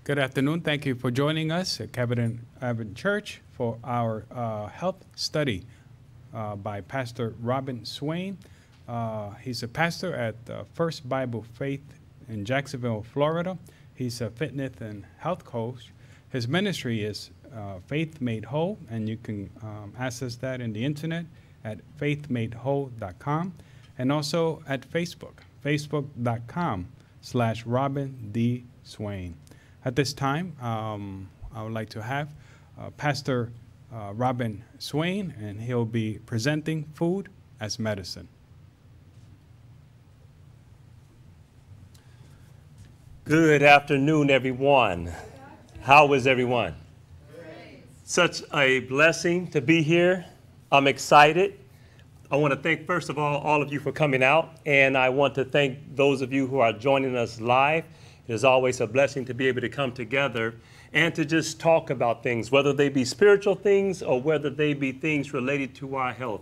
Good afternoon. Thank you for joining us at Covenant Adventist Church for our health study by Pastor Robin Swain. He's a pastor at First Bible Faith in Jacksonville, Florida. He's a fitness and health coach. His ministry is Faith Made Whole, and you can access that in the internet at faithmadewhole.com and also at Facebook, facebook.com/Robin D. Swain. At this time, I would like to have Pastor Robin Swain, and he'll be presenting food as medicine. Good afternoon, everyone. How is everyone? Great. Such a blessing to be here. I'm excited. I want to thank, first of all of you for coming out, and I want to thank those of you who are joining us live. It is always a blessing to be able to come together and to just talk about things, whether they be spiritual things or whether they be things related to our health.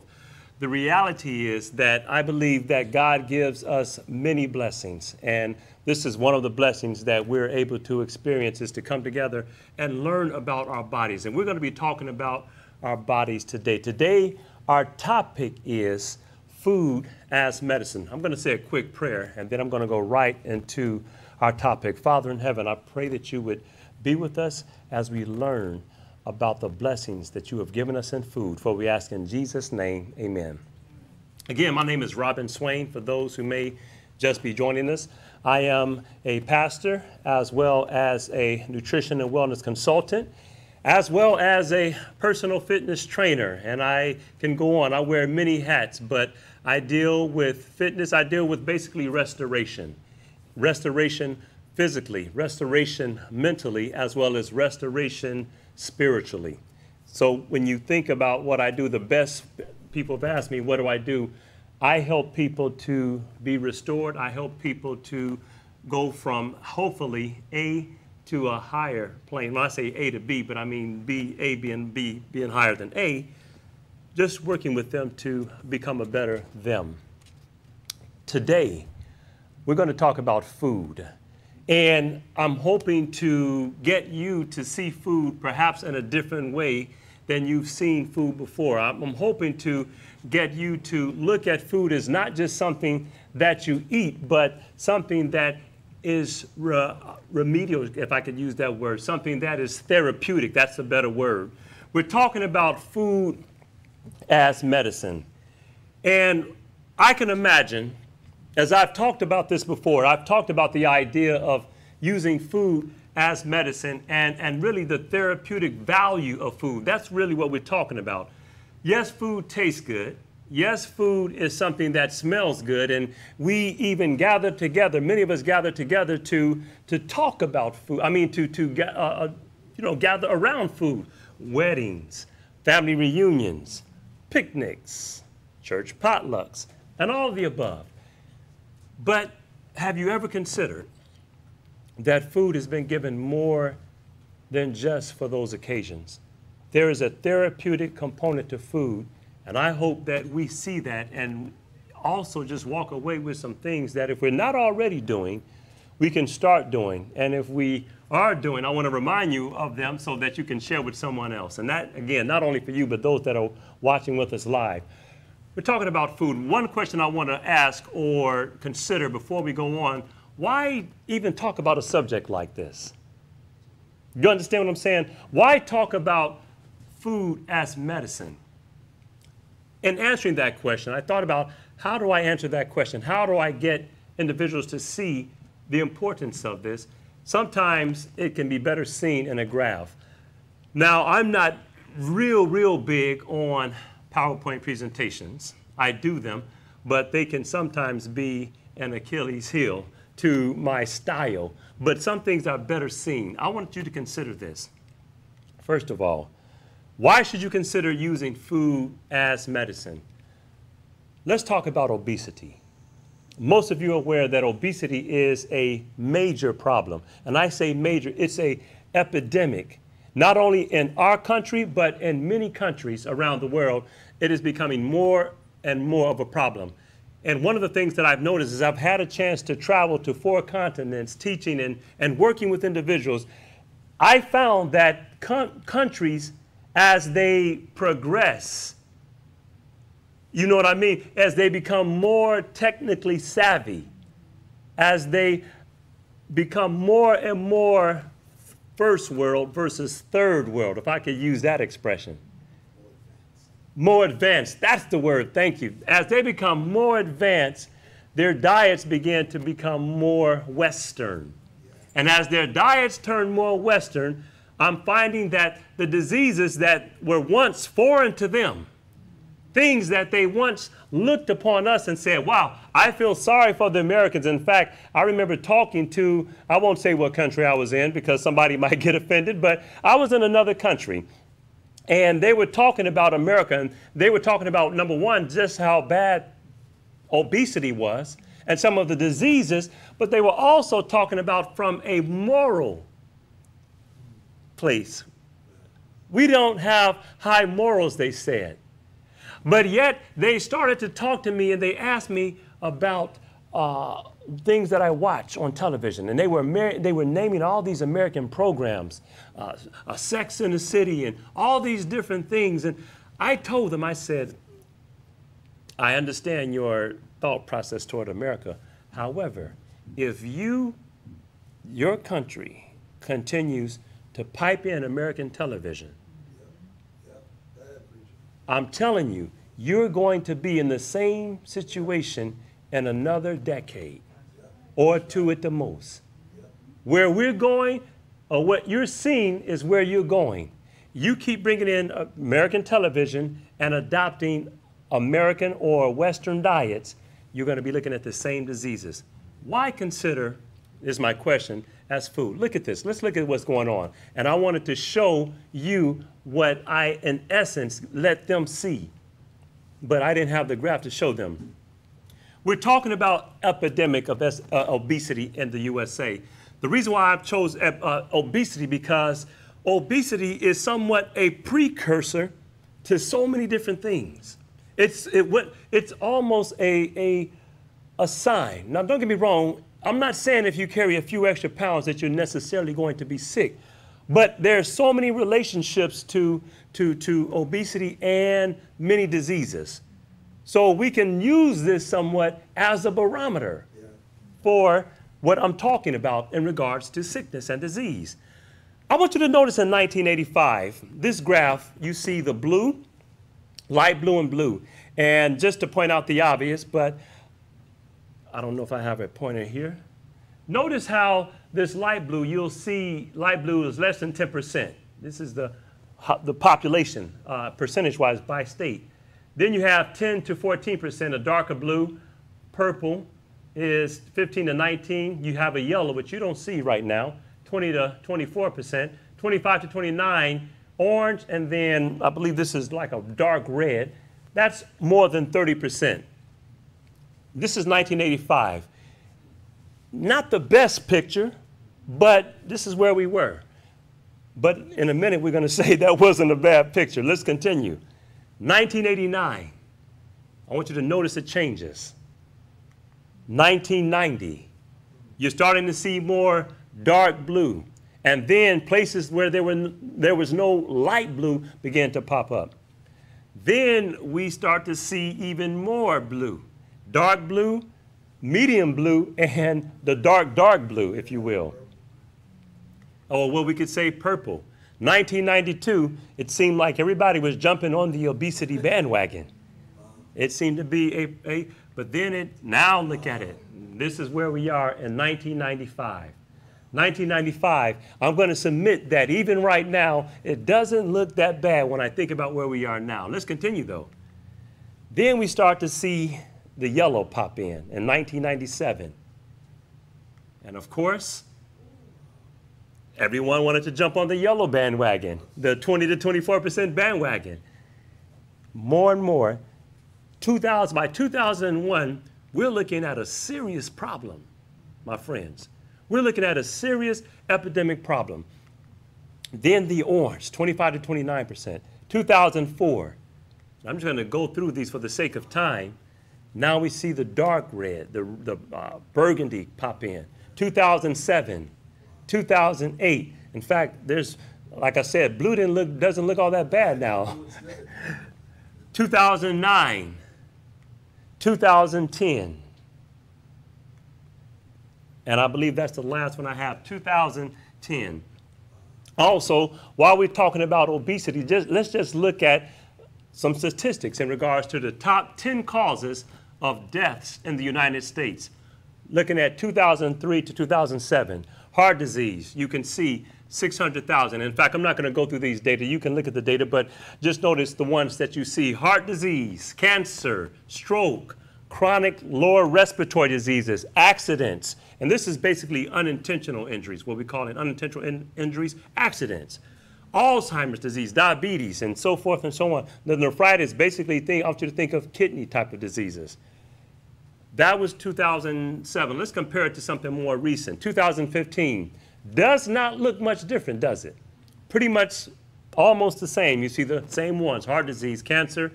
The reality is that I believe that God gives us many blessings, and this is one of the blessings that we're able to experience, is to come together and learn about our bodies. And we're going to be talking about our bodies today. Today, our topic is food as medicine. I'm going to say a quick prayer, and then I'm going to go right into our topic. Father in heaven, I pray that you would be with us as we learn about the blessings that you have given us in food. For we ask in Jesus' name, amen. Again, my name is Robin Swain, for those who may just be joining us. I am a pastor as well as a nutrition and wellness consultant, as well as a personal fitness trainer. And I can go on. I wear many hats, but I deal with fitness. I deal with basically restoration. Restoration physically, restoration mentally, as well as restoration spiritually. So when you think about what I do, the best people have asked me, what do? I help people to be restored. I help people to go from hopefully A to a higher plane. When I say A to B, but I mean A being higher than A, just working with them to become a better them. Today, we're going to talk about food. And I'm hoping to get you to see food perhaps in a different way than you've seen food before. I'm hoping to get you to look at food as not just something that you eat, but something that is remedial, if I could use that word, something that is therapeutic. That's a better word. We're talking about food as medicine. And I can imagine, as I've talked about this before, I've talked about the idea of using food as medicine and really the therapeutic value of food. That's really what we're talking about. Yes, food tastes good. Yes, food is something that smells good. And we even gather together, many of us gather together to talk about food. I mean, to gather around food. Weddings, family reunions, picnics, church potlucks, and all of the above. But have you ever considered that food has been given more than just for those occasions? There is a therapeutic component to food, and I hope that we see that and also just walk away with some things that if we're not already doing, we can start doing. And if we are doing, I want to remind you of them so that you can share with someone else. And that, again, not only for you, but those that are watching with us live. We're talking about food. One question I want to ask or consider before we go on, why even talk about a subject like this? You understand what I'm saying? Why talk about food as medicine? In answering that question, I thought about, how do I answer that question? How do I get individuals to see the importance of this? Sometimes it can be better seen in a graph. Now, I'm not real big on PowerPoint presentations. I do them, but they can sometimes be an Achilles heel to my style. But some things are better seen. I want you to consider this. First of all, why should you consider using food as medicine? Let's talk about obesity. Most of you are aware that obesity is a major problem. And I say major, it's an epidemic. Not only in our country, but in many countries around the world, it is becoming more and more of a problem. And one of the things that I've noticed is I've had a chance to travel to 4 continents teaching and working with individuals. I found that countries, as they progress, you know what I mean? As they become more technically savvy, as they become more and more first world versus third world, if I could use that expression. More advanced, that's the word, thank you. As they become more advanced, their diets begin to become more Western. And as their diets turn more Western, I'm finding that the diseases that were once foreign to them, things that they once looked upon us and said, wow, I feel sorry for the Americans. In fact, I remember talking to, I won't say what country I was in because somebody might get offended, but I was in another country. And they were talking about America, and they were talking about, number one, just how bad obesity was and some of the diseases, but they were also talking about from a moral place. We don't have high morals, they said. But yet they started to talk to me and they asked me about things that I watch on television. And they were naming all these American programs, Sex in the City and all these different things. And I told them, I said, I understand your thought process toward America. However, if your country continues to pipe in American television, I'm telling you, you're going to be in the same situation in another decade or two at the most. Where we're going, or what you're seeing is where you're going. You keep bringing in American television and adopting American or Western diets, you're going to be looking at the same diseases. Why consider, is my question, as food? Look at this. Let's look at what's going on. And I wanted to show you what I, in essence, let them see. But I didn't have the graph to show them. We're talking about epidemic of obesity in the USA. The reason why I chose obesity because obesity is somewhat a precursor to so many different things. It's almost a sign. Now, don't get me wrong. I'm not saying if you carry a few extra pounds that you're necessarily going to be sick. But there are so many relationships to obesity and many diseases. So we can use this somewhat as a barometer for what I'm talking about in regards to sickness and disease. I want you to notice in 1985, this graph, you see the blue, light blue and blue. And just to point out the obvious, but I don't know if I have a pointer here. Notice how this light blue, you'll see light blue is less than 10%. This is the population percentage-wise by state. Then you have 10 to 14%, a darker blue. Purple is 15 to 19. You have a yellow, which you don't see right now, 20 to 24%, 25 to 29, orange, and then I believe this is like a dark red. That's more than 30%. This is 1985. Not the best picture, but this is where we were. But in a minute, we're going to say that wasn't a bad picture. Let's continue. 1989. I want you to notice the changes. 1990. You're starting to see more dark blue. And then places where there was no light blue began to pop up. Then we start to see even more blue. Dark blue, medium blue, and the dark blue, if you will. Or what we could say purple. 1992, it seemed like everybody was jumping on the obesity bandwagon. It seemed to be but then now look at it. This is where we are in 1995. 1995, I'm going to submit that even right now, it doesn't look that bad when I think about where we are now. Let's continue though. Then we start to see the yellow pop in 1997. And of course, everyone wanted to jump on the yellow bandwagon, the 20 to 24% bandwagon. More and more. By 2001, we're looking at a serious problem, my friends. We're looking at a serious epidemic problem. Then the orange, 25 to 29%. 2004. I'm just going to go through these for the sake of time. Now we see the dark red, the burgundy pop in. 2007, 2008. In fact, there's, like I said, blue doesn't look all that bad now. 2009, 2010. And I believe that's the last one I have, 2010. Also, while we're talking about obesity, let's just look at some statistics in regards to the top 10 causes of deaths in the United States. Looking at 2003 to 2007, heart disease, you can see 600,000. In fact, I'm not going to go through these data. You can look at the data, but just notice the ones that you see. Heart disease, cancer, stroke, chronic lower respiratory diseases, accidents. And this is basically unintentional injuries, what we call it unintentional injuries, accidents. Alzheimer's disease, diabetes, and so forth and so on. The nephritis, basically, I want you to think of kidney type of diseases. That was 2007. Let's compare it to something more recent. 2015 does not look much different, does it? Pretty much almost the same. You see the same ones: heart disease, cancer,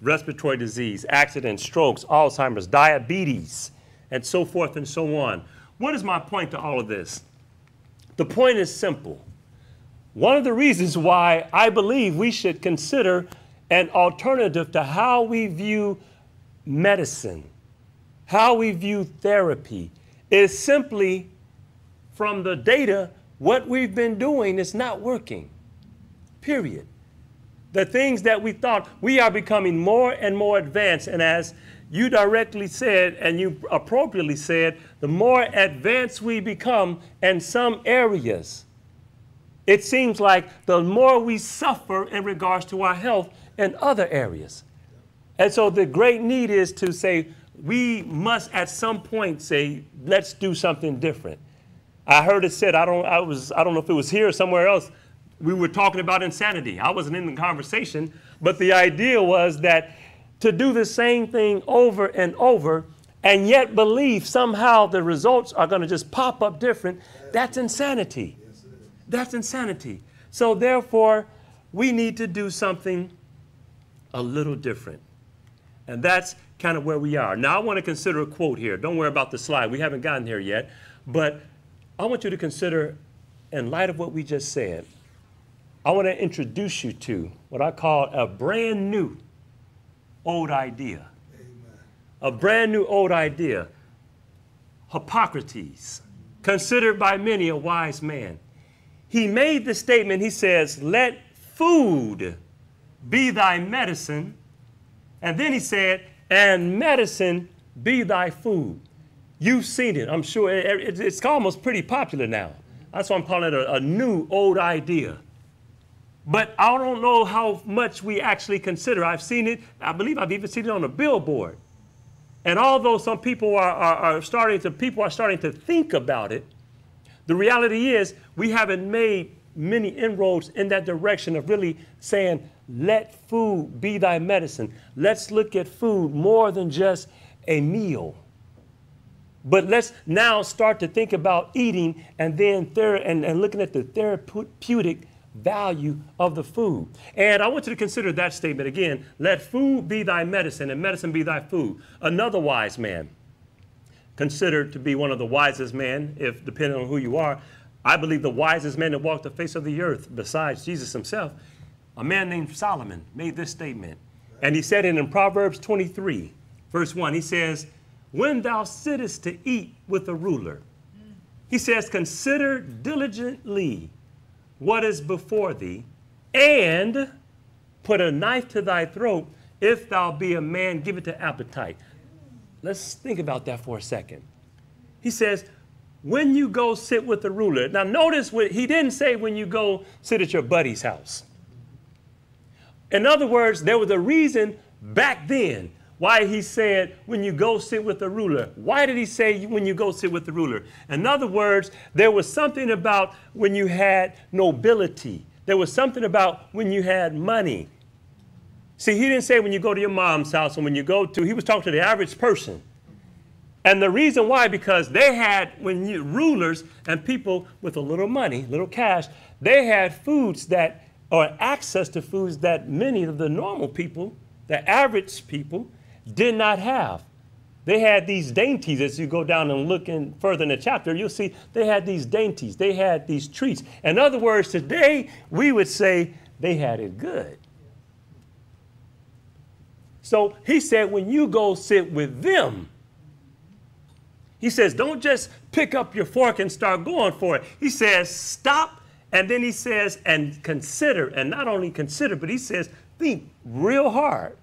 respiratory disease, accidents, strokes, Alzheimer's, diabetes, and so forth and so on. What is my point to all of this? The point is simple. One of the reasons why I believe we should consider an alternative to how we view medicine, how we view therapy, is simply from the data, what we've been doing is not working, period. The things that we thought, we are becoming more and more advanced, and as you directly said, and you appropriately said, the more advanced we become in some areas, it seems like the more we suffer in regards to our health in other areas. And so the great need is to say, we must at some point say, let's do something different. I heard it said, I don't know if it was here or somewhere else, we were talking about insanity. I wasn't in the conversation, but the idea was that to do the same thing over and over and yet believe somehow the results are going to just pop up different, that's insanity. That's insanity. So therefore, we need to do something a little different. And that's kind of where we are. Now, I want to consider a quote here. Don't worry about the slide. We haven't gotten here yet. But I want you to consider, in light of what we just said, I want to introduce you to what I call a brand new old idea. Amen. A brand new old idea. Hippocrates, considered by many a wise man. He made the statement, he says, let food be thy medicine. And then he said, and medicine be thy food. You've seen it, I'm sure. It's almost pretty popular now. That's why I'm calling it a new old idea. But I don't know how much we actually consider. I've seen it. I believe I've even seen it on a billboard. And although some people are starting to think about it, the reality is we haven't made many inroads in that direction of really saying, let food be thy medicine. Let's look at food more than just a meal. But let's now start to think about eating and then and looking at the therapeutic value of the food. And I want you to consider that statement again. Let food be thy medicine and medicine be thy food. Another wise man, considered to be one of the wisest men, if depending on who you are, I believe the wisest man that walked the face of the earth besides Jesus himself, a man named Solomon, made this statement. And he said it in Proverbs 23, verse 1. He says, when thou sittest to eat with a ruler, he says, consider diligently what is before thee, and put a knife to thy throat, if thou be a man, give it to appetite. Let's think about that for a second. He says, when you go sit with the ruler. Now notice what he didn't say when you go sit at your buddy's house. In other words, there was a reason back then why he said when you go sit with the ruler. Why did he say when you go sit with the ruler? In other words, there was something about when you had nobility. There was something about when you had money. See, he didn't say when you go to your mom's house and when you go to, he was talking to the average person. And the reason why, because they had, rulers and people with a little money, little cash, they had foods that, or access to foods that many of the normal people, the average people, did not have. they had these dainties. As you go down and look in further in the chapter, you'll see they had these dainties. They had these treats. In other words, today we would say they had it good. So he said, when you go sit with them, he says, don't just pick up your fork and start going for it. He says, stop. And then he says, and consider, and not only consider, but he says, think real hard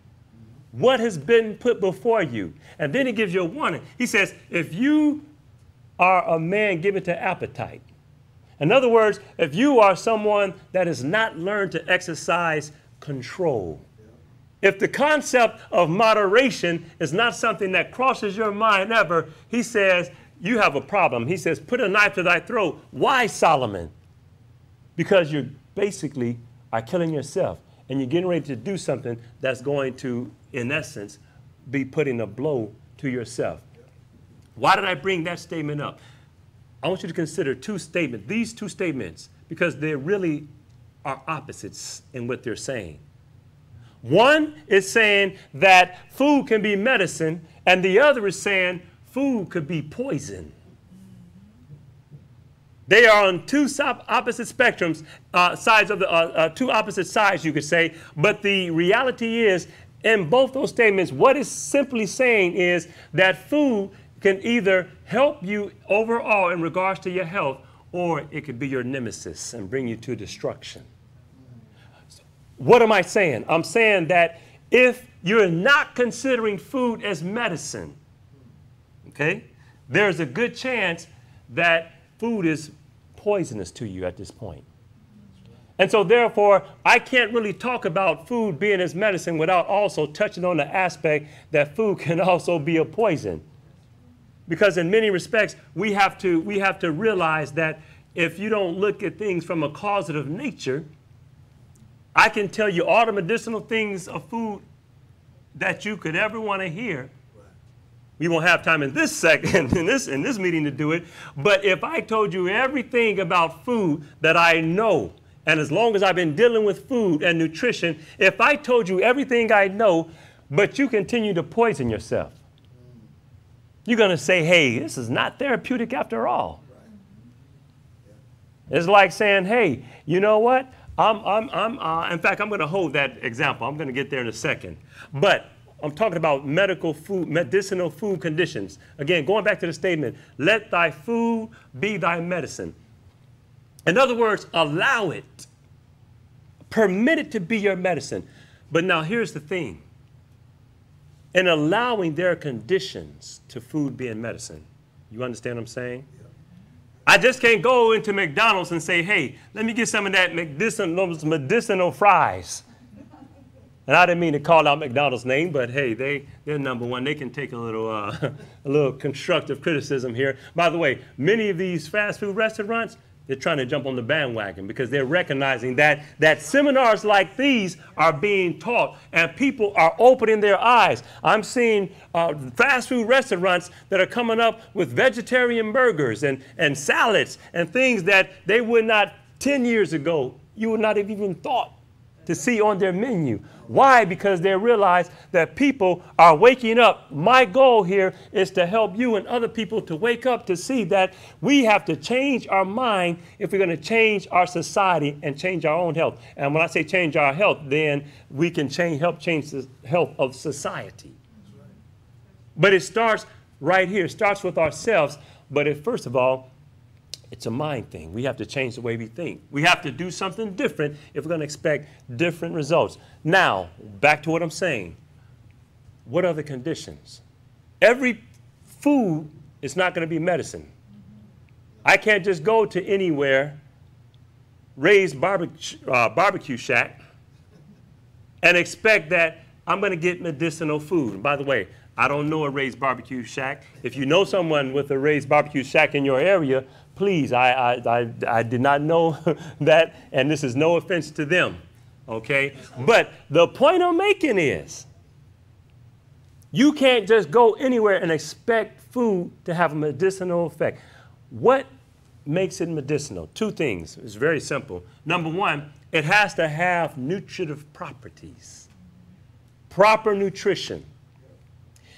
what has been put before you. And then he gives you a warning. He says, if you are a man given to appetite, in other words, if you are someone that has not learned to exercise control, if the concept of moderation is not something that crosses your mind ever, he says, you have a problem. He says, put a knife to thy throat. Why, Solomon? Because you basically are killing yourself, and you're getting ready to do something that's going to, in essence, be putting a blow to yourself. Why did I bring that statement up? I want you to consider these two statements, because they really are opposites in what they're saying. One is saying that food can be medicine, and the other is saying food could be poison. They are on two opposite spectrums, sides of the two opposite sides, you could say. But the reality is, in both those statements, what it's simply saying is that food can either help you overall in regards to your health, or it could be your nemesis and bring you to destruction. What am I saying? I'm saying that if you're not considering food as medicine, okay, there's a good chance that food is poisonous to you at this point. And so therefore, I can't really talk about food being as medicine without also touching on the aspect that food can also be a poison. Because in many respects, we have to realize that if you don't look at things from a causative nature, I can tell you all the medicinal things of food that you could ever want to hear. We won't have time in this second, in this meeting to do it. But if I told you everything about food that I know, and as long as I've been dealing with food and nutrition, if I told you everything I know, but you continue to poison yourself, you're going to say, hey, this is not therapeutic after all. It's like saying, hey, you know what? In fact, I'm going to hold that example. I'm going to get there in a second. But I'm talking about medicinal food conditions. Again, going back to the statement, let thy food be thy medicine. In other words, allow it. Permit it to be your medicine. But now here's the thing. In allowing their conditions to food being medicine, you understand what I'm saying? Yeah. I just can't go into McDonald's and say, hey, let me get some of that medicinal fries. And I didn't mean to call out McDonald's name, but hey, they're number one. They can take a little constructive criticism here. By the way, many of these fast food restaurants, they're trying to jump on the bandwagon because they're recognizing that seminars like these are being taught and people are opening their eyes. I'm seeing fast food restaurants that are coming up with vegetarian burgers and salads and things that they would not 10 years ago, you would not have even thought to see on their menu. Why? Because they realize that people are waking up. My goal here is to help you and other people to wake up to see that we have to change our mind if we're going to change our society and change our own health. And when I say change our health, then we can help change the health of society. But it starts right here. It starts with ourselves. But first of all, it's a mind thing. We have to change the way we think. We have to do something different if we're going to expect different results. Now, back to what I'm saying. What are the conditions? Every food is not going to be medicine. I can't just go to anywhere, Ray's barbecue shack, and expect that I'm going to get medicinal food. And by the way, I don't know a Ray's barbecue shack. If you know someone with a Ray's barbecue shack in your area, please, I did not know that, and this is no offense to them, okay? But the point I'm making is you can't just go anywhere and expect food to have a medicinal effect. What makes it medicinal? Two things. It's very simple. Number one, it has to have nutritive properties, proper nutrition.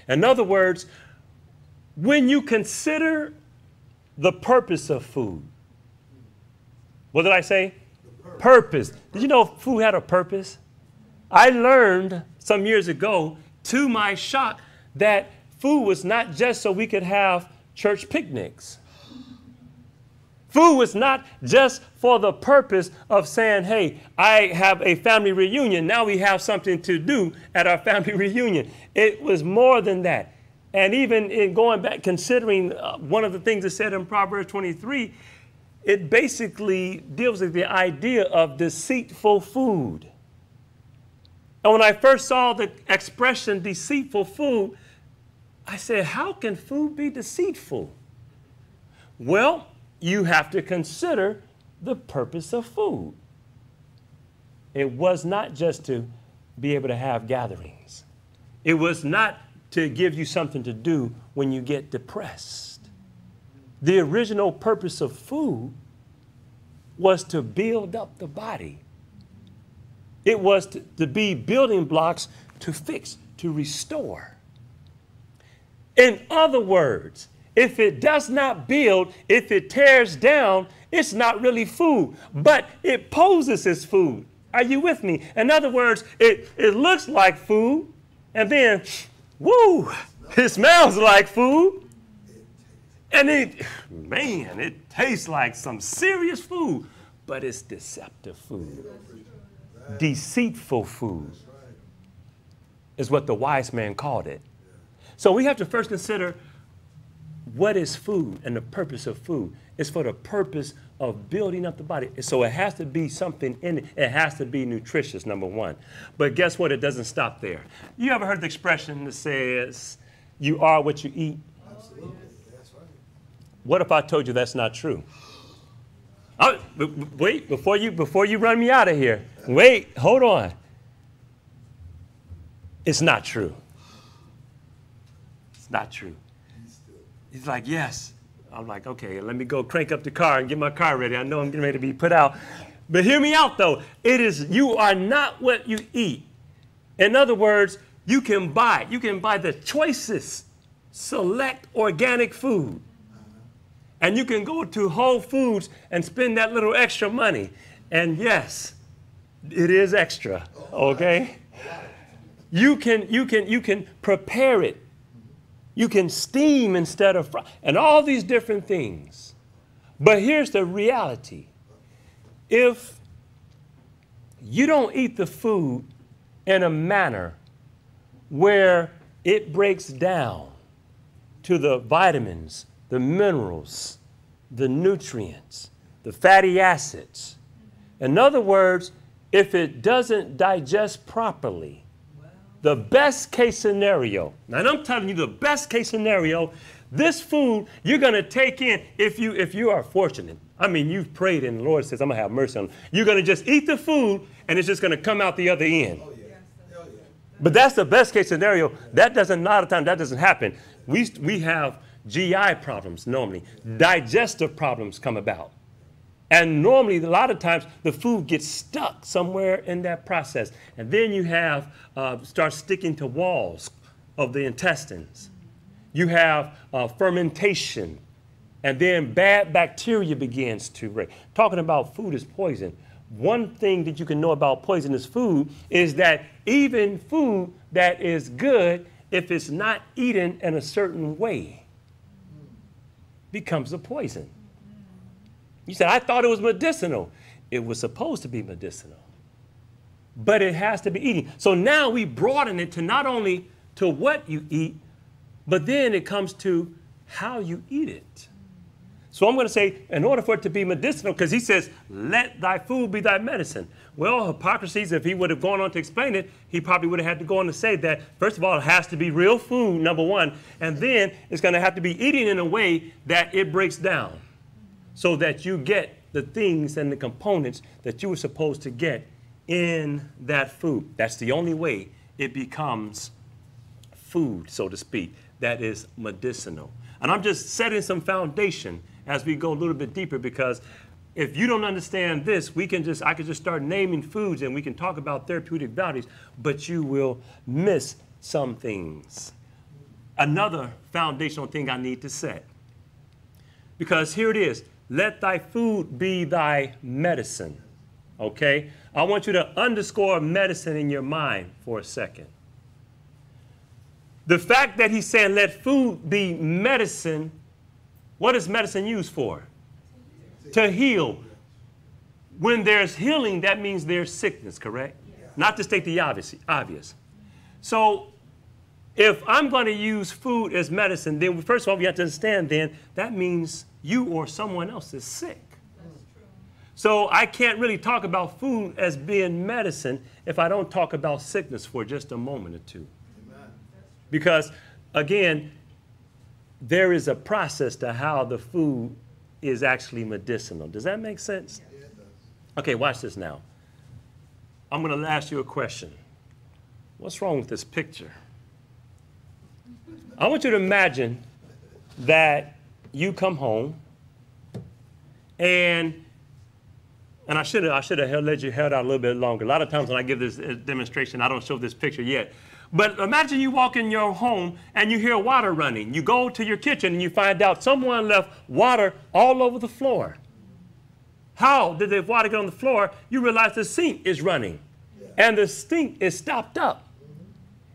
In other words, when you consider the purpose of food, what did I say? Purpose. Did you know food had a purpose? I learned some years ago, to my shock, that food was not just so we could have church picnics. Food was not just for the purpose of saying, hey, I have a family reunion. Now we have something to do at our family reunion. It was more than that. And even in going back, considering one of the things it said in Proverbs 23, it basically deals with the idea of deceitful food. And when I first saw the expression deceitful food, I said, how can food be deceitful? Well, you have to consider the purpose of food. It was not just to be able to have gatherings. It was not to give you something to do when you get depressed. The original purpose of food was to build up the body. It was to be building blocks to fix, to restore. In other words, if it does not build, if it tears down, it's not really food, but it poses as food. Are you with me? In other words, it looks like food, and then, woo, it smells like food. And it tastes like some serious food, but it's deceptive food. Deceitful food is what the wise man called it. So we have to first consider what is food and the purpose of food. It's for the purpose of building up the body. So it has to be something in it. It has to be nutritious, number one. But guess what? It doesn't stop there. You ever heard the expression that says, you are what you eat? Absolutely. That's right. What if I told you that's not true? Oh, wait, before you run me out of here, wait, hold on. It's not true. It's not true. He's like, yes. I'm like, okay, let me go crank up the car and get my car ready. I know I'm getting ready to be put out. But hear me out, though. You are not what you eat. In other words, you can buy the choicest, select organic food. And you can go to Whole Foods and spend that little extra money. And yes, it is extra, okay? You can prepare it. You can steam instead of fry, and all these different things. But here's the reality. If you don't eat the food in a manner where it breaks down to the vitamins, the minerals, the nutrients, the fatty acids. In other words, if it doesn't digest properly, the best case scenario, and I'm telling you the best case scenario, this food you're going to take in if you are fortunate. I mean, you've prayed and the Lord says, I'm going to have mercy on you. You're going to just eat the food and it's just going to come out the other end. Oh, yeah. Oh, yeah. But that's the best case scenario. That doesn't, a lot of times that doesn't happen. We have GI problems normally. Digestive problems come about. And normally, a lot of times, the food gets stuck somewhere in that process. And then you have, start sticking to walls of the intestines. You have fermentation. And then bad bacteria begins to break. Talking about food is poison. One thing that you can know about poisonous food is that even food that is good, if it's not eaten in a certain way, becomes a poison. You said, I thought it was medicinal. It was supposed to be medicinal. But it has to be eaten. So now we broaden it to not only to what you eat, but then it comes to how you eat it. So I'm going to say, in order for it to be medicinal, because he says, let thy food be thy medicine. Well, Hippocrates, if he would have gone on to explain it, he probably would have had to go on to say that, first of all, it has to be real food, number one, and then it's going to have to be eaten in a way that it breaks down so that you get the things and the components that you were supposed to get in that food. That's the only way it becomes food, so to speak, that is medicinal. And I'm just setting some foundation as we go a little bit deeper, because if you don't understand this, I can just start naming foods and we can talk about therapeutic values, but you will miss some things. another foundational thing I need to set. Because here it is. Let thy food be thy medicine. Okay? I want you to underscore medicine in your mind for a second. The fact that he's saying let food be medicine, what is medicine used for? To heal. When there's healing, that means there's sickness, correct? Yeah. Not to state the obvious. So if I'm going to use food as medicine, then first of all, we have to understand then that means you or someone else is sick. That's true. So I can't really talk about food as being medicine if I don't talk about sickness for just a moment or two. Amen. Because, again, there is a process to how the food is actually medicinal. Does that make sense? Yeah, it does. Okay, watch this now. I'm going to ask you a question. What's wrong with this picture? I want you to imagine that you come home and I should have let you held out a little bit longer. A lot of times when I give this demonstration, I don't show this picture yet. But imagine you walk in your home and you hear water running. You go to your kitchen and you find out someone left water all over the floor. How did the water get on the floor? You realize the sink is running and the sink is stopped up.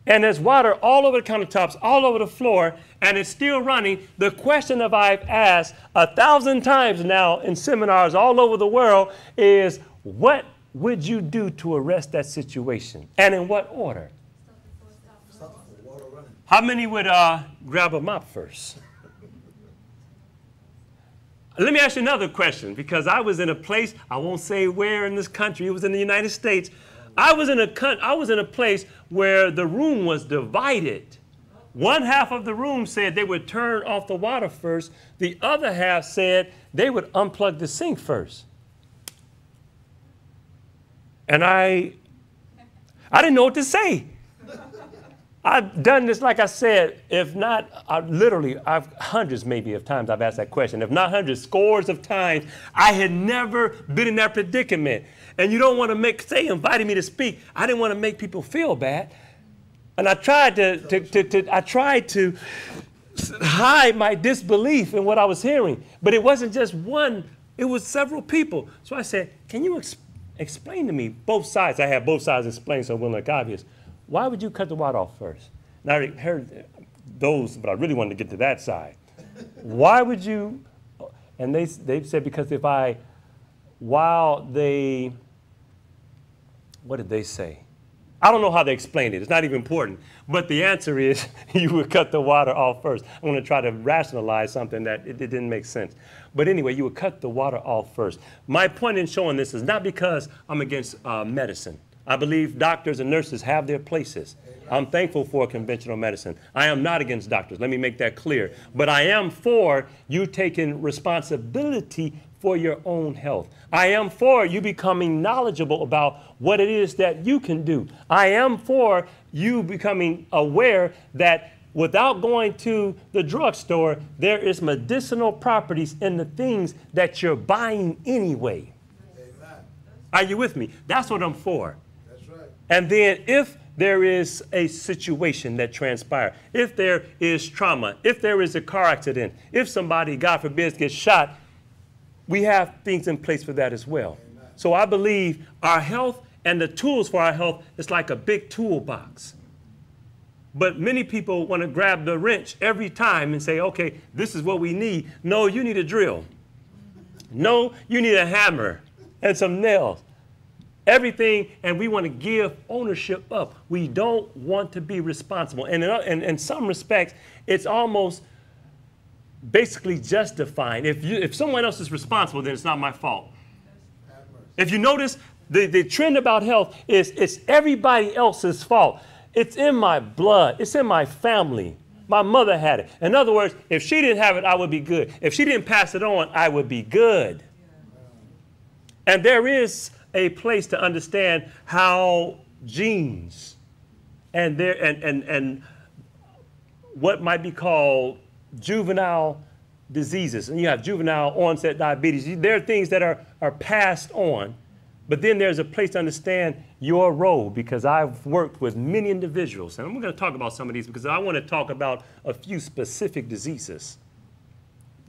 And there's water all over the countertops, all over the floor, and it's still running. The question that I've asked 1,000 times now in seminars all over the world is, what would you do to arrest that situation? And in what order? Stop the water running. How many would grab a mop first? Let me ask you another question, because I was in a place, I won't say where in this country, it was in the United States. I was in a place where the room was divided. One half of the room said they would turn off the water first. The other half said they would unplug the sink first. And I didn't know what to say. I've done this, like I said, if not, I've hundreds maybe of times I've asked that question. If not hundreds, scores of times, I had never been in that predicament. And you don't want to say invited me to speak. I didn't want to make people feel bad. And I tried to hide my disbelief in what I was hearing. But it wasn't just one, it was several people. So I said, can you explain to me both sides? I had both sides explained so it wouldn't look obvious. Why would you cut the water off first? Now I heard those, but I really wanted to get to that side. Why would you? And they said because what did they say? I don't know how they explained it. It's not even important. But the answer is you would cut the water off first. I'm going to try to rationalize something that it didn't make sense. But anyway, you would cut the water off first. My point in showing this is not because I'm against medicine. I believe doctors and nurses have their places. I'm thankful for conventional medicine. I am not against doctors. Let me make that clear. But I am for you taking responsibility for your own health. I am for you becoming knowledgeable about what it is that you can do. I am for you becoming aware that without going to the drugstore, there is medicinal properties in the things that you're buying anyway. Amen. Are you with me? That's what I'm for. That's right. And then if there is a situation that transpires, if there is trauma, if there is a car accident, if somebody, God forbid, gets shot, we have things in place for that as well. Amen. So I believe our health and the tools for our health is like a big toolbox. But many people want to grab the wrench every time and say, okay, this is what we need. No, you need a drill. No, you need a hammer and some nails. Everything, and we want to give ownership up. We don't want to be responsible. And in some respects, it's almost basically justifying. If someone else is responsible, then it's not my fault. If you notice, the trend about health is it's everybody else's fault. It's in my blood. It's in my family. My mother had it. In other words, if she didn't have it, I would be good. If she didn't pass it on, I would be good. And there is a place to understand how genes and what might be called juvenile diseases, and you have juvenile onset diabetes. There are things that are passed on But then there's a place to understand your role, because I've worked with many individuals, and I'm going to talk about some of these because I want to talk about a few specific diseases.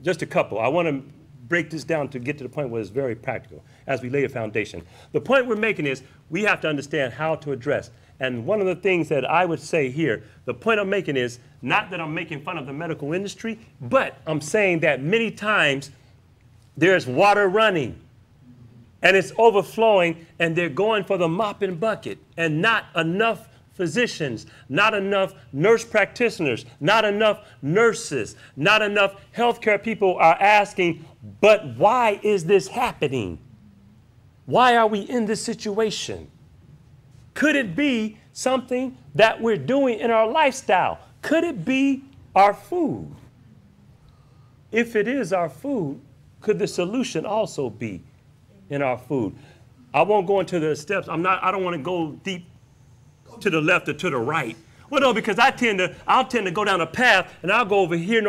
Just a couple. I want to break this down to get to the point where it's very practical as we lay a foundation. The point we're making is we have to understand how to address. And one of the things that I would say here, the point I'm making is not that I'm making fun of the medical industry, but I'm saying that many times there's water running and it's overflowing and they're going for the mop and bucket, and not enough physicians, not enough nurse practitioners, not enough nurses, not enough healthcare people are asking, but why is this happening? Why are we in this situation? Could it be something that we're doing in our lifestyle? Could it be our food? If it is our food, could the solution also be in our food? I won't go into the steps. I don't want to go deep to the left or to the right. Well, no, because I'll tend to go down a path and I'll go over here,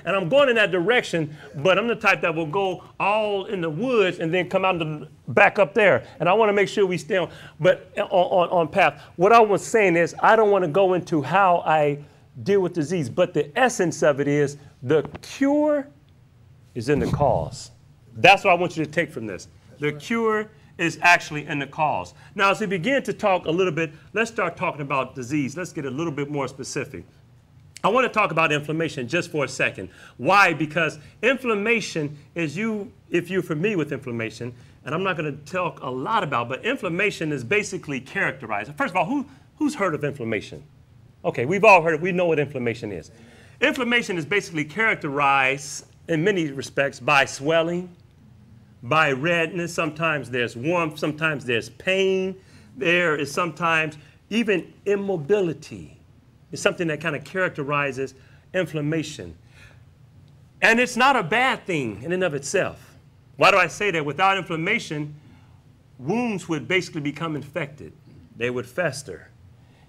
and I'm going in that direction, but I'm the type that will go all in the woods and then come out back up there. And I want to make sure we stay on path. What I was saying is I don't want to go into how I deal with disease, but the essence of it is the cure is in the cause. That's what I want you to take from this. The cure is actually in the cause. Now, as we begin to talk a little bit, let's start talking about disease. Let's get a little bit more specific. I want to talk about inflammation just for a second. Why? Because inflammation is if you're familiar with inflammation, and I'm not going to talk a lot about, but inflammation is basically characterized. First of all, who's heard of inflammation? Okay, we've all heard it. We know what inflammation is. Inflammation is basically characterized in many respects by swelling, by redness. Sometimes there's warmth, sometimes there's pain. There is sometimes even immobility. It's something that kind of characterizes inflammation. And it's not a bad thing in and of itself. Why do I say that? Without inflammation, wounds would basically become infected. They would fester.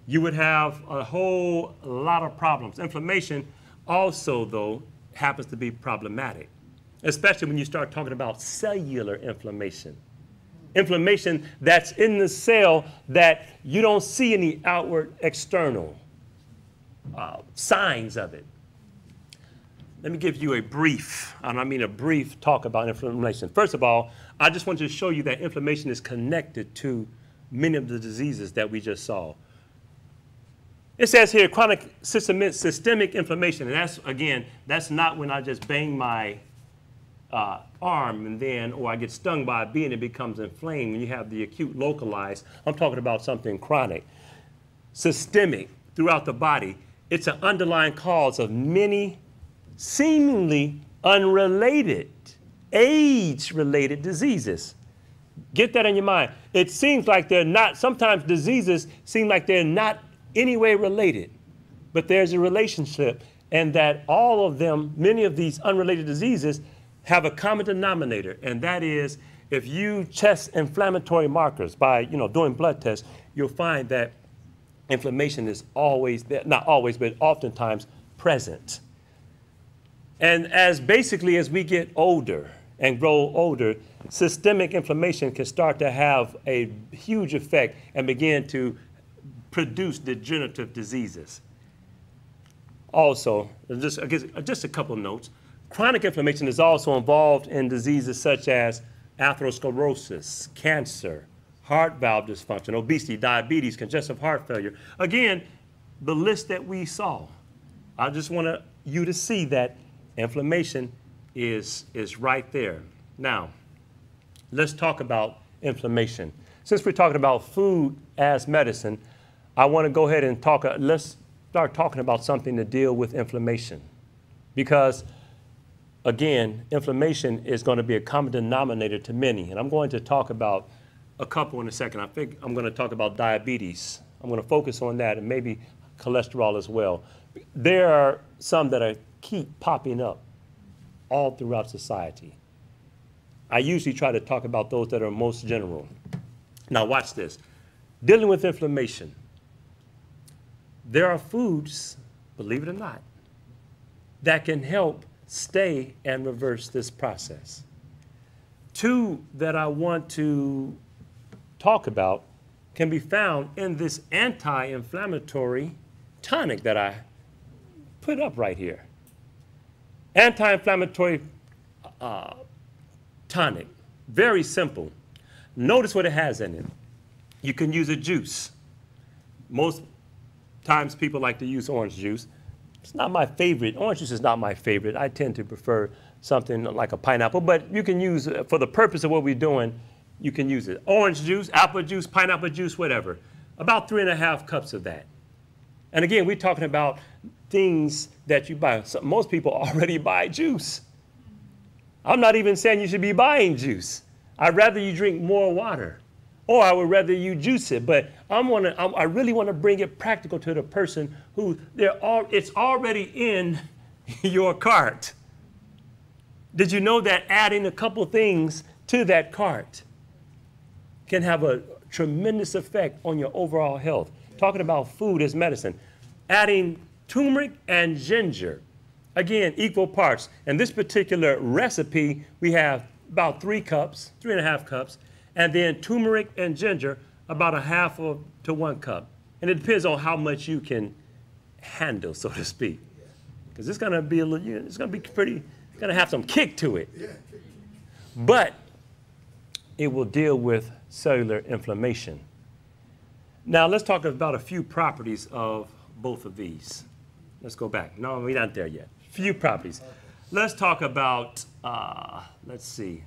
You would have a whole lot of problems. Inflammation also, though, happens to be problematic, especially when you start talking about cellular inflammation. Inflammation that's in the cell that you don't see any outward external signs of it. Let me give you a brief talk about inflammation. First of all, I just want to show you that inflammation is connected to many of the diseases that we just saw. It says here chronic systemic inflammation, and that's not when I just bang my arm or I get stung by a bee and it becomes inflamed. When you have the acute localized, I'm talking about something chronic. Systemic, throughout the body. It's an underlying cause of many seemingly unrelated, age-related diseases. Get that in your mind. It seems like they're not, sometimes diseases seem like they're not any way related, but there's a relationship, and that all of them, many of these unrelated diseases, have a common denominator, and that is if you test inflammatory markers by doing blood tests, you'll find that inflammation is always there, not always, but oftentimes present. And as we get older and grow older, systemic inflammation can start to have a huge effect and begin to produce degenerative diseases. Also, just a couple of notes. Chronic inflammation is also involved in diseases such as atherosclerosis, cancer, heart valve dysfunction, obesity, diabetes, congestive heart failure. Again, the list that we saw. I just want you to see that inflammation is right there. Now, let's talk about inflammation. Since we're talking about food as medicine, I want to go ahead and let's start talking about something to deal with inflammation. Because, again, inflammation is going to be a common denominator to many. And I'm going to talk about a couple in a second. I think I'm going to talk about diabetes. I'm going to focus on that and maybe cholesterol as well. There are some that keep popping up all throughout society. I usually try to talk about those that are most general. Now watch this. Dealing with inflammation. There are foods, believe it or not, that can help stay and reverse this process. Two that I want to talk about can be found in this anti-inflammatory tonic that I put up right here. Anti-inflammatory tonic. Very simple. Notice what it has in it. You can use a juice. Most times people like to use orange juice. It's not my favorite. Orange juice is not my favorite. I tend to prefer something like a pineapple, but you can use, for the purpose of what we're doing, you can use it. Orange juice, apple juice, pineapple juice, whatever. About 3.5 cups of that. And again, we're talking about things that you buy. So most people already buy juice. I'm not even saying you should be buying juice. I'd rather you drink more water, or I would rather you juice it. But I really want to bring it practical to the person who it's already in your cart. Did you know that adding a couple things to that cart can have a tremendous effect on your overall health? Talking about food as medicine. Adding turmeric and ginger, again, equal parts. In this particular recipe, we have about 3.5 cups, and then turmeric and ginger, about 1/2 to 1 cup. And it depends on how much you can handle, so to speak. Because it's going to be it's going to be pretty, it's going to have some kick to it. But it will deal with cellular inflammation. Now, let's talk about a few properties of both of these. Let's go back. No, we're not there yet. Few properties. Let's talk about, let's see.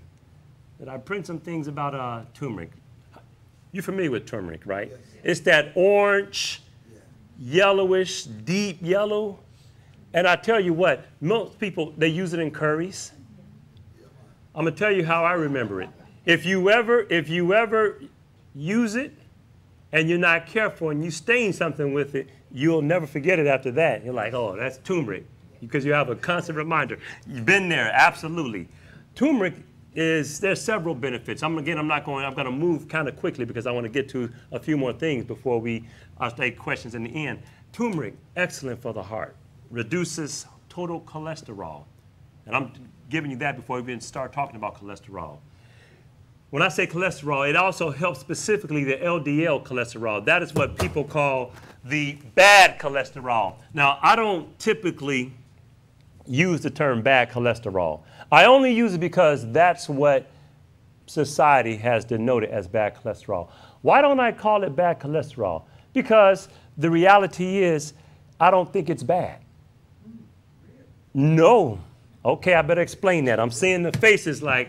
Did I print some things about turmeric? You're familiar with turmeric, right? Yes. It's that orange, yellowish, deep yellow. And I tell you what, most people, they use it in curries. I'm going to tell you how I remember it. If you ever use it and you're not careful and you stain something with it, you'll never forget it after that. You're like, oh, that's turmeric, because you have a constant reminder. You've been there, absolutely. Turmeric there's several benefits. I'm going to move kind of quickly because I want to get to a few more things before I'll take questions in the end. Turmeric, excellent for the heart. Reduces total cholesterol. And I'm giving you that before we even start talking about cholesterol. When I say cholesterol, it also helps specifically the LDL cholesterol. That is what people call the bad cholesterol. Now, I don't typically use the term bad cholesterol. I only use it because that's what society has denoted as bad cholesterol. Why don't I call it bad cholesterol? Because the reality is, I don't think it's bad. No. Okay, I better explain that. I'm seeing the faces like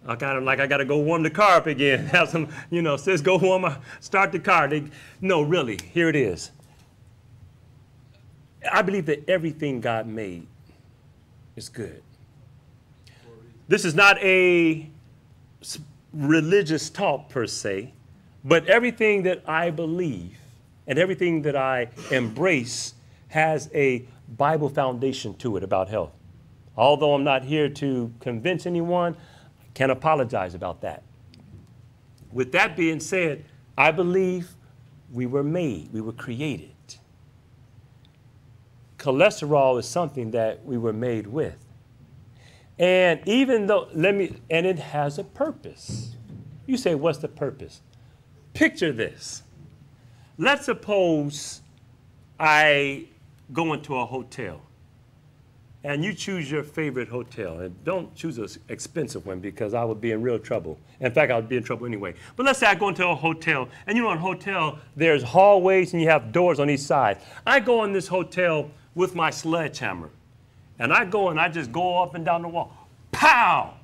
I got to go warm the car up again. Have some, sis, go start the car. No, really, here it is. I believe that everything God made is good. This is not a religious talk per se, but everything that I believe and everything that I embrace has a Bible foundation to it about health. Although I'm not here to convince anyone, I can't apologize about that. With that being said, I believe we were made, we were created. Cholesterol is something that we were made with. And even though, and it has a purpose. You say, what's the purpose? Picture this. Let's suppose I go into a hotel and you choose your favorite hotel. And don't choose an expensive one because I would be in real trouble. In fact, I would be in trouble anyway. But let's say I go into a hotel, and in a hotel, there's hallways and you have doors on each side. I go in this hotel with my sledgehammer. And I go and I just go up and down the wall. Pow!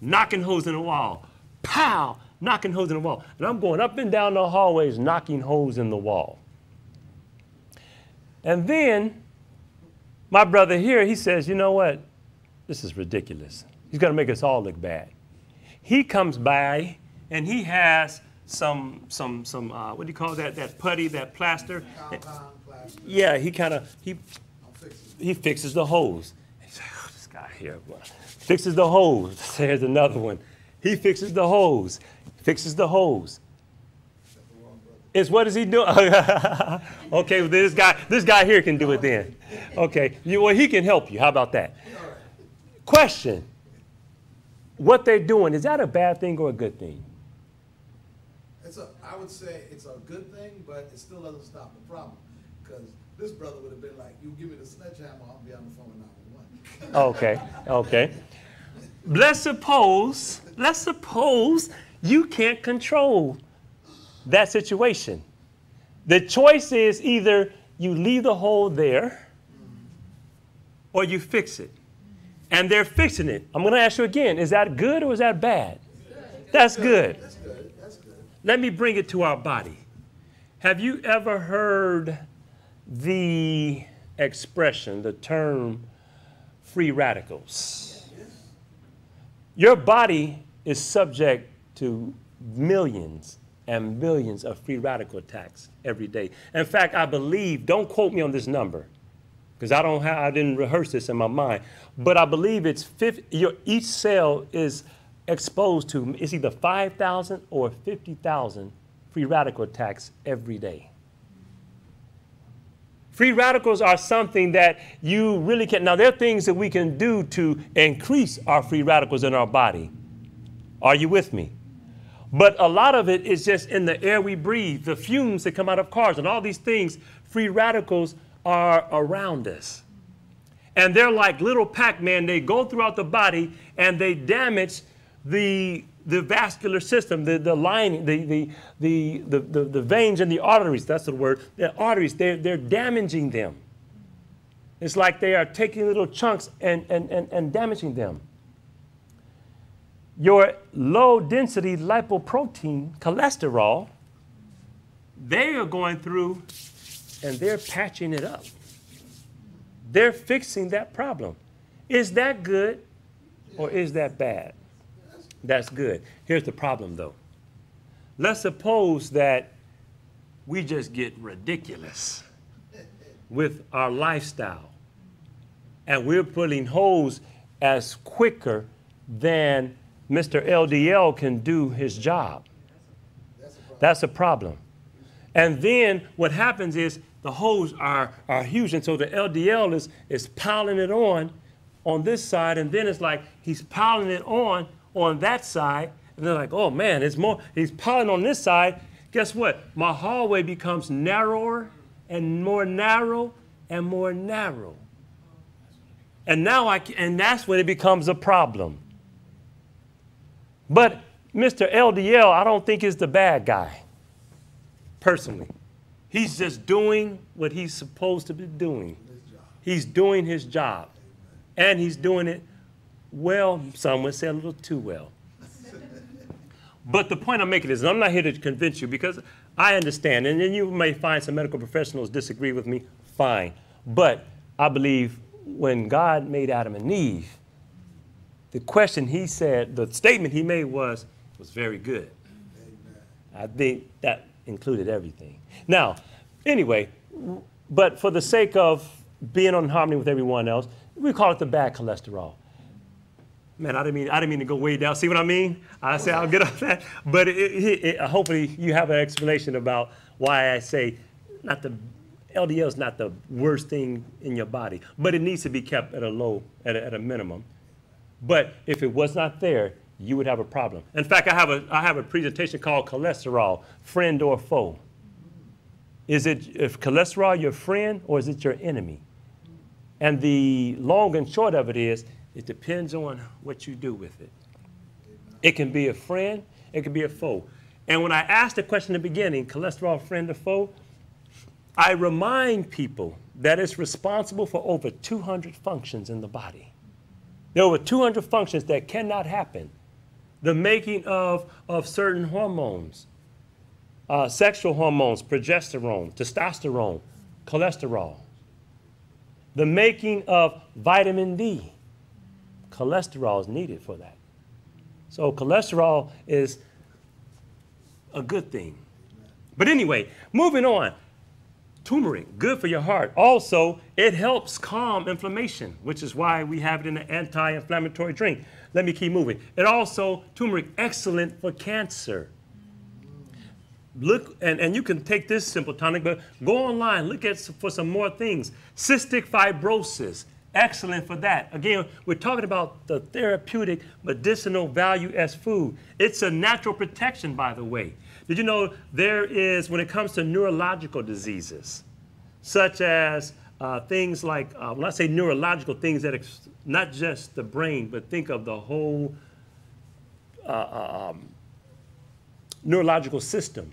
Knocking holes in the wall. Pow! Knocking holes in the wall. And I'm going up and down the hallways, knocking holes in the wall. And then my brother here, he says, you know what? This is ridiculous. He's going to make us all look bad. He comes by and he has some what do you call that? That putty, that plaster. Compound plaster. Yeah, he fixes the hose. He's like, oh, this guy here fixes the hose. There's another one. He fixes the hose. Fixes the hose. Is what is he doing? Okay, well, this guy here can do it then. Okay, well, he can help you. How about that? Question. What they're doing, is that a bad thing or a good thing? I would say it's a good thing, but it still doesn't stop the problem. Because this brother would have been like, you give me the sledgehammer, I'll be on the phone with 911. Okay, okay. Let's suppose you can't control that situation. The choice is either you leave the hole there or you fix it. And they're fixing it. I'm going to ask you again, is that good or is that bad? That's good. That's good. That's good. Let me bring it to our body. Have you ever heard the expression, the term, free radicals? Your body is subject to millions and millions of free radical attacks every day. In fact, I believe, don't quote me on this number, because I didn't rehearse this in my mind, but I believe it's each cell is exposed to, it's either 5,000 or 50,000 free radical attacks every day. Free radicals are something that you really can't. Now, there are things that we can do to increase our free radicals in our body. Are you with me? But a lot of it is just in the air we breathe, the fumes that come out of cars, and all these things. Free radicals are around us. And they're like little Pac-Man. They go throughout the body and they damage the vascular system, the lining, the veins and the arteries. That's the word. The arteries, they're damaging them. It's like they are taking little chunks and damaging them. Your low density lipoprotein, cholesterol, they are going through and they're patching it up. They're fixing that problem. Is that good or is that bad? That's good. Here's the problem, though. Let's suppose that we just get ridiculous with our lifestyle and we're putting holes as quicker than Mr. LDL can do his job. That's a problem. And then what happens is the holes are huge, and so the LDL is piling it on this side, and then it's like he's piling it on that side, and they're like, oh man, it's more, he's piling on this side. Guess what? My hallway becomes narrower and more narrow and more narrow. And now and that's when it becomes a problem. But Mr. LDL, I don't think is the bad guy, personally. He's just doing what he's supposed to be doing. He's doing his job. And he's doing it well, some would say a little too well. But the point I'm making is, and I'm not here to convince you because I understand, and then you may find some medical professionals disagree with me, fine. But I believe when God made Adam and Eve, the question he said, the statement he made was very good. I think that included everything. Now, anyway, but for the sake of being in harmony with everyone else, we call it the bad cholesterol. Man, I didn't mean to go way down. See what I mean? I say I'll get off that. But hopefully you have an explanation about why I say LDL is not the worst thing in your body, but it needs to be kept at a minimum. But if it was not there, you would have a problem. In fact, I have a presentation called Cholesterol, Friend or Foe. Is cholesterol your friend or is it your enemy? And the long and short of it is, it depends on what you do with it. It can be a friend, it can be a foe. And when I asked the question in the beginning, cholesterol, friend or foe, I remind people that it's responsible for over 200 functions in the body. There are over 200 functions that cannot happen. The making of certain hormones, sexual hormones, progesterone, testosterone, cholesterol. The making of vitamin D. Cholesterol is needed for that. So cholesterol is a good thing. But anyway, moving on. Turmeric, good for your heart. Also, it helps calm inflammation, which is why we have it in an anti-inflammatory drink. Let me keep moving. It also, turmeric, excellent for cancer. Look, and you can take this simple tonic, but go online, look for some more things. Cystic fibrosis, Excellent for that. Again, we're talking about the therapeutic medicinal value as food. It's a natural protection, by the way. Did you know there is, when it comes to neurological diseases, such as things like, when I say neurological things, that not just the brain, but think of the whole neurological system.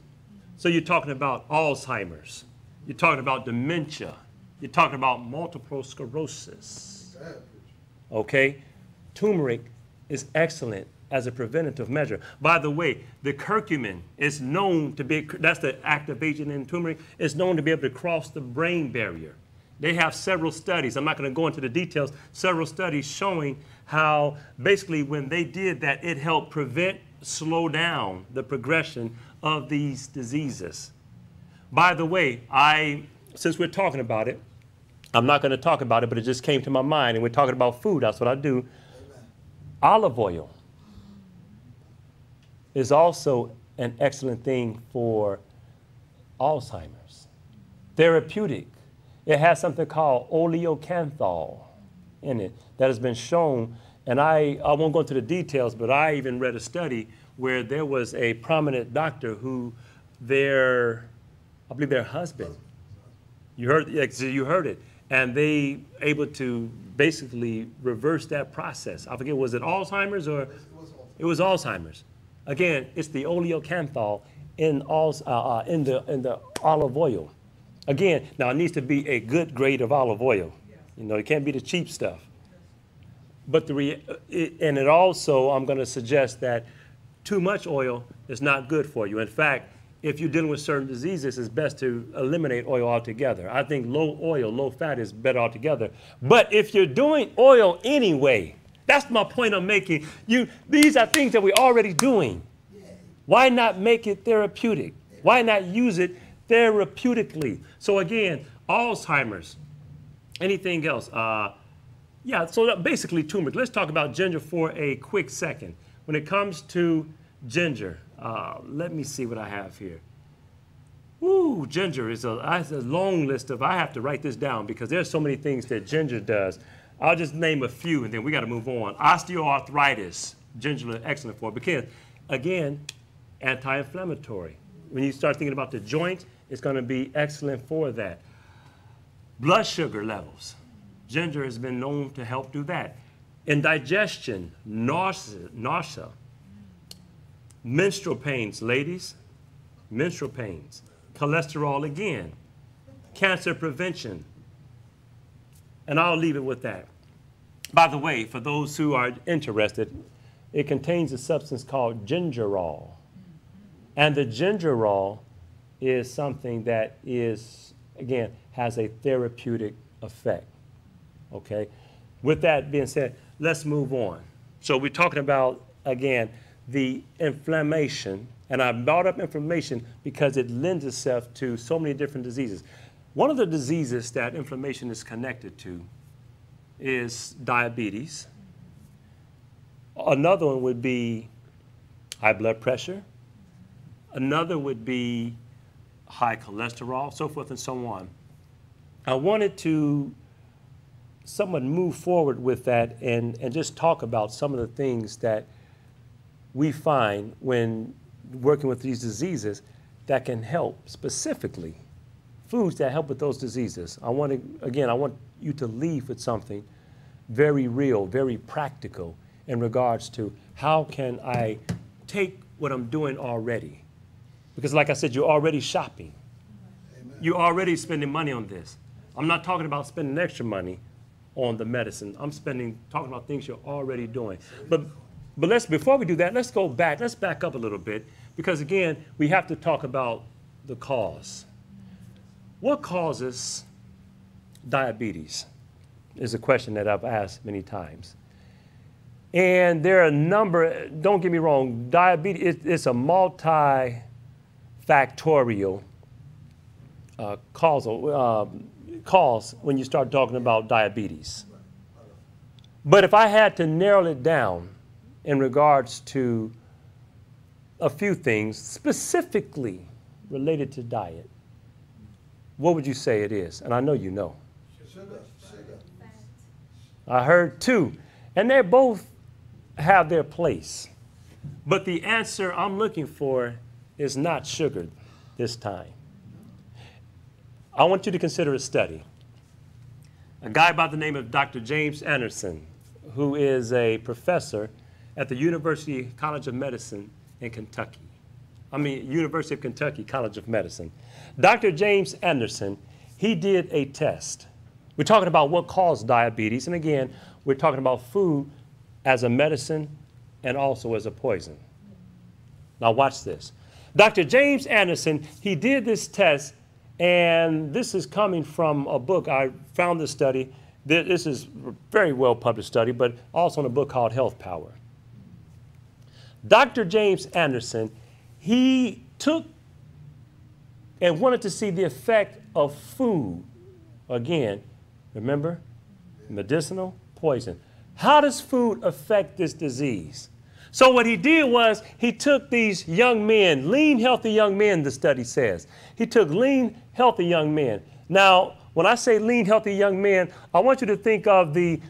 So you're talking about Alzheimer's. You're talking about dementia. You're talking about multiple sclerosis. Okay? Turmeric is excellent as a preventative measure. By the way, the curcumin is known to be, that's the active agent in turmeric, is known to be able to cross the brain barrier. They have several studies, I'm not going to go into the details, several studies showing how basically when they did that, it helped prevent, slow down the progression of these diseases. By the way, since we're talking about it, I'm not going to talk about it, but it just came to my mind, and we're talking about food, that's what I do. Amen. Olive oil is also an excellent thing for Alzheimer's. Therapeutic. It has something called oleocanthal in it that has been shown, and I won't go into the details, but I even read a study where there was a prominent doctor who I believe their husband, you heard it, and they able to basically reverse that process. I forget, was it Alzheimer's or? It was Alzheimer's. Again, it's the oleocanthal in the olive oil. Again, now it needs to be a good grade of olive oil. You know, it can't be the cheap stuff. But it also, I'm going to suggest that too much oil is not good for you. In fact, if you're dealing with certain diseases, it's best to eliminate oil altogether. I think low oil, low fat is better altogether. But if you're doing oil anyway, that's my point I'm making. These are things that we're already doing. Why not make it therapeutic? Why not use it therapeutically? So again, Alzheimer's, anything else? So basically turmeric. Let's talk about ginger for a quick second. When it comes to ginger, let me see what I have here. Ooh, ginger is a long list of, I have to write this down because there's so many things that ginger does. I'll just name a few and then we got to move on. Osteoarthritis, ginger is excellent for, because again, anti-inflammatory. When you start thinking about the joints, it's going to be excellent for that. Blood sugar levels. Ginger has been known to help do that. Indigestion, nausea, menstrual pains, ladies, menstrual pains, cholesterol again, cancer prevention, and I'll leave it with that. By the way, for those who are interested, it contains a substance called gingerol. And the gingerol is something that is, again, has a therapeutic effect, okay? With that being said, let's move on. So we're talking about, again, the inflammation, and I brought up inflammation because it lends itself to so many different diseases. One of the diseases that inflammation is connected to is diabetes. Another one would be high blood pressure. Another would be high cholesterol, so forth and so on. I wanted to somewhat move forward with that and just talk about some of the things that we find when working with these diseases that can help, specifically foods that help with those diseases. I want you to leave with something very real, very practical in regards to how can I take what I'm doing already. Because like I said, you're already shopping. Amen. You're already spending money on this. I'm not talking about spending extra money on the medicine. I'm talking about things you're already doing. But before we do that, let's go back. Let's back up a little bit. Because again, we have to talk about the cause. What causes diabetes is a question that I've asked many times. And there are a number, don't get me wrong, diabetes, it's a multifactorial cause when you start talking about diabetes. But if I had to narrow it down in regards to a few things specifically related to diet, what would you say it is? And I know you know. I heard 2. And they both have their place. But the answer I'm looking for is not sugar this time. I want you to consider a study. A guy by the name of Dr. James Anderson, who is a professor at the University College of Medicine in Kentucky. University of Kentucky College of Medicine. Dr. James Anderson, he did a test. We're talking about what caused diabetes. And again, we're talking about food as a medicine and also as a poison. Now watch this. Dr. James Anderson, he did this test, and this is coming from a book. I found this study. This is a very well-published study, but also in a book called Health Power. Dr. James Anderson, he took and wanted to see the effect of food. Again, remember, medicinal, poison. How does food affect this disease? So what he did was he took these young men, lean, healthy young men, the study says. He took lean, healthy young men. Now, when I say lean, healthy young men, I want you to think of the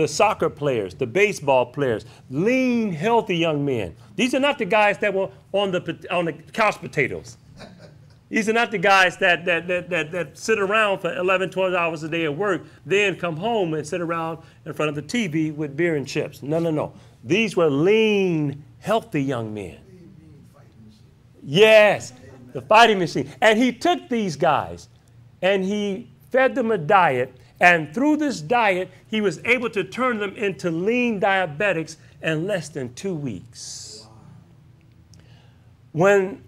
soccer players, the baseball players, lean, healthy young men. These are not the guys that were on the couch potatoes. These are not the guys that sit around for 11, 12 hours a day at work, then come home and sit around in front of the TV with beer and chips. No, no, no. These were lean, healthy young men. Yes, the fighting machine. And he took these guys and he fed them a diet. And through this diet, he was able to turn them into lean diabetics in less than 2 weeks. When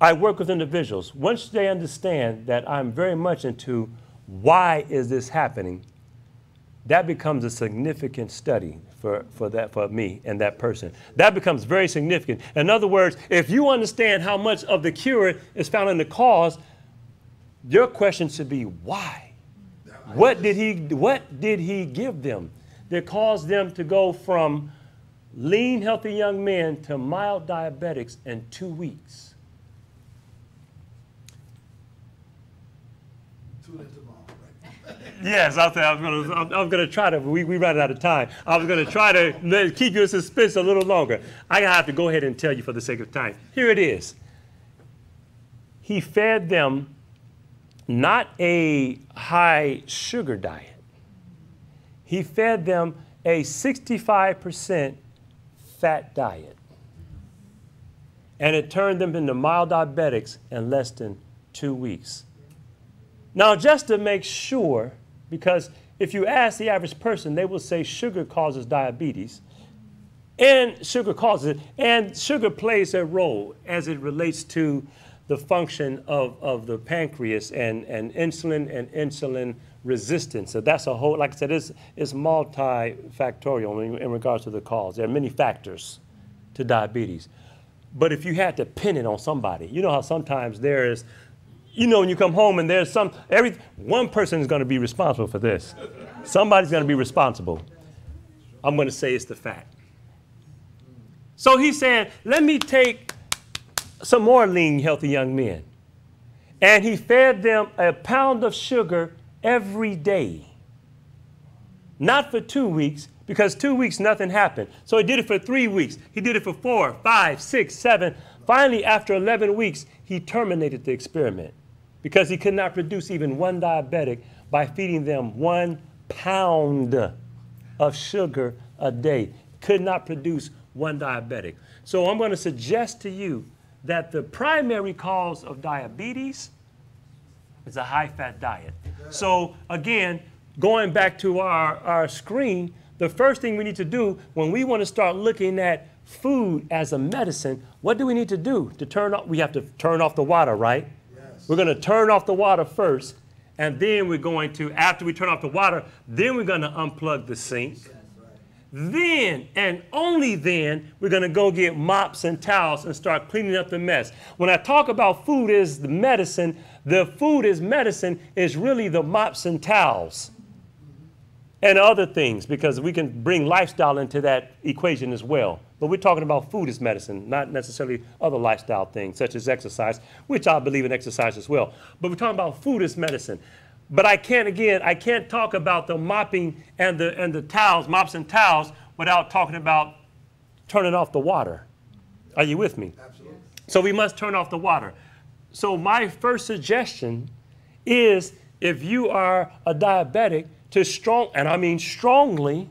I work with individuals, once they understand that I'm very much into why is this happening, that becomes a significant study for me and that person. That becomes very significant. In other words, if you understand how much of the cure is found in the cause, your question should be why? What did he give them that caused them to go from lean, healthy young men to mild diabetics in 2 weeks? Yes, I'm going to try to, we ran out of time. I was going to try to keep you in suspense a little longer. I have to go ahead and tell you for the sake of time. Here it is. He fed them not a high sugar diet. He fed them a 65% fat diet. And it turned them into mild diabetics in less than 2 weeks. Now, just to make sure, because if you ask the average person, they will say sugar causes diabetes, and sugar causes it, and sugar plays a role as it relates to the function of the pancreas and insulin resistance. So that's a whole, like I said, it's multifactorial in regards to the cause. There are many factors to diabetes. But if you had to pin it on somebody, you know how sometimes there is, you know, when you come home and there's one person is going to be responsible for this. Somebody's going to be responsible. I'm going to say it's the fat. So he said, let me take some more lean, healthy young men. And he fed them a pound of sugar every day. Not for 2 weeks, because 2 weeks nothing happened. So he did it for 3 weeks. He did it for 4, 5, 6, 7. Finally, after 11 weeks, he terminated the experiment because he could not produce even one diabetic by feeding them 1 pound of sugar a day. Could not produce one diabetic. So I'm going to suggest to you that the primary cause of diabetes is a high-fat diet. So again, going back to our screen, the first thing we need to do when we want to start looking at food as a medicine, what do we need to do to turn off? We have to turn off the water, right? Yes. We're going to turn off the water first, and then we're going to, after we turn off the water, then we're going to unplug the sink. Then, and only then, we're going to go get mops and towels and start cleaning up the mess. When I talk about food is the medicine, the food is medicine is really the mops and towels and other things, because we can bring lifestyle into that equation as well. But we're talking about food as medicine, not necessarily other lifestyle things such as exercise, which I believe in exercise as well. But we're talking about food as medicine. But I can't talk about the mopping and the towels, mops and towels, without talking about turning off the water. Are you with me? Absolutely. So we must turn off the water. So my first suggestion is, if you are a diabetic, to strongly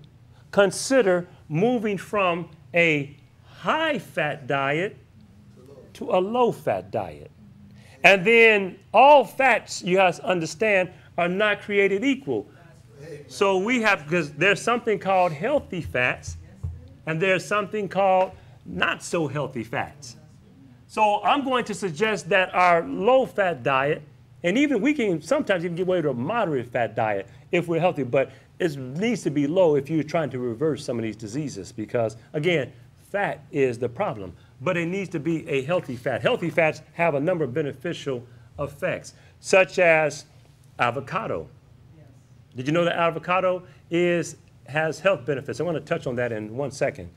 consider moving from a high-fat diet to a low-fat diet. And then all fats, you have to understand, are not created equal. So we have, because there's something called healthy fats, and there's something called not so healthy fats. So I'm going to suggest that our low-fat diet, and even we can sometimes even get away to a moderate fat diet if we're healthy, but it needs to be low if you're trying to reverse some of these diseases, because again, fat is the problem, but it needs to be a healthy fat. Healthy fats have a number of beneficial effects, such as avocado. Yes. Did you know that avocado has health benefits? I want to touch on that in 1 second.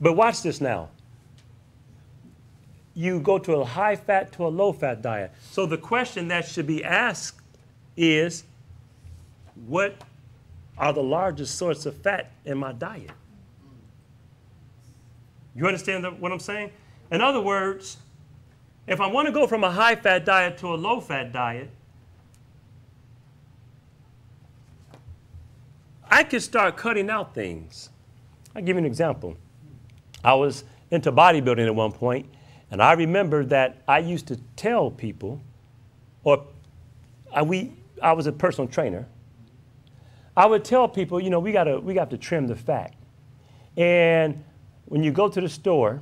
But watch this now. You go to a high fat to a low fat diet. So the question that should be asked is, what are the largest source of fat in my diet? You understand what I'm saying? In other words, if I want to go from a high fat diet to a low fat diet, I could start cutting out things. I'll give you an example. I was into bodybuilding at one point, and I remember that I used to tell people, I was a personal trainer. I would tell people, you know, we got to trim the fat. And when you go to the store,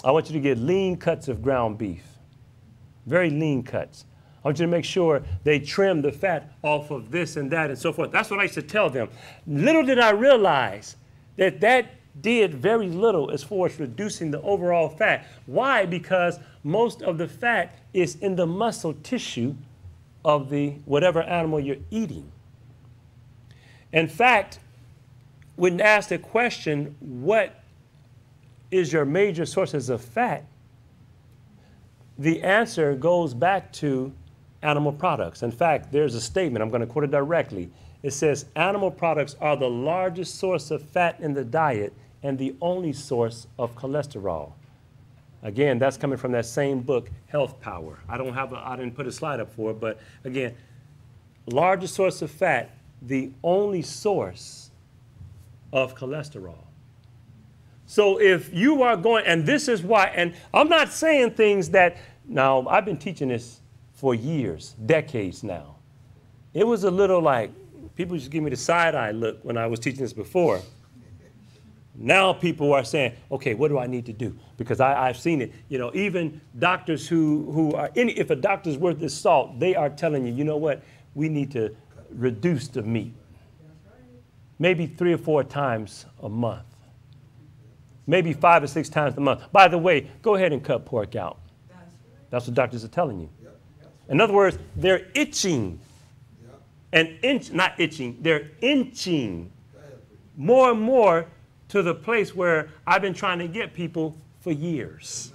I want you to get lean cuts of ground beef, very lean cuts. I want you to make sure they trim the fat off of this and that and so forth. That's what I used to tell them. Little did I realize that did very little as far as reducing the overall fat. Why? Because most of the fat is in the muscle tissue of the whatever animal you're eating. In fact, when asked the question, what is your major sources of fat, the answer goes back to animal products. In fact, there's a statement, I'm going to quote it directly. It says, animal products are the largest source of fat in the diet and the only source of cholesterol. Again, that's coming from that same book, Health Power. I didn't put a slide up for it, but again, largest source of fat, the only source of cholesterol. So if you are going, and this is why, and I'm not saying things that, now I've been teaching this for years, decades now. It was a little like, people used to give me the side-eye look when I was teaching this before. Now people are saying, okay, what do I need to do? Because I've seen it. You know, even doctors who are, if a doctor's worth his salt, they are telling you, you know what, we need to reduce the meat. Maybe 3 or 4 times a month. Maybe 5 or 6 times a month. By the way, go ahead and cut pork out. That's what doctors are telling you. In other words, they're itching. Not itching, they're inching more and more to the place where I've been trying to get people for years.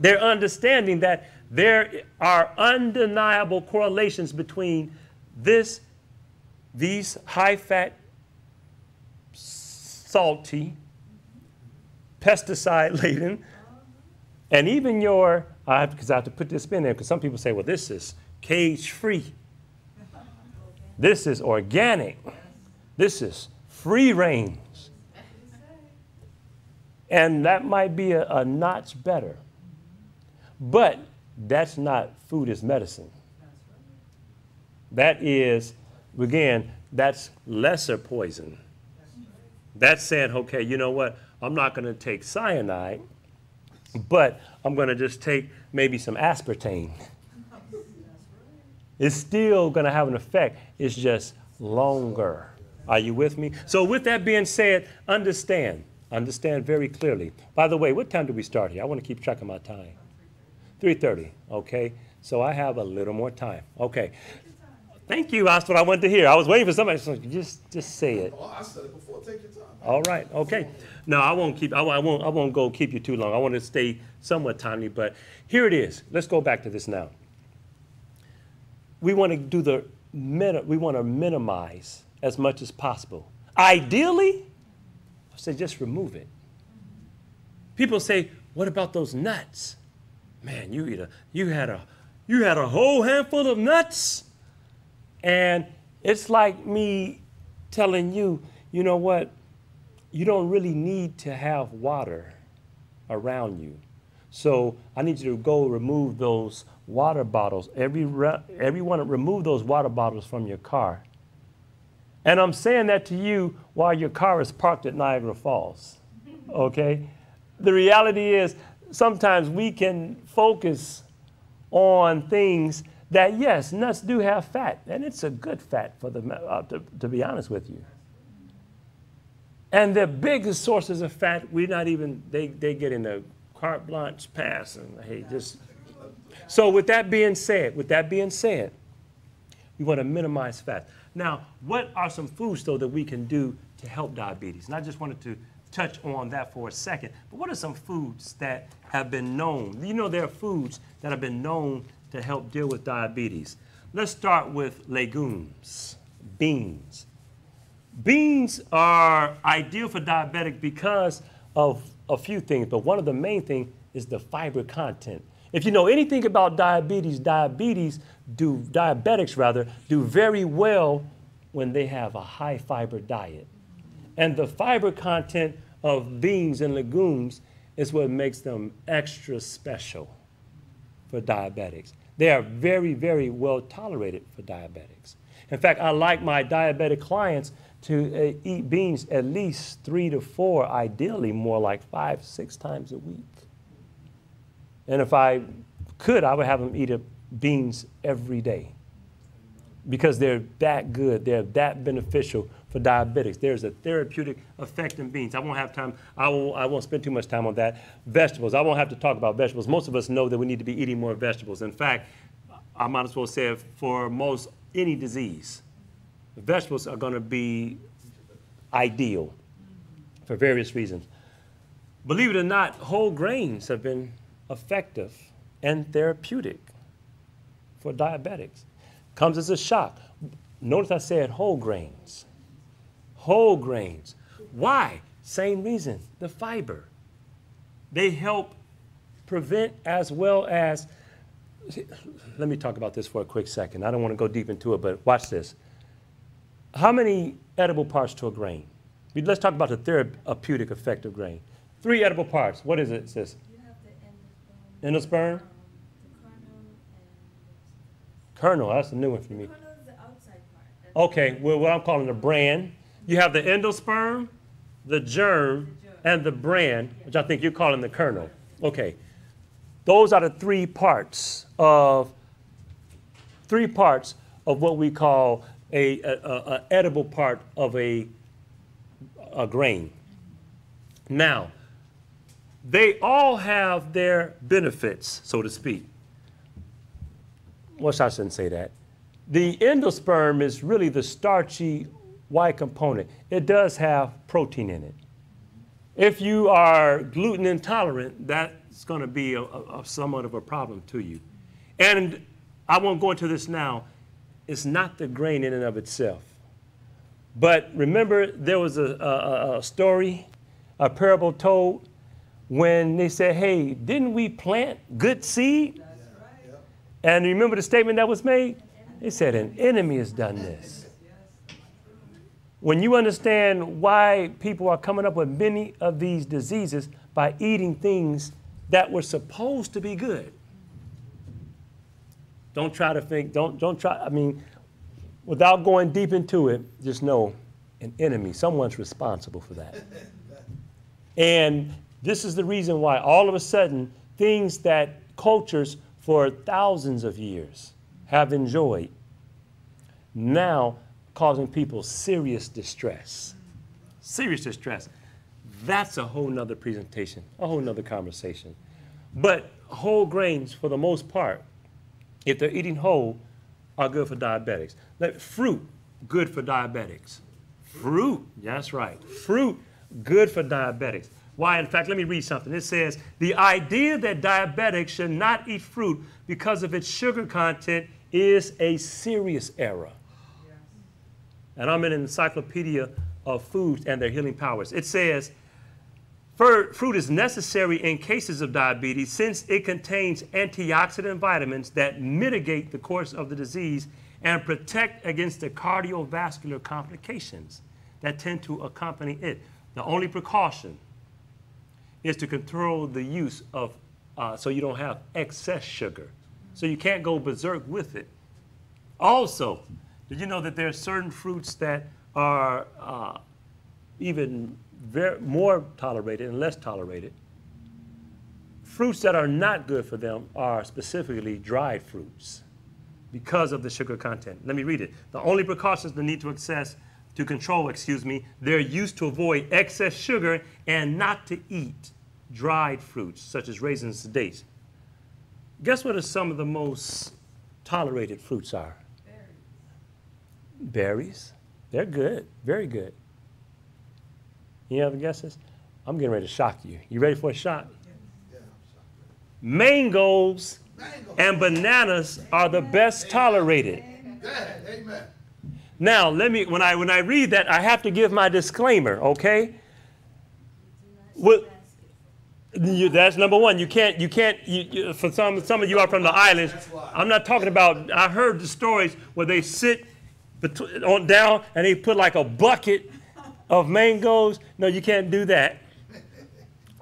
They're understanding that there are undeniable correlations between these high-fat, salty, pesticide-laden, and even because I have to put this in there, because some people say, well, this is cage-free. This is organic. This is free range. And that might be a notch better. But that's not food as medicine. That is, again, that's lesser poison. That's saying, okay, you know what? I'm not going to take cyanide, but I'm going to just take maybe some aspartame. It's still going to have an effect. It's just longer. Are you with me? So with that being said, understand very clearly. By the way, what time do we start here? I want to keep track of my time. 3:30, okay? So I have a little more time. Okay. Thank you. That's what I wanted to hear. I was waiting for somebody to just say it. Oh, I said it before. Take your time. All right. Okay. No, I won't go keep you too long. I want to stay somewhat timely, but here it is. Let's go back to this now. We want to do the to minimize as much as possible. Ideally, I say just remove it. People say, what about those nuts? Man, you had a whole handful of nuts. And it's like me telling you, you know what? You don't really need to have water around you. So I need you to go remove those water bottles. Everyone remove those water bottles from your car. And I'm saying that to you while your car is parked at Niagara Falls, okay? The reality is sometimes we can focus on things that, yes, nuts do have fat, and it's a good fat for to be honest with you. And the biggest sources of fat, they get in a carte blanche pass, and hey, just. So with that being said, we want to minimize fat. Now, what are some foods, though, that we can do to help diabetes? And I just wanted to touch on that for a second. But what are some foods that have been known? You know, there are foods that have been known to help deal with diabetes. Let's start with legumes, beans. Beans are ideal for diabetic because of a few things, but one of the main things is the fiber content. If you know anything about diabetics do very well when they have a high fiber diet. And the fiber content of beans and legumes is what makes them extra special for diabetics. They are very, very well tolerated for diabetics. In fact, I like my diabetic clients to eat beans at least 3 to 4, ideally more like 5, 6 times a week. And if I could, I would have them eat beans every day because they're that good, they're that beneficial for diabetics. There's a therapeutic effect in beans. I won't have time, I won't spend too much time on that. Vegetables, I won't have to talk about vegetables. Most of us know that we need to be eating more vegetables. In fact, I might as well say it for most any disease, vegetables are going to be ideal for various reasons. Believe it or not, whole grains have been effective and therapeutic for diabetics. Comes as a shock. Notice I said whole grains. Whole grains. Why? Same reason, the fiber. They help prevent as well as, let me talk about this for a quick second. I don't want to go deep into it, but watch this. How many edible parts to a grain? Let's talk about the therapeutic effect of grain. 3 edible parts. What is it, sis? You have the endosperm. Endosperm? Kernel, that's a new one for me. The kernel is the outside part. That's Okay, well, what I'm calling the bran. You have the endosperm, the germ, and the bran, which I think you're calling the kernel. Okay, those are the 3 parts of what we call a edible part of a grain. Now, they all have their benefits, so to speak. Well, I shouldn't say that. The endosperm is really the starchy white component. It does have protein in it. If you are gluten intolerant, that's going to be somewhat of a problem to you. And I won't go into this now. It's not the grain in and of itself. But remember, there was a story, a parable told when they said, hey, didn't we plant good seed? And remember the statement that was made? They said, an enemy has done this. When you understand why people are coming up with many of these diseases by eating things that were supposed to be good. Don't try to think, don't try, I mean, without going deep into it, just know an enemy, someone's responsible for that. And this is the reason why all of a sudden things that cultures for thousands of years have enjoyed now causing people serious distress. Serious distress. That's a whole nother presentation, a whole nother conversation. But whole grains, for the most part, if they're eating whole, are good for diabetics. Like fruit, good for diabetics. Fruit, that's right. Fruit, good for diabetics. Why? In fact, let me read something. It says, the idea that diabetics should not eat fruit because of its sugar content is a serious error. and I'm in an encyclopedia of foods and their healing powers. It says, fruit is necessary in cases of diabetes since it contains antioxidant vitamins that mitigate the course of the disease and protect against the cardiovascular complications that tend to accompany it. The only precaution is to control the use of, so you don't have excess sugar. So you can't go berserk with it. Also, did you know that there are certain fruits that are even more tolerated and less tolerated? Fruits that are not good for them are specifically dried fruits because of the sugar content. Let me read it. The only precautions they need to control, they're used to avoid excess sugar and not to eat dried fruits such as raisins and dates. Guess what are some of the most tolerated fruits are? Berries. They're good, very good. Any other guesses? I'm getting ready to shock you. You ready for a shock? Yeah, I'm shocked. Mangoes and bananas are the best tolerated. Amen. Now, when I read that, I have to give my disclaimer, okay? That's number one. You can't. For some of you are from the islands. I'm not talking about. I heard the stories where they sit down and they put like a bucket of mangoes. No, you can't do that.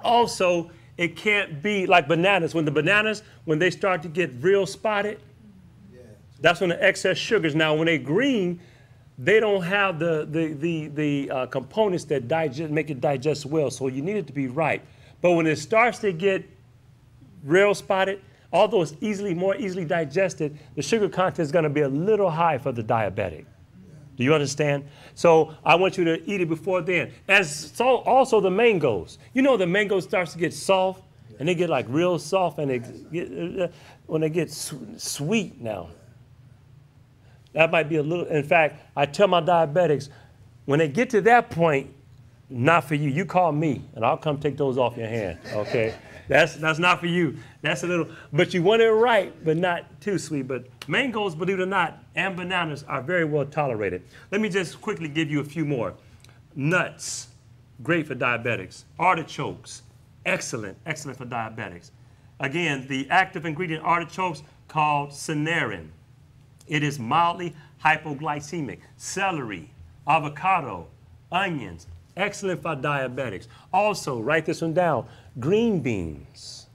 Also, it can't be like bananas. When they start to get real spotted, that's when the excess sugars. Now, when they're green, they don't have the components that make it digest well. So you need it to be ripe. But when it starts to get real spotted, although it's more easily digested, the sugar content is going to be a little high for the diabetic. Do you understand? So I want you to eat it before then. Also the mangoes. You know the mango starts to get soft, and they get like real soft, and when they get sweet now. That might be a little, in fact, I tell my diabetics, when they get to that point, not for you. You call me, and I'll come take those off your hand, okay? That's not for you. That's a little, but you want it right, but not too sweet. But mangoes, believe it or not, and bananas are very well tolerated. Let me just quickly give you a few more. Nuts, great for diabetics. Artichokes, excellent for diabetics. Again, the active ingredient artichokes called cynarin. It is mildly hypoglycemic. Celery, avocado, onions, excellent for diabetics. Also, write this one down, green beans.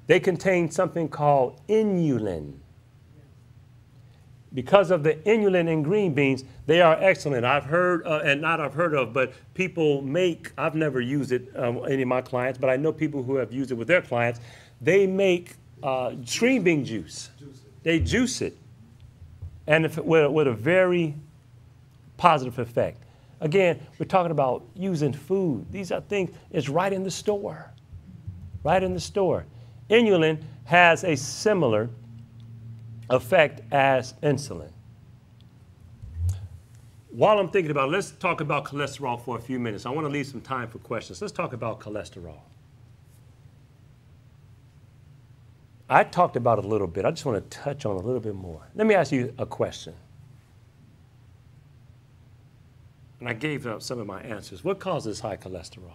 They contain something called inulin. Because of the inulin in green beans, they are excellent. I've heard, but people make, I've never used it, any of my clients, but I know people who have used it with their clients. They make string bean juice. They juice it, and with a very positive effect. Again, we're talking about using food. These are things, it's right in the store. Right in the store. Inulin has a similar effect as insulin. While I'm thinking about it, let's talk about cholesterol for a few minutes. I want to leave some time for questions. Let's talk about cholesterol. I talked about it a little bit. I just want to touch on it a little bit more. Let me ask you a question. And I gave up some of my answers. What causes high cholesterol?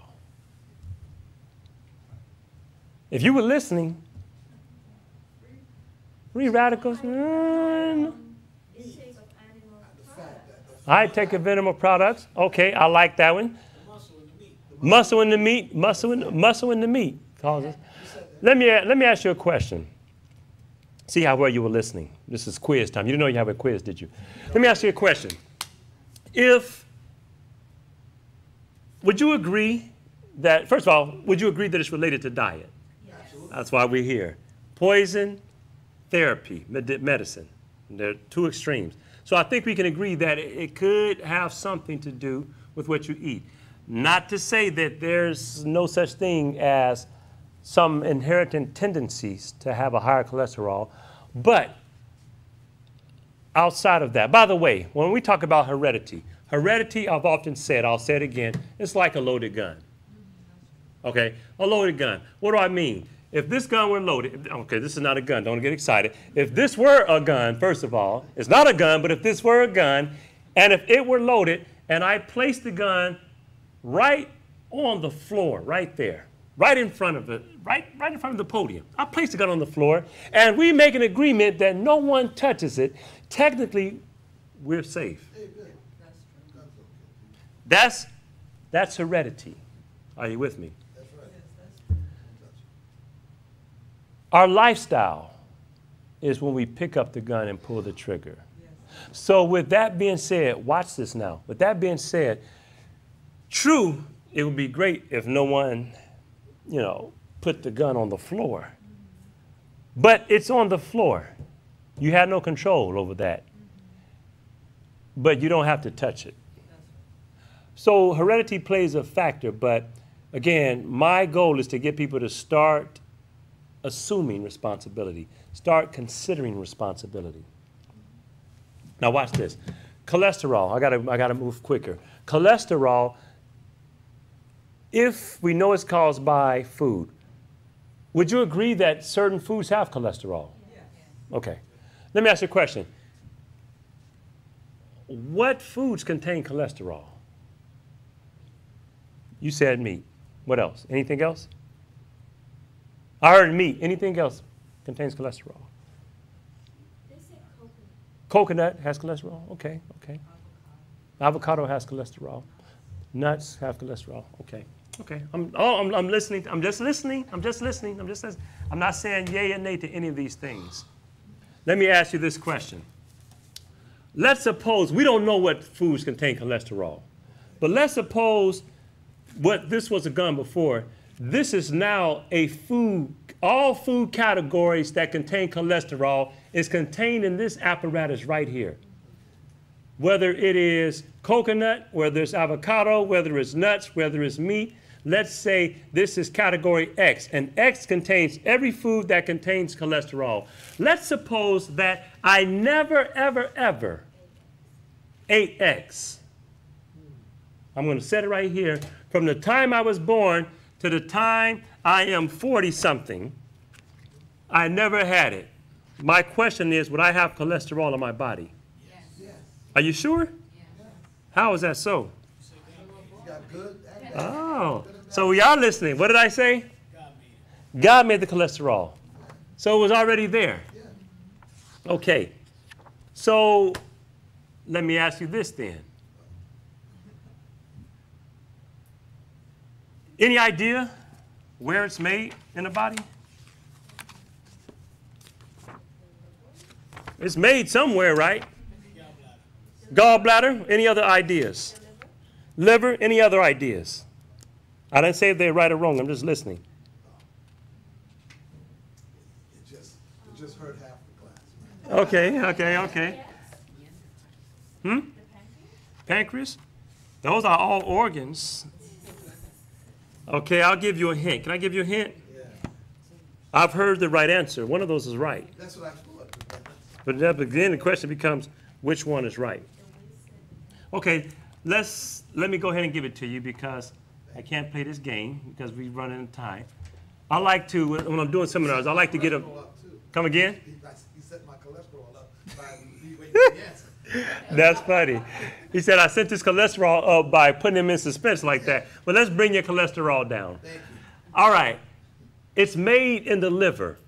If you were listening, free radicals. I take of animal products. Okay, I like that one. Muscle in the meat. Muscle in the meat causes. Let me ask you a question. See how well you were listening. This is quiz time. You didn't know you have a quiz, did you? Let me ask you a question. Would you agree that, first of all, would you agree that it's related to diet? Yes. That's why we're here. Poison, therapy, medicine. There are two extremes. So I think we can agree that it could have something to do with what you eat. Not to say that there's no such thing as some inherited tendencies to have a higher cholesterol, but outside of that, by the way, when we talk about heredity, I've often said, I'll say it again, it's like a loaded gun. Okay, a loaded gun. What do I mean? If this gun were loaded, okay, this is not a gun, don't get excited. If this were a gun, first of all, it's not a gun, but if this were a gun, And if it were loaded and I placed the gun right on the floor, right there, right in front of it, right in front of the podium, I placed the gun on the floor, and we make an agreement that no one touches it, technically, we're safe. That's heredity. Are you with me? That's right. Our lifestyle is when we pick up the gun and pull the trigger. So with that being said, watch this now. With that being said, true, it would be great if no one, put the gun on the floor. But it's on the floor. You had no control over that. But you don't have to touch it. So heredity plays a factor, but again, my goal is to get people to start assuming responsibility, start considering responsibility. Now watch this. Cholesterol, I gotta move quicker. Cholesterol, if we know it's caused by food, would you agree that certain foods have cholesterol? Yes. Okay. Let me ask you a question. What foods contain cholesterol? You said meat. What else? Anything else? I heard meat. Anything else contains cholesterol? They say coconut. Coconut has cholesterol. Okay. Avocado has cholesterol. Nuts have cholesterol. Okay. I'm listening. I'm just listening. I'm not saying yay or nay to any of these things. Let me ask you this question. Let's suppose we don't know what foods contain cholesterol, but let's suppose this was a gun before. This is now a food. All food categories that contain cholesterol is contained in this apparatus right here. Whether it is coconut, whether it's avocado, whether it's nuts, whether it's meat, let's say this is category X, and X contains every food that contains cholesterol. Let's suppose that I never, ever, ever ate X. I'm going to set it right here. From the time I was born to the time I am 40-something, I never had it. My question is, would I have cholesterol in my body? Yes. Are you sure? Yes. How is that so? You got good and bad. Oh, so we are listening. What did I say? God made the cholesterol. So it was already there. Okay. So let me ask you this then. Any idea where it's made in the body? It's made somewhere, right? Gallbladder. Any other ideas? Liver. Any other ideas? I didn't say if they're right or wrong. I'm just listening. You just heard half the class. Okay. Pancreas? Those are all organs. Okay, I'll give you a hint. Can I give you a hint? Yeah. I've heard the right answer. One of those is right. That's what I thought. But then the question becomes, which one is right? Okay, let me go ahead and give it to you because I can't play this game because we're running out of time. I like to, when I'm doing seminars, I like to get them. Come again? He set my cholesterol up by me waiting for the answer. That's funny. He said, I sent this cholesterol up by putting him in suspense like that. But let's bring your cholesterol down. Thank you. All right. It's made in the liver.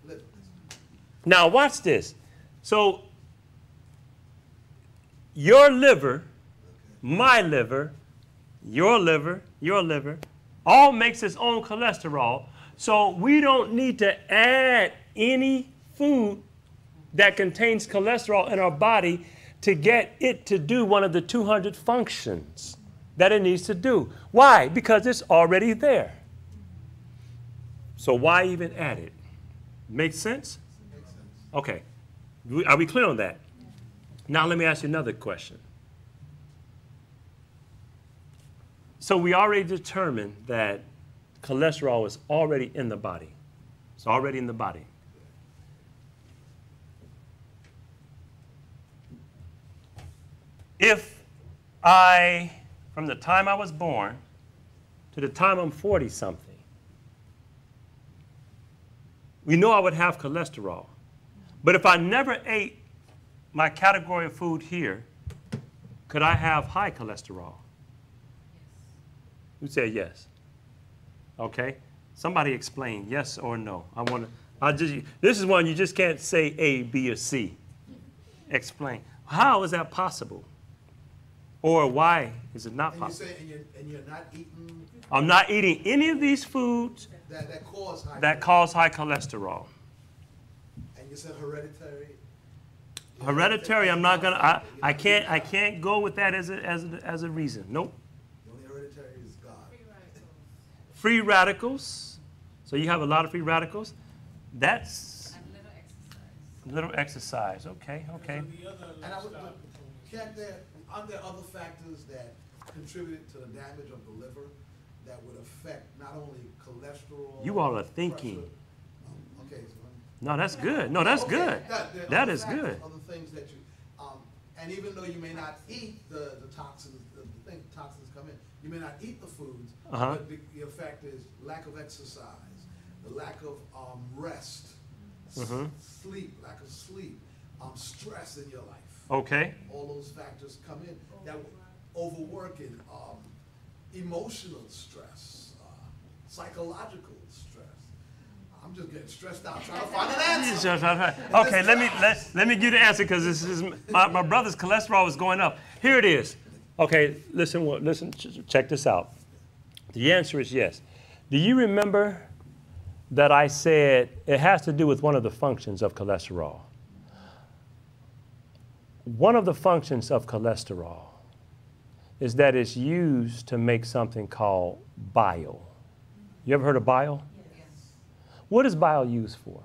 Now, watch this. So, your liver, my liver, your liver, all makes its own cholesterol. So, we don't need to add any food that contains cholesterol in our body to get it to do one of the 200 functions that it needs to do. Why? Because it's already there. So why even add it? Makes sense? Makes sense. Okay. Are we clear on that? Now let me ask you another question. So we already determined that cholesterol is already in the body. It's already in the body. If from the time I was born to the time I'm 40-something, we know I would have cholesterol. But if I never ate my category of food here, Could I have high cholesterol? Who said yes? Okay. Somebody explain yes or no. This is one you just can't say A, B, or C. Explain. How is that possible? Or why is it not possible? And you're not eating. I'm not eating any of these foods that cause high cholesterol. And you said hereditary. Hereditary, I'm not gonna. I can't go with that as a reason. Nope. The only hereditary is God. Free radicals. So you have a lot of free radicals. That's little exercise. Okay. And aren't there other factors that contribute to the damage of the liver that would affect not only cholesterol? You all are thinking. Okay. No, that's good. No, that's good. That is good. Other things that you, and even though you may not eat the toxins, the toxins come in, you may not eat the foods, but the effect is lack of exercise, the lack of rest, sleep, lack of sleep, stress in your life. Okay. All those factors come in. That overworking, emotional stress, psychological stress. I'm just getting stressed out trying to find an answer. Okay, let me give you the answer because this is my brother's cholesterol was going up. Here it is. Okay, listen, check this out. The answer is yes. Do you remember that I said it has to do with one of the functions of cholesterol? One of the functions of cholesterol is that it's used to make something called bile. You ever heard of bile? Yes. What is bile used for?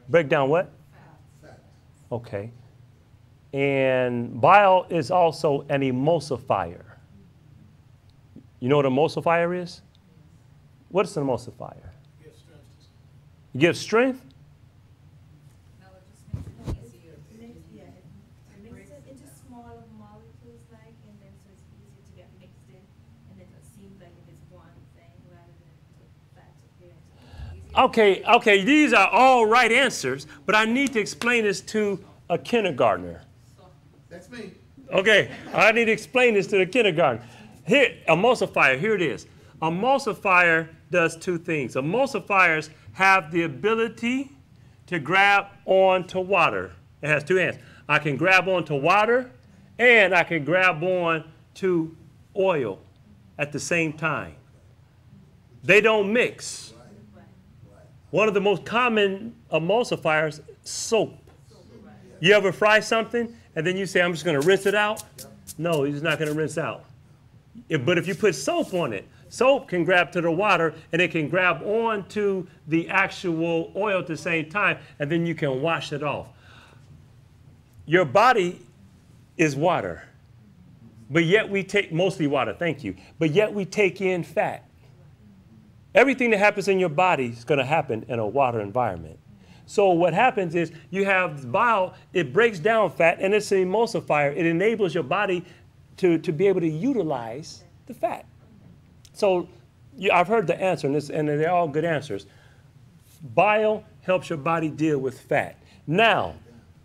Break down what? Fat. Okay. And bile is also an emulsifier. You know what an emulsifier is? What is an emulsifier? It gives strength? No, it just makes it easier. It makes it into smaller molecules, and then so it's easier to get mixed in, and then it seems like it is one thing rather than fats appearing. Okay, these are all right answers, but I need to explain this to a kindergartner. That's me. Okay, I need to explain this to the kindergartner. Here, emulsifier, here it is. Emulsifier does two things. Emulsifiers have the ability to grab onto water. It has two hands. I can grab onto water and I can grab on to oil at the same time. They don't mix. One of the most common emulsifiers, soap. You ever fry something and then you say, I'm just going to rinse it out? No, it's not going to rinse out. But if you put soap on it, soap can grab to the water and it can grab onto the actual oil at the same time, and then you can wash it off. Your body is water, but yet we take, mostly water, thank you, but yet we take in fat. Everything that happens in your body is going to happen in a water environment. So what happens is you have bile, it breaks down fat, and it's an emulsifier. It enables your body to be able to utilize the fat. So I've heard the answer, and they're all good answers. Bile helps your body deal with fat. Now,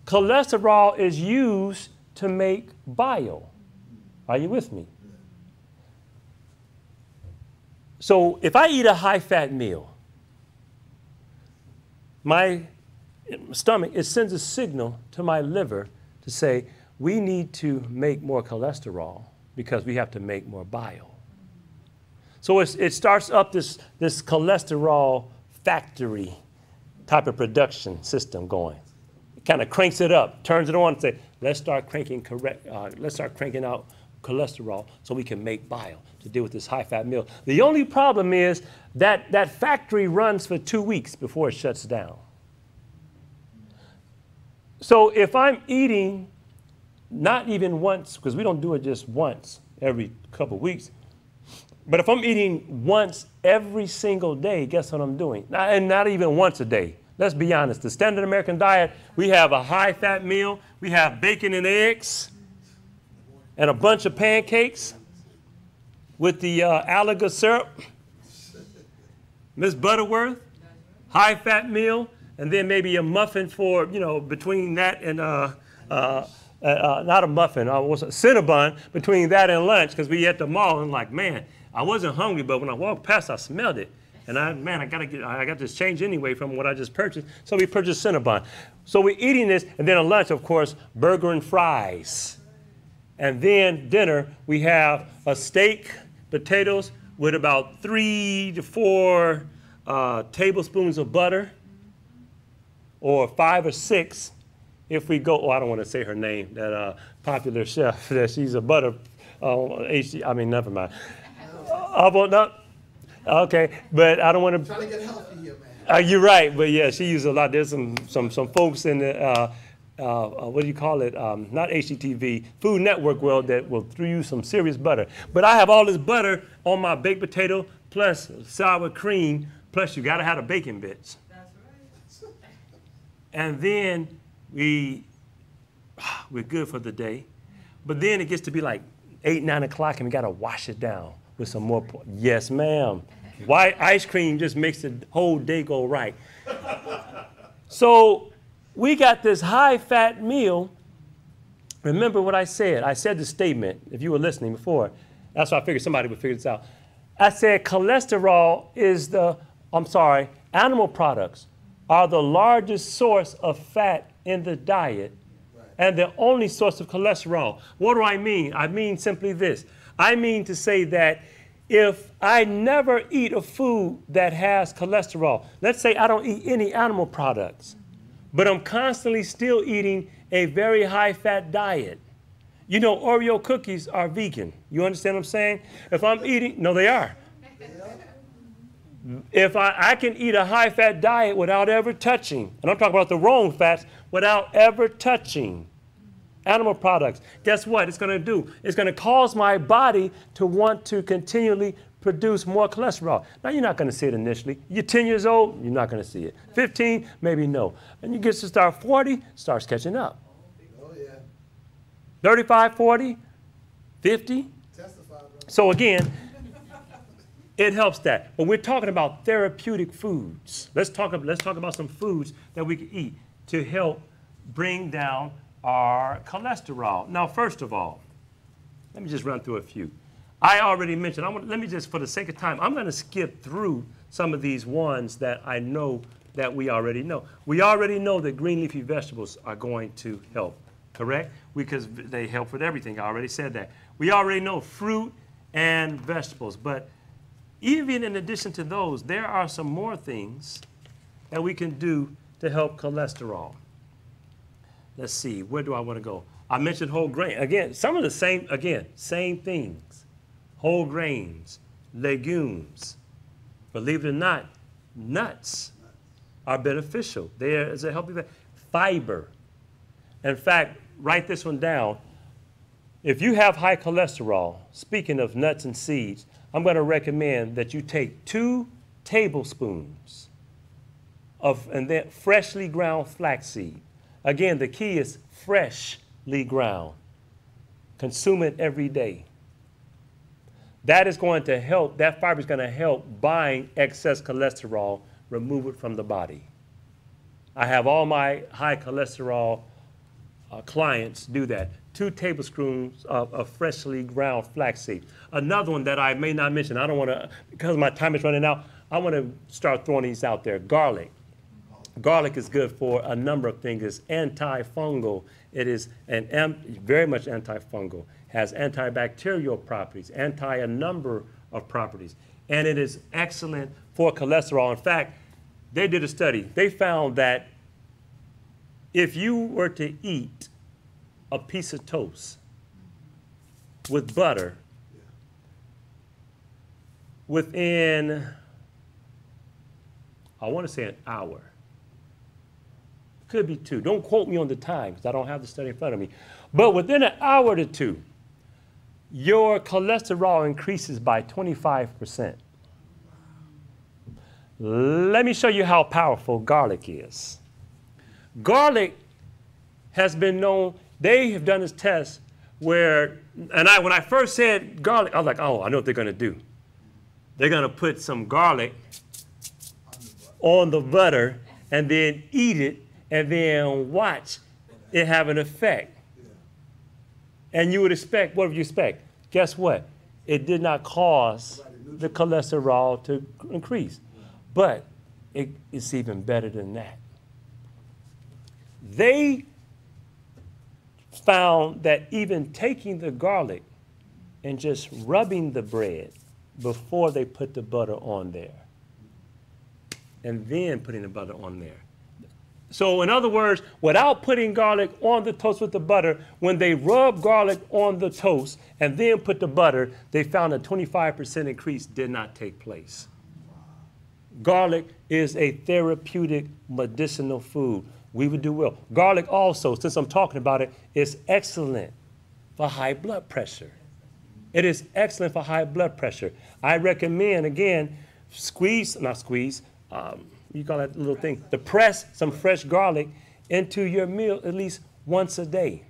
cholesterol is used to make bile. Are you with me? So if I eat a high-fat meal, my stomach, it sends a signal to my liver to say, we need to make more cholesterol because we have to make more bile. So it starts up this cholesterol factory type of production system going. It kind of cranks it up, turns it on, and say, let's start cranking out cholesterol so we can make bile to deal with this high-fat meal. The only problem is that that factory runs for 2 weeks before it shuts down. So if I'm eating not even once, because we don't do it just once every couple of weeks, but if I'm eating once every single day, guess what I'm doing? And not even once a day. Let's be honest. The standard American diet, we have a high-fat meal. We have bacon and eggs and a bunch of pancakes with the Alaga syrup. Miss Butterworth, high-fat meal, and then maybe a muffin for, between that and not a muffin, was a Cinnabon between that and lunch because we at the mall and like, man, I wasn't hungry, but when I walked past, I smelled it. And I got this change anyway from what I just purchased. So we purchased Cinnabon. So we're eating this, and then at lunch, of course, burger and fries. And then dinner, we have a steak, potatoes with about 3 to 4 tablespoons of butter, or 5 or 6 if we go, oh, I don't want to say her name, that popular chef, that she's a butter, never mind. No. Okay, but I don't want to. Trying to get healthy here, man. You're right, but yeah, she uses a lot. There's some folks in the, what do you call it? Not HGTV, Food Network world that will throw you some serious butter. But I have all this butter on my baked potato, plus sour cream, plus you gotta have the bacon bits. That's right. And then we're good for the day. But then it gets to be like 8, 9 o'clock and we gotta wash it down with some more. Yes, ma'am. White ice cream just makes the whole day go right. So we got this high-fat meal. Remember what I said. I said the statement, if you were listening before. That's why I figured somebody would figure this out. I said cholesterol is animal products are the largest source of fat in the diet and the only source of cholesterol. What do I mean? I mean simply this. I mean to say that if I never eat a food that has cholesterol, let's say I don't eat any animal products, but I'm constantly still eating a very high-fat diet. You know, Oreo cookies are vegan. You understand what I'm saying? If I'm eating, no, they are. If I can eat a high-fat diet without ever touching, and I'm talking about the wrong fats, without ever touching animal products, guess what it's going to do? It's going to cause my body to want to continually produce more cholesterol. Now, you're not going to see it initially. You're 10 years old, you're not going to see it. 15, maybe no. And you get to start 40, starts catching up. Oh, yeah. 35, 40, 50. Testify, bro. So again, it helps that. But we're talking about therapeutic foods. Let's talk about some foods that we can eat to help bring down our cholesterol. Now, first of all, let me just run through a few. I already mentioned, let me just, for the sake of time, I'm going to skip through some of these ones that I know that we already know. We already know that green leafy vegetables are going to help, correct? Because they help with everything. I already said that. We already know fruit and vegetables, but even in addition to those, there are some more things that we can do to help cholesterol. Let's see, where do I want to go? I mentioned whole grain. Again, some of the same things. Whole grains, legumes. Believe it or not, nuts are beneficial. There is a healthy fiber. In fact, write this one down. If you have high cholesterol, speaking of nuts and seeds, I'm going to recommend that you take 2 tablespoons of freshly ground flaxseed. Again, the key is freshly ground. Consume it every day. That is going to help, that fiber is going to help bind excess cholesterol, remove it from the body. I have all my high cholesterol clients do that. 2 tablespoons of freshly ground flaxseed. Another one that I may not mention, I don't want to, because my time is running out, I want to start throwing these out there. Garlic. Garlic is good for a number of things. It's antifungal. It is very much antifungal. Has antibacterial properties, a number of properties. And it is excellent for cholesterol. In fact, they did a study. They found that if you were to eat a piece of toast with butter within, I want to say an hour, could be 2. Don't quote me on the time because I don't have the study in front of me. But within an hour to 2, your cholesterol increases by 25%. Let me show you how powerful garlic is. Garlic has been known, they have done this test where, and when I first said garlic, I was like, oh, I know what they're going to do. They're going to put some garlic on the butter and then eat it and then watch it have an effect. And you would expect, what would you expect? Guess what? It did not cause the cholesterol to increase. But it's even better than that. They found that even taking the garlic and just rubbing the bread before they put the butter on there, and then putting the butter on there. So in other words, without putting garlic on the toast with the butter, when they rub garlic on the toast and then put the butter, they found a 25% increase did not take place. Garlic is a therapeutic medicinal food. We would do well. Garlic also, since I'm talking about it, is excellent for high blood pressure. It is excellent for high blood pressure. I recommend, again, you call that little thing, to press some fresh garlic into your meal at least once a day.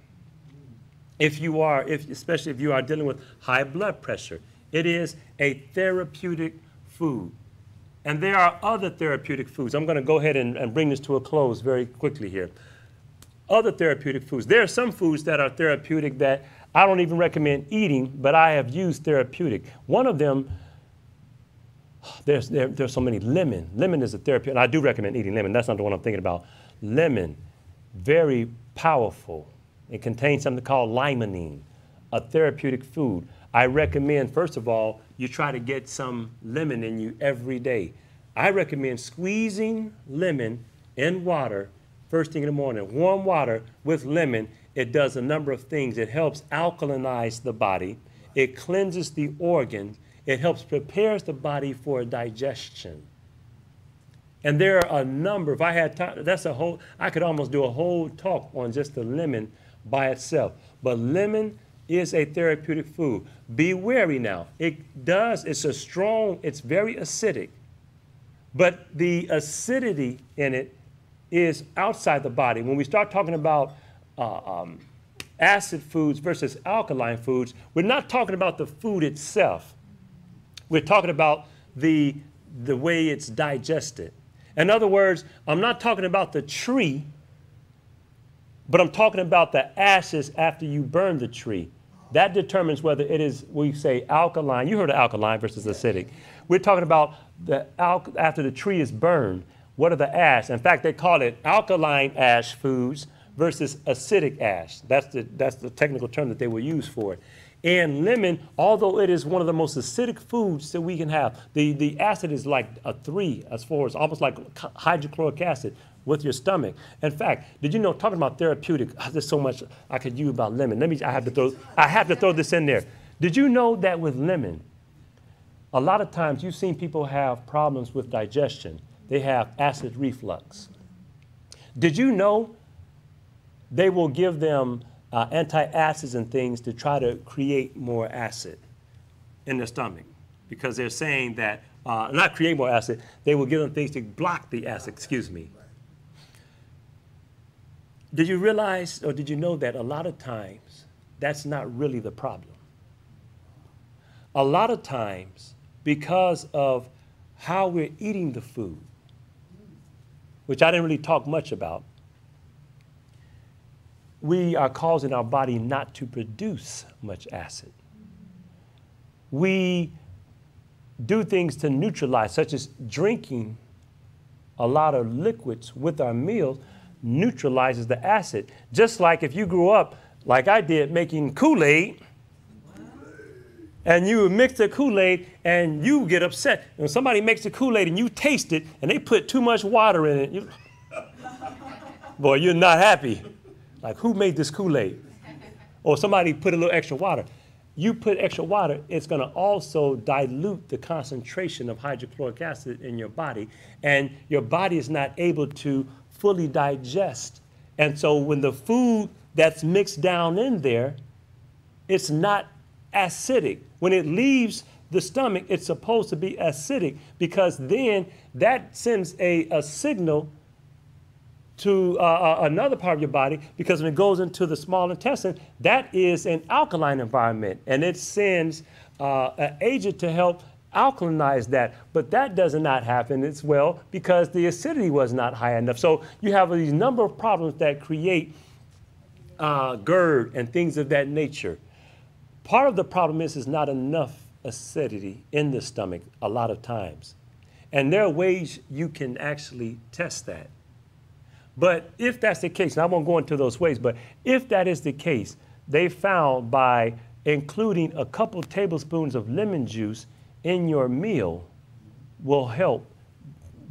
Especially if you are dealing with high blood pressure. It is a therapeutic food. And there are other therapeutic foods. I'm going to go ahead and bring this to a close very quickly here. Other therapeutic foods. There are some foods that are therapeutic that I don't even recommend eating, but I have used therapeutic. One of them, there's so many. Lemon. Lemon is a therapeutic. And I do recommend eating lemon. That's not the one I'm thinking about. Lemon, very powerful. It contains something called limonene, a therapeutic food. I recommend, first of all, you try to get some lemon in you every day. I recommend squeezing lemon in water first thing in the morning. Warm water with lemon. It does a number of things. It helps alkalinize the body. It cleanses the organs. It helps prepares the body for digestion. And there are a number, if I had time, I could almost do a whole talk on just the lemon by itself. But lemon is a therapeutic food. Be wary now. It's very acidic. But the acidity in it is outside the body. When we start talking about acid foods versus alkaline foods, we're not talking about the food itself. We're talking about the way it's digested. In other words, I'm not talking about the tree, but I'm talking about the ashes after you burn the tree. That determines whether it is, we say, alkaline. You heard of alkaline versus acidic. We're talking about after the tree is burned, what are the ash? In fact, they call it alkaline ash foods versus acidic ash. That's the technical term that they will use for it. And lemon, although it is one of the most acidic foods that we can have, the acid is like a 3 as far as almost like hydrochloric acid with your stomach. In fact, did you know, talking about therapeutic, there's so much I could use about lemon. I have to throw this in there. Did you know that with lemon, a lot of times you've seen people have problems with digestion. They have acid reflux. Did you know they will give them antacids and things to try to create more acid in their stomach? Because they're saying that, not create more acid, they will give them things to block the acid, excuse me. Did you realize, or did you know that a lot of times that's not really the problem? A lot of times, because of how we're eating the food, which I didn't really talk much about, we are causing our body not to produce much acid. We do things to neutralize, such as drinking a lot of liquids with our meals neutralizes the acid. Just like if you grew up, like I did, making Kool-Aid, and you mix the Kool-Aid and you get upset. When somebody makes the Kool-Aid and you taste it and they put too much water in it, boy, you're not happy. Like, who made this Kool-Aid? Or somebody put a little extra water. You put extra water, it's going to also dilute the concentration of hydrochloric acid in your body, and your body is not able to fully digest. And so when the food that's mixed down in there, it's not acidic. When it leaves the stomach, it's supposed to be acidic, because then that sends a signal to another part of your body, because when it goes into the small intestine, that is an alkaline environment, and it sends an agent to help alkalinize that. But that does not happen as well because the acidity was not high enough. So you have these number of problems that create GERD and things of that nature. Part of the problem is not enough acidity in the stomach a lot of times. And there are ways you can actually test that. But if that's the case, and I won't go into those ways, but if that is the case, they found by including a couple tablespoons of lemon juice in your meal will help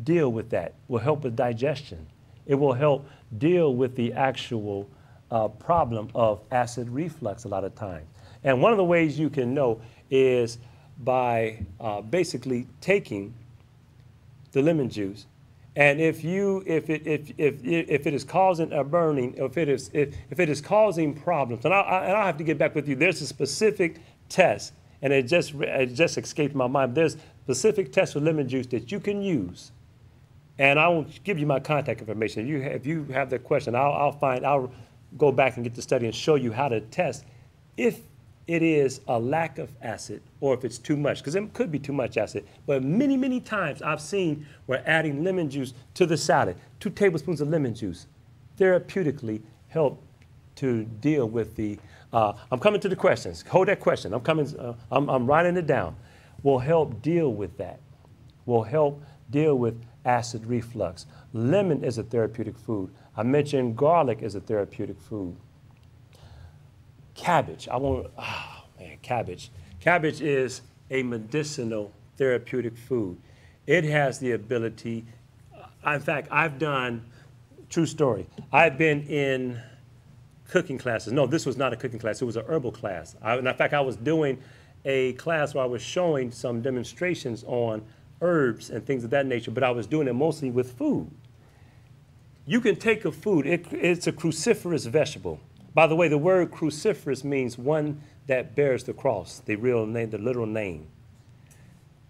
deal with that, will help with digestion. It will help deal with the actual problem of acid reflux a lot of times. And one of the ways you can know is by basically taking the lemon juice, and if it is causing a burning, if it is causing problems, and I'll have to get back with you. There's a specific test, and it just escaped my mind. There's specific tests for lemon juice that you can use, and I will give you my contact information. If you have that question, I'll go back and get the study and show you how to test if it is a lack of acid or if it's too much, because it could be too much acid. But many, many times I've seen where adding lemon juice to the salad, 2 tablespoons of lemon juice, therapeutically help to deal with the, I'm coming to the questions. Hold that question. I'm writing it down. Will help deal with that. Will help deal with acid reflux. Lemon is a therapeutic food. I mentioned garlic is a therapeutic food. Cabbage, cabbage. Cabbage is a medicinal therapeutic food. It has the ability, in fact, I've done, true story, I've been in cooking classes. No, this was not a cooking class, it was a herbal class. In fact, I was doing a class where I was showing some demonstrations on herbs and things of that nature, but I was doing it mostly with food. You can take a food, it's a cruciferous vegetable. By the way, the word cruciferous means one that bears the cross, the real name, the literal name.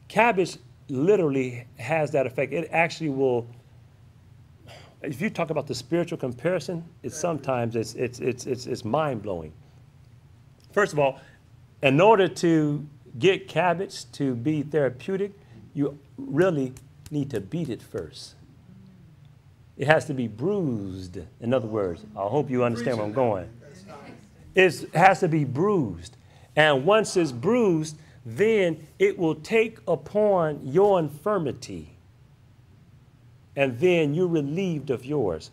Cabbage literally has that effect. It actually will, if you talk about the spiritual comparison, it's mind-blowing. First of all, in order to get cabbage to be therapeutic, you really need to beat it first. It has to be bruised, in other words. I hope you understand where I'm going. It has to be bruised. And once it's bruised, then it will take upon your infirmity. And then you're relieved of yours.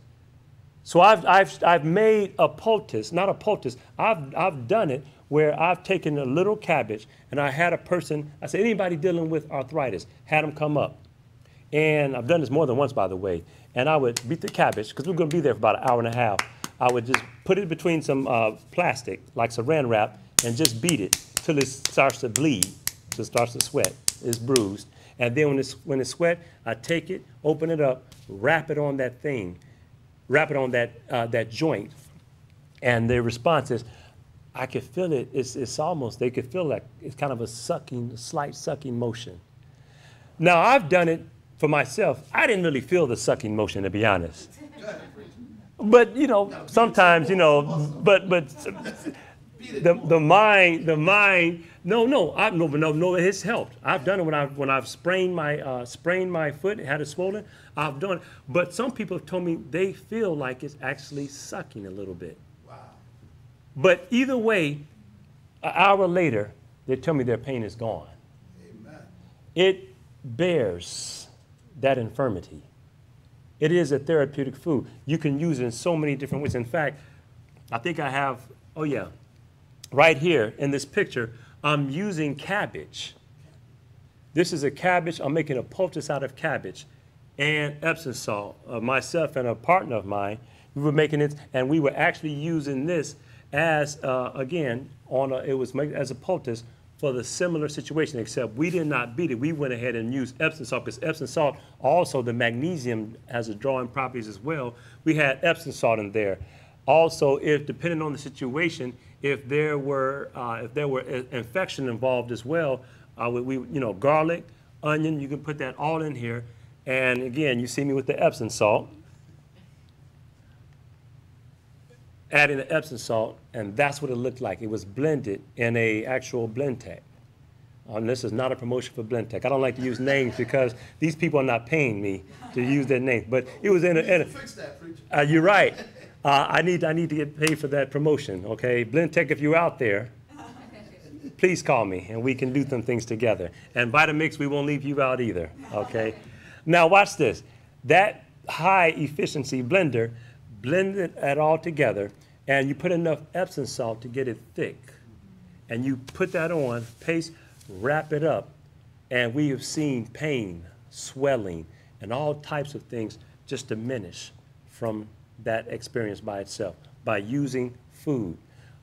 So I've made a poultice, not a poultice, I've done it where I've taken a little cabbage and I had a person, I said, anybody dealing with arthritis, had them come up. And I've done this more than once, by the way. And I would beat the cabbage, because we're going to be there for about an hour and a half. I would just put it between some plastic, like saran wrap, and just beat it till it starts to bleed, till it starts to sweat. It's bruised. And then when it's wet, I take it, open it up, wrap it on that thing, wrap it on that joint. And the response is, I could feel it. It's almost, they could feel like it's kind of a slight sucking motion. Now, I've done it for myself. I didn't really feel the sucking motion, to be honest. But, sometimes, but the mind, no, it has helped. I've done it when I've sprained my foot, had it swollen. I've done it. But some people have told me they feel like it's actually sucking a little bit. Wow. But either way, an hour later, they tell me their pain is gone. Amen. It bears that infirmity. It is a therapeutic food. You can use it in so many different ways. In fact, I think I have, right here in this picture, I'm using cabbage. This is a cabbage. I'm making a poultice out of cabbage and Epsom salt. Myself and a partner of mine, we were making it, and we were actually using this as, again, it was made as a poultice for the similar situation, except we did not beat it. We went ahead and used Epsom salt, because Epsom salt, also the magnesium has a drawing properties as well. We had Epsom salt in there. Also, depending on the situation, if there were infection involved as well, garlic, onion, you can put that all in here. And again, you see me with the Epsom salt. Adding the Epsom salt, and that's what it looked like. It was blended in a actual blend tech. This is not a promotion for blend tech. I don't like to use names because these people are not paying me to use their names. But it was in a fix that, preacher. You're right. I need to get paid for that promotion, okay? Blend Tech, if you're out there, please call me and we can do some things together. And Vitamix, we won't leave you out either, okay? Now watch this. That high efficiency blender, blend it all together and you put enough Epsom salt to get it thick. And you put that on, paste, wrap it up, and we have seen pain, swelling, and all types of things just diminish from that experience by itself, by using food.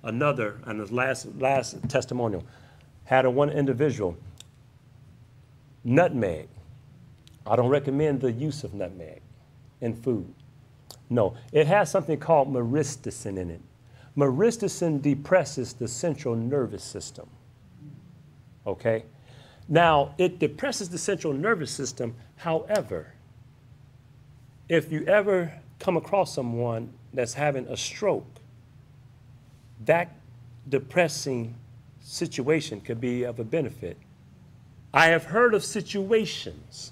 Another, and the last testimonial, had one individual, nutmeg. I don't recommend the use of nutmeg in food. No, it has something called myristicin in it. Myristicin depresses the central nervous system, okay? Now, it depresses the central nervous system. However, if you ever come across someone that's having a stroke, that depressing situation could be of a benefit. I have heard of situations,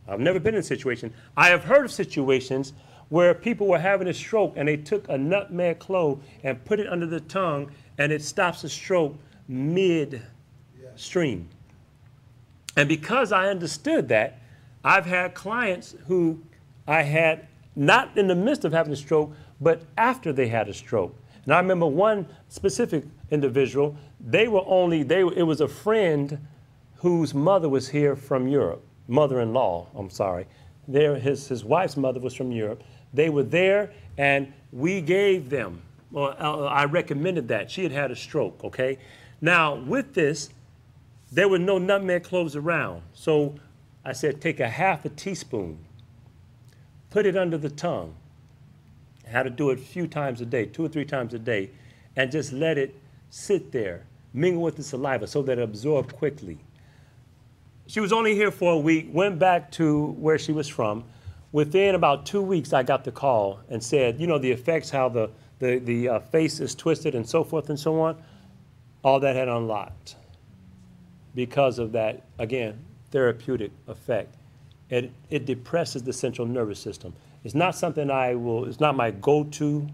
I've never been in a situation, I have heard of situations where people were having a stroke and they took a nutmeg clove and put it under the tongue and it stops the stroke mid-stream. And because I understood that, I've had clients who I had not in the midst of having a stroke, but after they had a stroke. And I remember one specific individual, it was a friend whose mother was here from Europe, mother-in-law, I'm sorry. His wife's mother was from Europe. They were there and we gave them, I recommended that. She had had a stroke, okay? Now with this, there were no nutmeg cloves around. So I said, take a half a teaspoon, put it under the tongue. I had to do it a few times a day, 2 or 3 times a day, and just let it sit there, mingle with the saliva so that it absorbed quickly. She was only here for a week, went back to where she was from. Within about 2 weeks, I got the call and said, you know, the effects, how the face is twisted and so forth and so on, all that had unlocked because of that, again, therapeutic effect. It depresses the central nervous system. It's not something it's not my go-to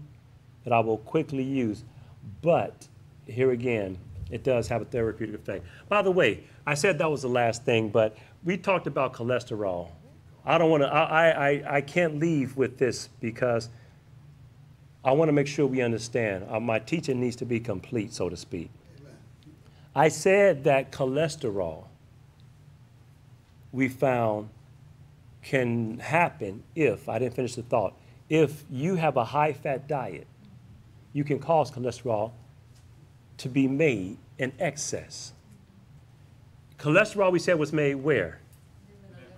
that I will quickly use, but here again, it does have a therapeutic effect. By the way, I said that was the last thing, but we talked about cholesterol. I can't leave with this because I want to make sure we understand. My teaching needs to be complete, so to speak. Amen. I said that cholesterol, we found, can happen if, I didn't finish the thought, if you have a high-fat diet, you can cause cholesterol to be made in excess. Cholesterol, we said, was made where?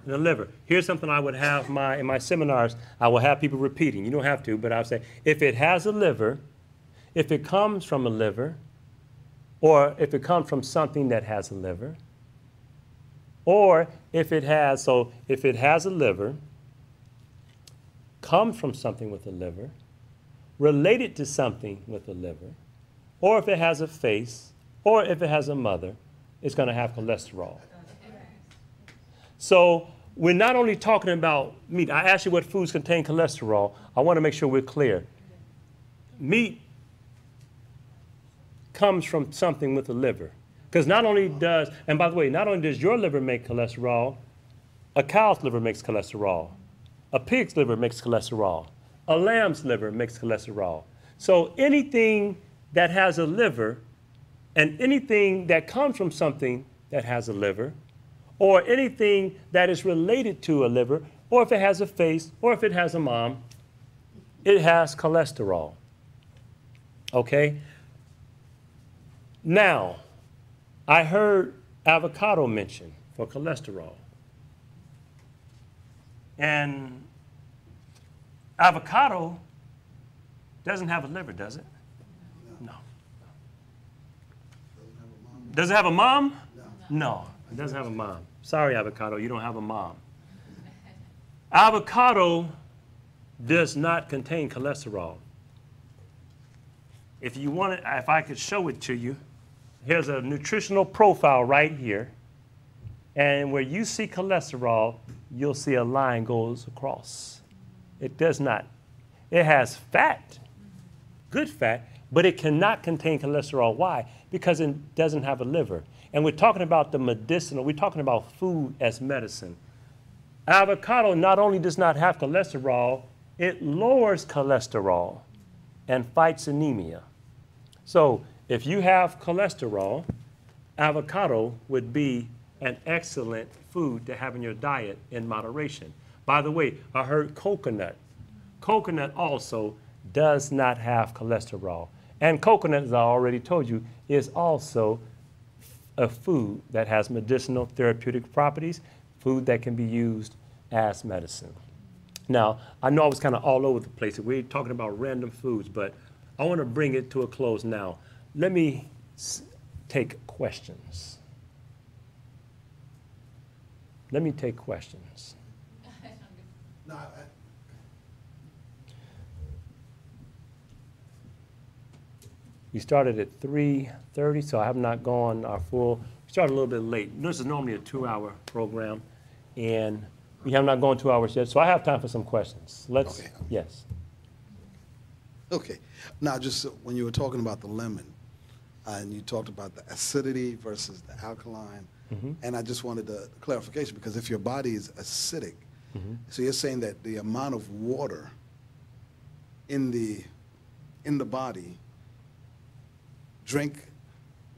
In the liver. Here's something I would have in my seminars, I will have people repeating. You don't have to, but I'll say, if it has a liver, if it comes from a liver, or if it comes from something that has a liver, or if it has a liver, comes from something with a liver, related to something with a liver, or if it has a face, or if it has a mother, it's going to have cholesterol. So we're not only talking about meat. I asked you what foods contain cholesterol. I want to make sure we're clear. Meat comes from something with a liver. Because not only does, and by the way, not only does your liver make cholesterol, a cow's liver makes cholesterol. A pig's liver makes cholesterol. A lamb's liver makes cholesterol. So anything that has a liver and anything that comes from something that has a liver, or anything that is related to a liver, or if it has a face, or if it has a mom, it has cholesterol. Okay? Now, I heard avocado mentioned for cholesterol. And avocado doesn't have a liver, does it? No. Does it have a mom? No, it doesn't have a mom. Sorry, avocado, you don't have a mom. Avocado does not contain cholesterol. If you want it, if I could show it to you, here's a nutritional profile right here. And where you see cholesterol, you'll see a line goes across. It does not. It has fat good fat, but it cannot contain cholesterol. Why? Because it doesn't have a liver. And we're talking about the medicinal, we're talking about food as medicine. Avocado not only does not have cholesterol, it lowers cholesterol and fights anemia. So if you have cholesterol, avocado would be an excellent food to have in your diet in moderation. By the way, I heard coconut. Coconut also does not have cholesterol. And coconut, as I already told you, is also a food that has medicinal therapeutic properties, food that can be used as medicine. Now, I know I was kind of all over the place. We're talking about random foods, but I want to bring it to a close now. Let me take questions. Let me take questions. No, We started at 3:30, so I have not gone our full. We started a little bit late. This is normally a 2-hour program, and we have not gone 2 hours yet, so I have time for some questions. Let's, Okay. yes. okay. Now, just when you were talking about the lemon, and you talked about the acidity versus the alkaline, and I just wanted a clarification, because if your body is acidic, so you're saying that the amount of water in the body, drink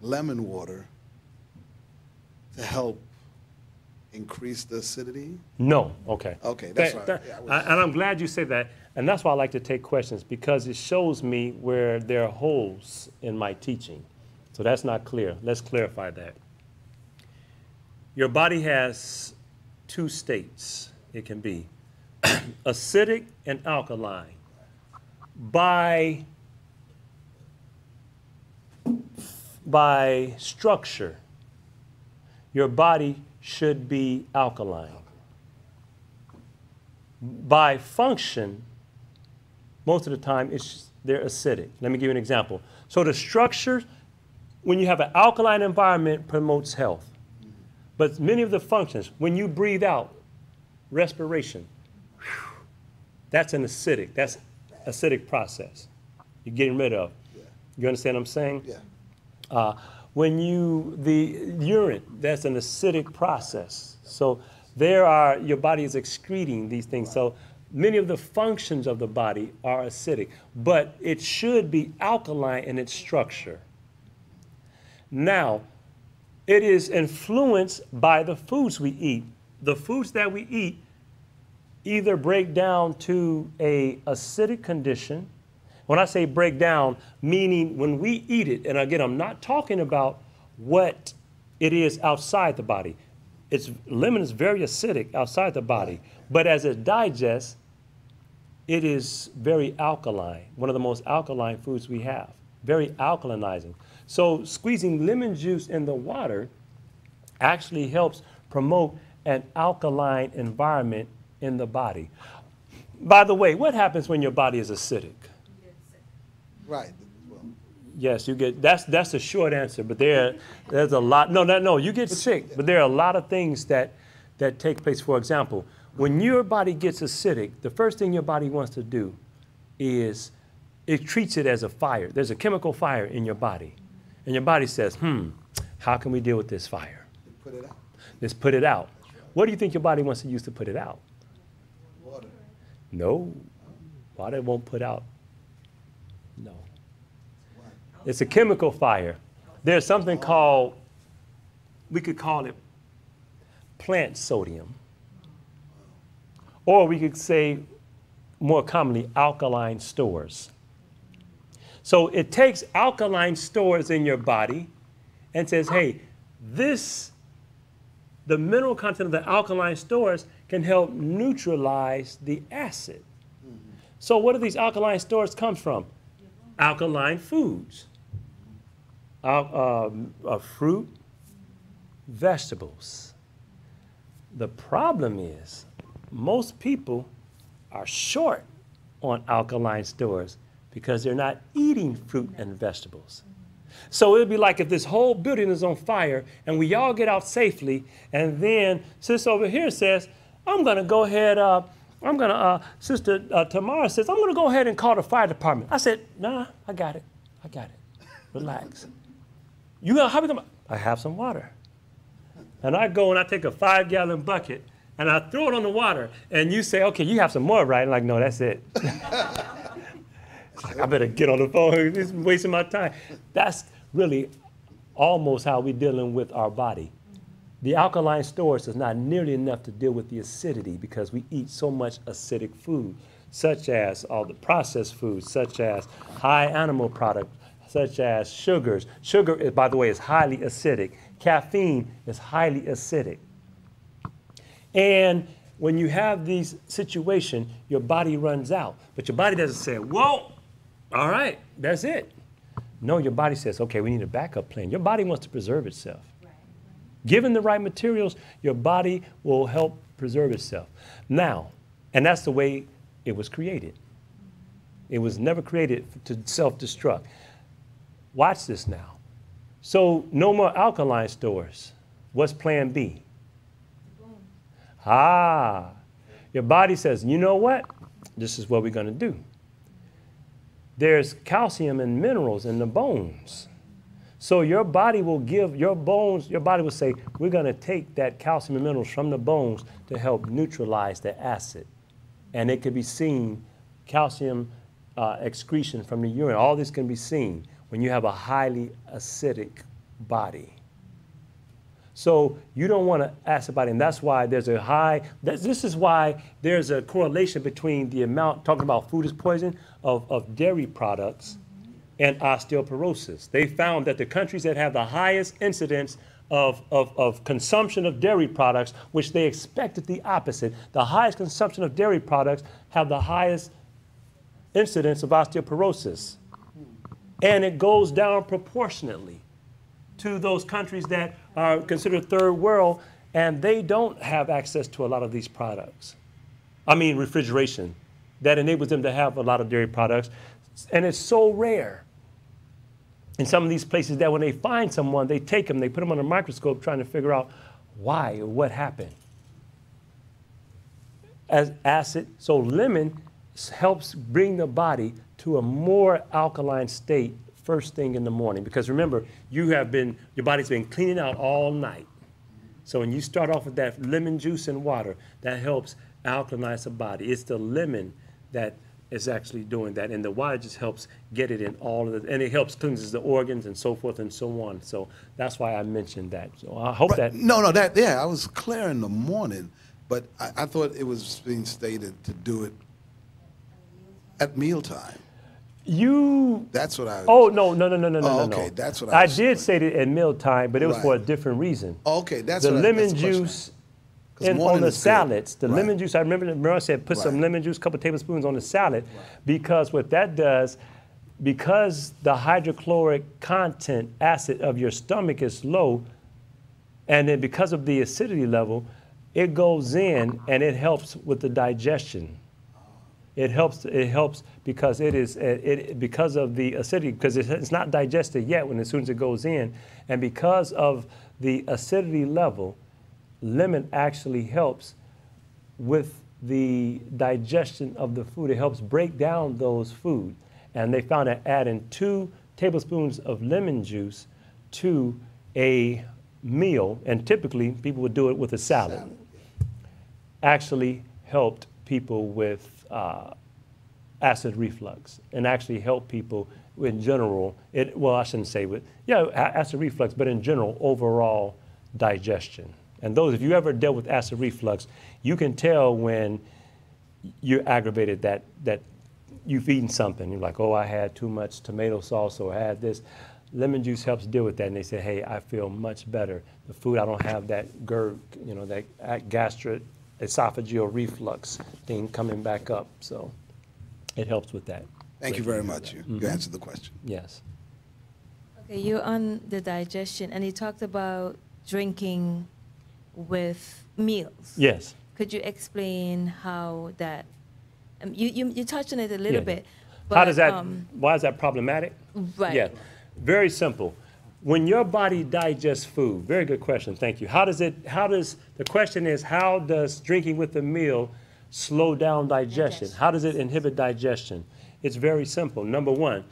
lemon water to help increase the acidity? No, okay. Okay, that's right. Yeah, And I'm glad you said that, and that's why I like to take questions, because it shows me where there are holes in my teaching. So that's not clear. Let's clarify that. Your body has 2 states. It can be acidic and alkaline. By structure, your body should be alkaline. By function, most of the time, they're acidic. Let me give you an example. So the structure, when you have an alkaline environment, promotes health. But many of the functions, when you breathe out, respiration, that's an acidic process you're getting rid of. Yeah. You understand what I'm saying? Yeah. The urine, that's an acidic process. So your body is excreting these things. So many of the functions of the body are acidic, but it should be alkaline in its structure. Now, it is influenced by the foods we eat. The foods that we eat either break down to a acidic condition. When I say break down, meaning when we eat it, and again, I'm not talking about what it is outside the body. Lemon is very acidic outside the body, but as it digests, it is very alkaline, one of the most alkaline foods we have, very alkalinizing. So squeezing lemon juice in the water actually helps promote an alkaline environment in the body. By the way, what happens when your body is acidic? Right. Well, Yes, you get, that's a short answer, but there's a lot, no, you get sick, but there are a lot of things that take place. For example, when your body gets acidic, the first thing your body wants to do is it treats it as a fire. There's a chemical fire in your body, and your body says, how can we deal with this fire? put it out. Let's put it out. What do you think your body wants to use to put it out? Water. No, water won't put out. No. It's a chemical fire. There's something called, we could call it plant sodium. Or we could say, more commonly, alkaline stores. So it takes alkaline stores in your body and says, hey, the mineral content of the alkaline stores can help neutralize the acid. So what do these alkaline stores come from? Alkaline foods. Fruit, vegetables. The problem is most people are short on alkaline stores because they're not eating fruit and vegetables. So it would be like if this whole building is on fire and we all get out safely, and then sis over here says, I'm going to go ahead I'm going to, Sister Tamara says, I'm going to go ahead and call the fire department. I said, nah, I got it. I got it. Relax. You gonna, how we gonna, I have some water. And I go and I take a 5-gallon bucket and I throw it on the water. And you say, okay, you have some more, right? I'm like, no, that's it. I better get on the phone. This is wasting my time. That's really almost how we're dealing with our body. The alkaline storage is not nearly enough to deal with the acidity because we eat so much acidic food, such as all the processed foods, such as high animal products, such as sugars. Sugar, by the way, is highly acidic. Caffeine is highly acidic. And when you have these situations, your body runs out. But your body doesn't say, whoa, all right, that's it. No, your body says, okay, we need a backup plan. Your body wants to preserve itself. Given the right materials, your body will help preserve itself. Now, and that's the way it was created. It was never created to self-destruct. Watch this now. So no more alkaline stores. What's plan B? Your body says, you know what? This is what we're going to do. There's calcium and minerals in the bones. So your body will give your bones, your body will say, we're going to take that calcium and minerals from the bones to help neutralize the acid. And it could be seen, calcium excretion from the urine, all this can be seen when you have a highly acidic body. So you don't want an acid body, and that's why there's a high, this is why there's a correlation between the amount, talking about food is poison, of dairy products and osteoporosis. They found that the countries that have the highest incidence of consumption of dairy products, which they expected the opposite, the highest consumption of dairy products have the highest incidence of osteoporosis. And it goes down proportionately to those countries that are considered third world, and they don't have access to a lot of these products. I mean, refrigeration, that enables them to have a lot of dairy products. And it's so rare in some of these places that when they find someone, they take them, they put them under a microscope trying to figure out why or what happened. As acid, so lemon helps bring the body to a more alkaline state first thing in the morning. Because remember, your body's been cleaning out all night. So when you start off with that lemon juice and water, that helps alkalinize the body. It's the lemon that is actually doing that, and the water just helps get it in all of it, and it helps cleanses the organs and so forth and so on. So that's why I mentioned that. So I hope that. I was clear in the morning, but I thought it was being stated to do it at mealtime. That's what I. Oh no! Okay, that's what I did say it at mealtime, but it was for a different reason. Okay, that's the what lemon that's juice. And on the salads, the lemon juice, I remember I said put some lemon juice, a couple tablespoons on the salad, because what that does, because the hydrochloric content acid of your stomach is low, and then because of the acidity level, it goes in and it helps with the digestion. It helps because because of the acidity, because it's not digested yet as soon as it goes in, and because of the acidity level, lemon actually helps with the digestion of the food. It helps break down those foods. And they found that adding 2 tablespoons of lemon juice to a meal, and typically people would do it with a salad, actually helped people with acid reflux, and actually helped people in general, well, I shouldn't say acid reflux, but in general, overall digestion. And those, if you ever dealt with acid reflux, you can tell when you're aggravated that you've eaten something. You're like, oh, I had too much tomato sauce, or I had this. Lemon juice helps deal with that. And they say, hey, I feel much better. The food, I don't have that that gastroesophageal reflux thing coming back up. So it helps with that. Thank you very much. You answered the question. Yes. Okay, you're on the digestion, and you talked about drinking with meals. Yes. Could you explain how that? You touched on it a little bit. But, how does that? Why is that problematic? Right. Yeah. Very simple. When your body digests food, very good question. Thank you. The question is, how does drinking with a meal slow down digestion. How does it inhibit digestion? It's very simple. Number one,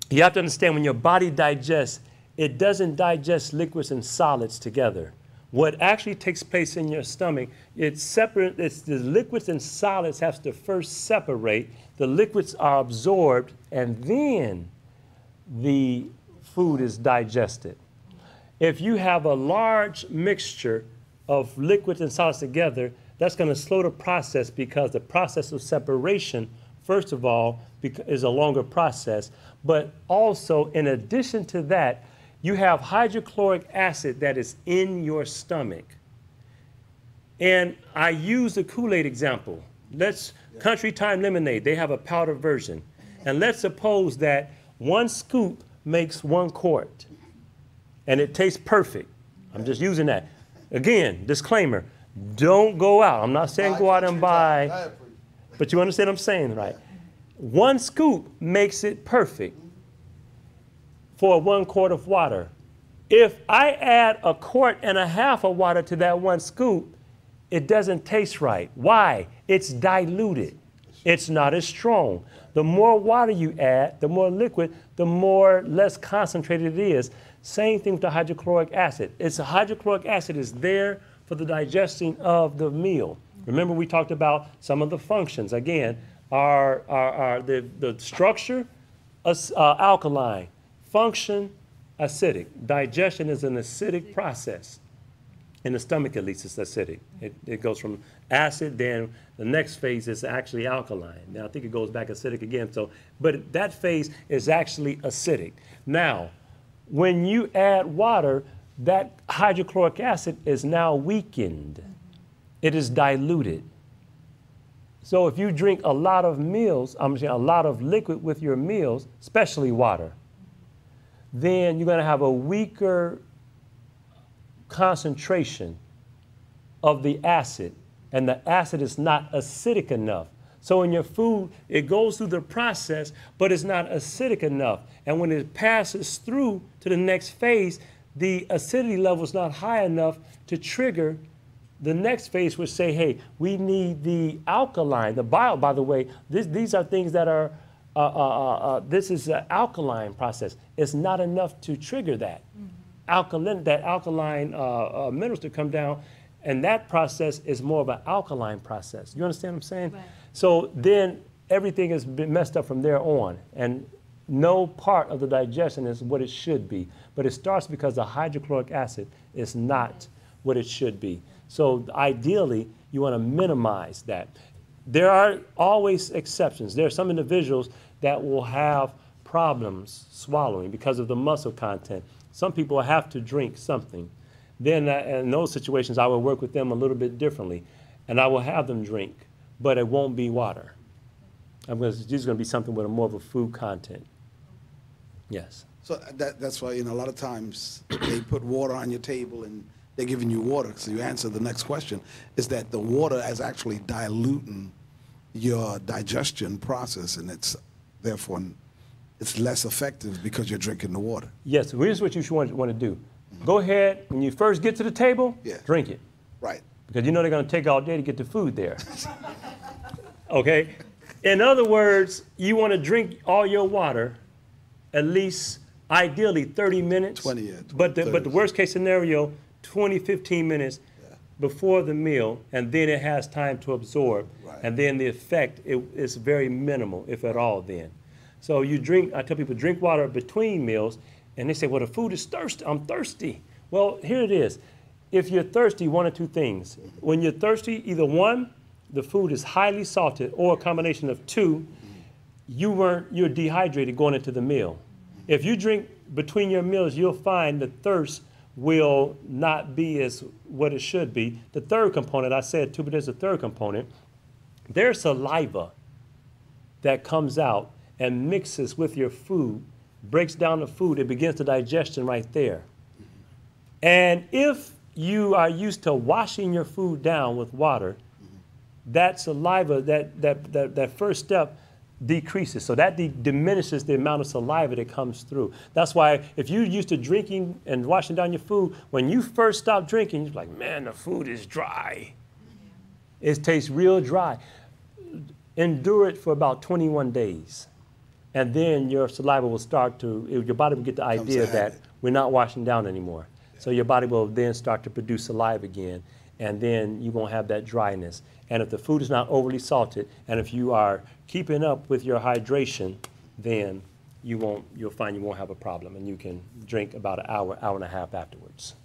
you have to understand when your body digests, it doesn't digest liquids and solids together. What actually takes place in your stomach, it's separate. It's the liquids and solids have to first separate. The liquids are absorbed, and then the food is digested. If you have a large mixture of liquids and solids together, that's going to slow the process because the process of separation, first of all, is a longer process. But also, in addition to that, you have hydrochloric acid that is in your stomach. And I use the Kool-Aid example. Country Time Lemonade, they have a powder version. And let's suppose that 1 scoop makes 1 quart. And it tastes perfect. I'm just using that. Again, disclaimer, don't go out. I'm not saying go out and buy, but you understand what I'm saying, right? 1 scoop makes it perfect for 1 quart of water. If I add 1.5 quarts of water to that 1 scoop, it doesn't taste right. Why? It's diluted. It's not as strong. The more water you add, the more liquid, the less concentrated it is. Same thing with the hydrochloric acid. Hydrochloric acid is there for the digesting of the meal. Remember, we talked about some of the functions. Again, the structure, alkaline, function, acidic. Digestion is an acidic process. In the stomach, at least, it's acidic. It goes from acid, then the next phase is actually alkaline. Now, I think it goes back acidic again. But that phase is actually acidic. Now, when you add water, that hydrochloric acid is now weakened. It is diluted. So if you drink a lot of a lot of liquid with your meals, especially water, then you're going to have a weaker concentration of the acid, and the acid is not acidic enough. So in your food, it goes through the process, but it's not acidic enough. And when it passes through to the next phase, the acidity level is not high enough to trigger the next phase, which say, hey, we need the alkaline. By the way, these are things that are, this is an alkaline process. It's not enough to trigger that. Alkaline minerals to come down, and that process is more of an alkaline process. You understand what I'm saying? Right. So then everything has been messed up from there on, and no part of the digestion is what it should be. But it starts because the hydrochloric acid is not what it should be. So ideally, you want to minimize that. There are always exceptions. There are some individuals that will have problems swallowing because of the muscle content. Some people have to drink something. Then in those situations, I will work with them a little bit differently, and I will have them drink, but it won't be water. This is going to be something with more of a food content. Yes. So that's why, a lot of times they put water on your table and they're giving you water. So you answer the next question, is that the water is actually diluting your digestion process, and therefore it's less effective because you're drinking the water. Yes, here's what you should want to do. Go ahead, when you first get to the table, drink it. Right. Because you know they're going to take all day to get the food there. Okay? In other words, you want to drink all your water at least, ideally, 30 minutes. 20, yeah. 20, but the worst case scenario, 20, 15 minutes before the meal, and then it has time to absorb. Right. And then the effect is very minimal, if at all, then. So you drink, I tell people, drink water between meals, and they say, well, the food is thirsty. I'm thirsty. Well, here it is. If you're thirsty, one or two things. When you're thirsty, either one, the food is highly salted, or a combination of two, you're dehydrated going into the meal. If you drink between your meals, you'll find the thirst will not be as what it should be. The third component, I said two, but there's a third component. There's saliva that comes out and mixes with your food, breaks down the food, it begins the digestion right there. And if you are used to washing your food down with water, that saliva, that first step decreases. So that diminishes the amount of saliva that comes through. That's why if you're used to drinking and washing down your food, when you first stop drinking, you're like, man, the food is dry. It tastes real dry. Endure it for about 21 days. And then your saliva will start to, your body will get the idea that we're not washing down anymore. So your body will then start to produce saliva again, and then you won't have that dryness. And if the food is not overly salted, and if you are keeping up with your hydration, then you'll find you won't have a problem, and you can drink about an hour, hour and a half afterwards.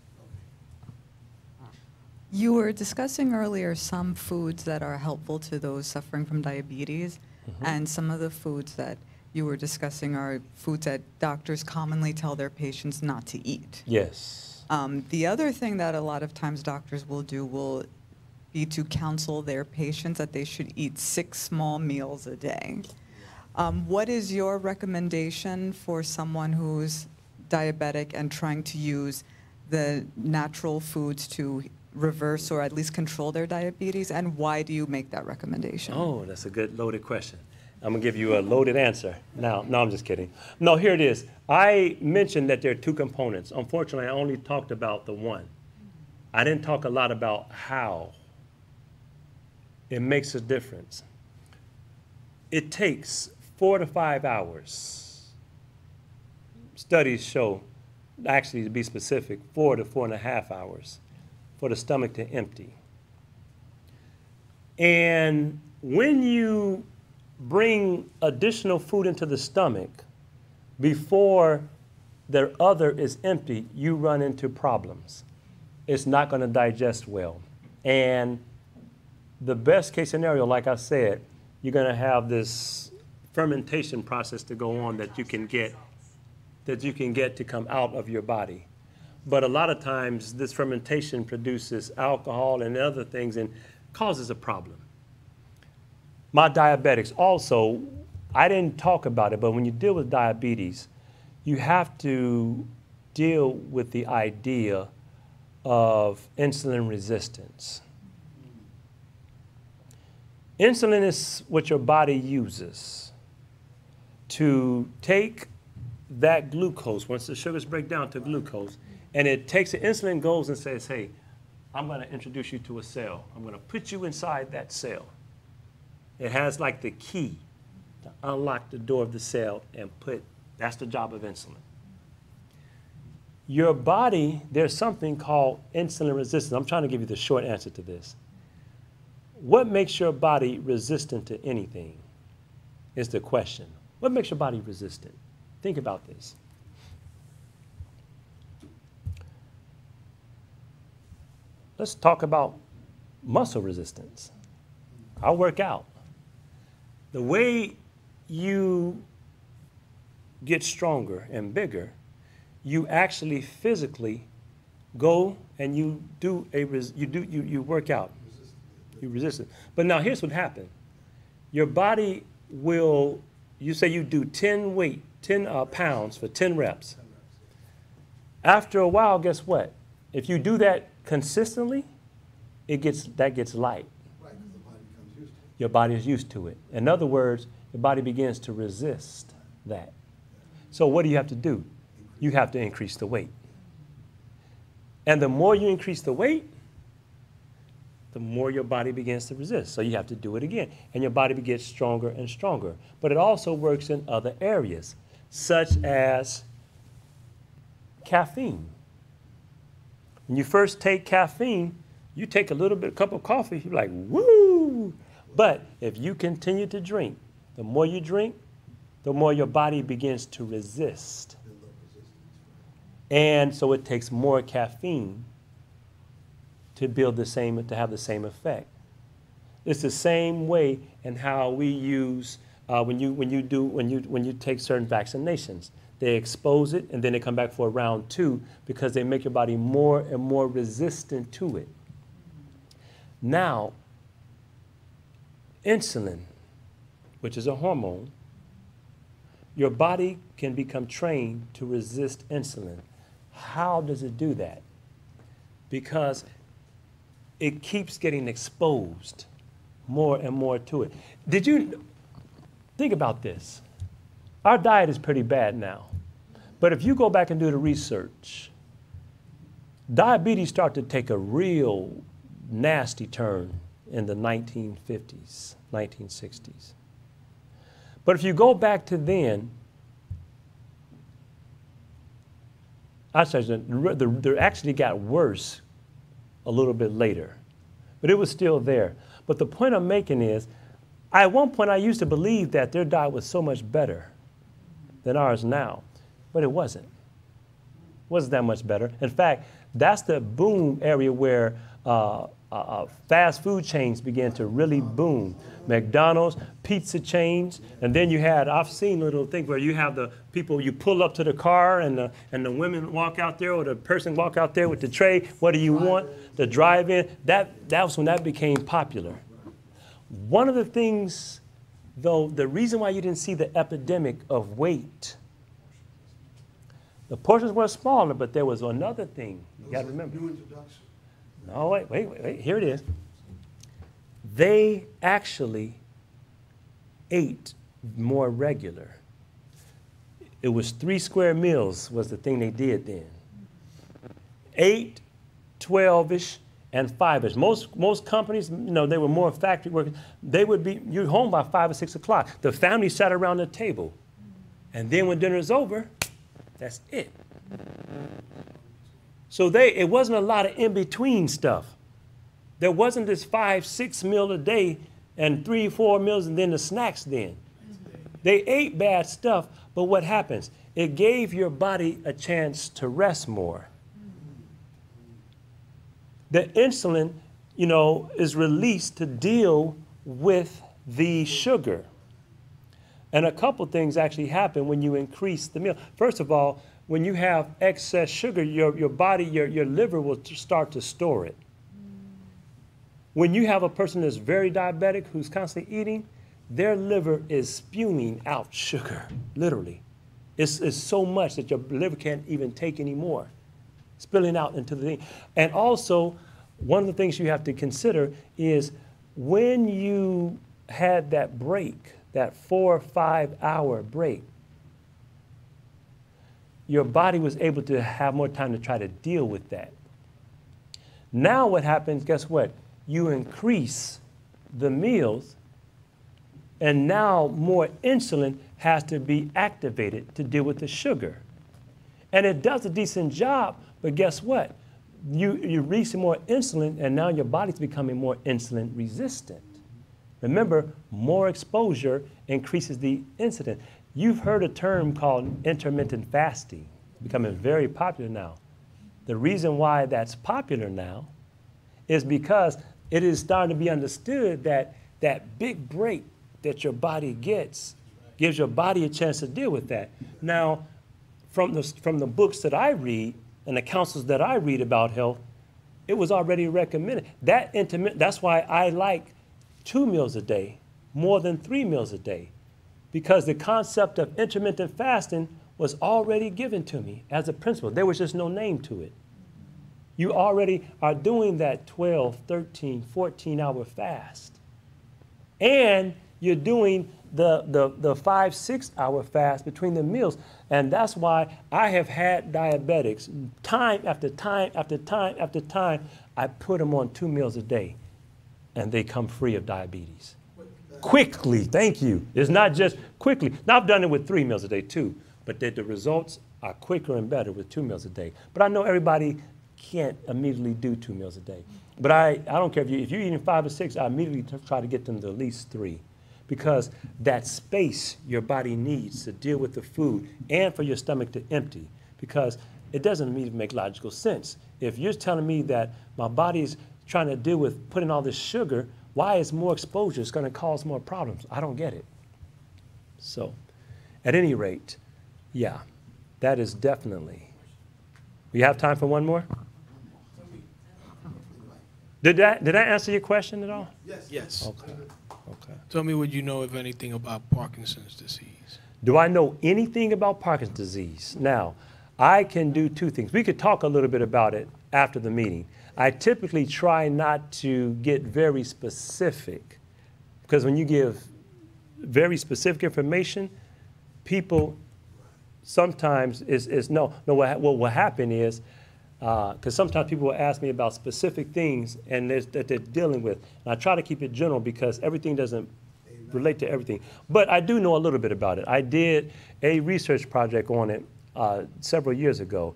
You were discussing earlier some foods that are helpful to those suffering from diabetes, and some of the foods that you were discussing are foods that doctors commonly tell their patients not to eat. Yes. The other thing that a lot of times doctors will do will be to counsel their patients that they should eat 6 small meals a day. What is your recommendation for someone who's diabetic and trying to use the natural foods to reverse or at least control their diabetes, and why do you make that recommendation? Oh, that's a good loaded question. I'm going to give you a loaded answer. No, I'm just kidding. No, here it is. I mentioned that there are 2 components. Unfortunately, I only talked about the one. I didn't talk a lot about how it makes a difference. It takes 4 to 5 hours. Studies show, actually to be specific, 4 to 4.5 hours for the stomach to empty. And when you bring additional food into the stomach before the other is empty, you run into problems. It's not going to digest well. And the best case scenario, like I said, you're going to have this fermentation process to go on that you can get to come out of your body. But a lot of times this fermentation produces alcohol and other things and causes a problem. My diabetics also, I didn't talk about it, but when you deal with diabetes, you have to deal with the idea of insulin resistance. Insulin is what your body uses to take that glucose, once the sugars break down to glucose, and it takes the insulin, goes and says, hey, I'm going to introduce you to a cell. I'm going to put you inside that cell. It has like the key to unlock the door of the cell and that's the job of insulin. Your body, there's something called insulin resistance. I'm trying to give you the short answer to this. What makes your body resistant to anything is the question. What makes your body resistant? Think about this. Let's talk about muscle resistance. I work out. The way you get stronger and bigger, you actually physically go and you work out. You resist it. But now here's what happened. Your body will, you say you do 10 pounds for 10 reps. After a while, guess what? If you do that consistently, that gets light. Right, because the body becomes used to it. Your body is used to it. In other words, your body begins to resist that. So what do you have to do? You have to increase the weight. And the more you increase the weight, the more your body begins to resist. So you have to do it again. And your body gets stronger and stronger. But it also works in other areas, such as caffeine. When you first take caffeine, you take a cup of coffee, you're like, woo! But if you continue to drink, the more you drink, the more your body begins to resist. And so it takes more caffeine to have the same effect. It's the same way in how we use when you take certain vaccinations. They expose it and then they come back for round 2 because they make your body more and more resistant to it. Now, insulin, which is a hormone, your body can become trained to resist insulin. How does it do that? Because it keeps getting exposed more and more to it. Did you think about this? Our diet is pretty bad now. But if you go back and do the research, diabetes started to take a real nasty turn in the 1950s, 1960s. But if you go back to then, they actually got worse a little bit later, but it was still there. But the point I'm making is, at one point I used to believe that their diet was so much better than ours now, but it wasn't. It wasn't that much better. In fact, that's the boom area where fast food chains began to really boom. McDonald's, pizza chains, and then you had, I've seen little things where you have the people, you pull up to the car and the women walk out there, or the person walk out there with the tray. What do you want? The drive-in. That was when that became popular. One of the things, though, the reason why you didn't see the epidemic of weight, the portions were smaller, but there was another thing you got to remember. New introduction. No, wait, here it is. They actually ate more regular. It was 3 square meals was the thing they did then. 8, 12-ish, and 5-ish. Most companies, you know, they were more factory workers. They would be, you're home by 5 or 6 o'clock. The family sat around the table. And then when dinner's over, that's it. So it wasn't a lot of in-between stuff. There wasn't this 5, 6 meal a day and 3, 4 meals and then the snacks then. They ate bad stuff, but what happens? It gave your body a chance to rest more. The insulin, you know, is released to deal with the sugar. And a couple things actually happen when you increase the meal. First of all, when you have excess sugar, your body, your liver will start to store it. When you have a person that's very diabetic who's constantly eating, their liver is spewing out sugar, literally. It's so much that your liver can't even take anymore, spilling out into the thing. And also, one of the things you have to consider is when you had that break, that 4 or 5 hour break, your body was able to have more time to try to deal with that. Now what happens, guess what? You increase the meals, and now more insulin has to be activated to deal with the sugar. And it does a decent job, but guess what? You're releasing more insulin, and now your body's becoming more insulin resistant. Remember, more exposure increases the incidence. You've heard a term called intermittent fasting, becoming very popular now. The reason why that's popular now is because it is starting to be understood that that big break that your body gets gives your body a chance to deal with that. Now, from the books that I read and the counsels that I read about health, it was already recommended. That's why I like 2 meals a day more than 3 meals a day, because the concept of intermittent fasting was already given to me as a principle. There was just no name to it. You already are doing that 12, 13, 14-hour fast. And you're doing the 5, 6 hour fast between the meals. And that's why I have had diabetics time after time after time after time. I put them on 2 meals a day, and they come free of diabetes. Quickly, thank you. It's not just quickly. Now, I've done it with 3 meals a day too, but the results are quicker and better with 2 meals a day. But I know everybody can't immediately do 2 meals a day. But I don't care if you're eating 5 or 6, I immediately try to get them to at least 3, because that space your body needs to deal with the food and for your stomach to empty, because it doesn't even make logical sense. If you're telling me that my body's trying to deal with putting all this sugar, why is more exposure is going to cause more problems? I don't get it. So, at any rate, yeah, that is definitely. We have time for one more? Did that answer your question at all? Yes. Yes. Okay. Tell me what you know, if anything, about Parkinson's disease. Do I know anything about Parkinson's disease? Now, I can do 2 things. We could talk a little bit about it after the meeting. I typically try not to get very specific, because when you give very specific information, people sometimes is no. What will happen is Because sometimes people will ask me about specific things and that they're dealing with. And I try to keep it general because everything doesn't relate to everything. But I do know a little bit about it. I did a research project on it several years ago.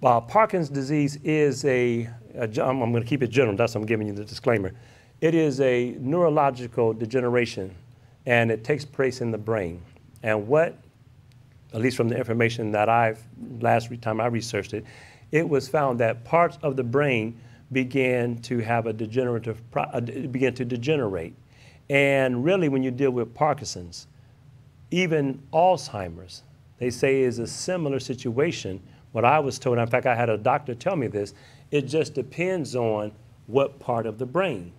Parkinson's disease is I'm going to keep it general. That's why I'm giving you the disclaimer. It is a neurological degeneration, and it takes place in the brain. And what, at least from the information that last time I researched it, it was found that parts of the brain began to have began to degenerate. And really, when you deal with Parkinson's, even Alzheimer's, they say is a similar situation. What I was told, in fact, I had a doctor tell me this, it just depends on what part of the brain.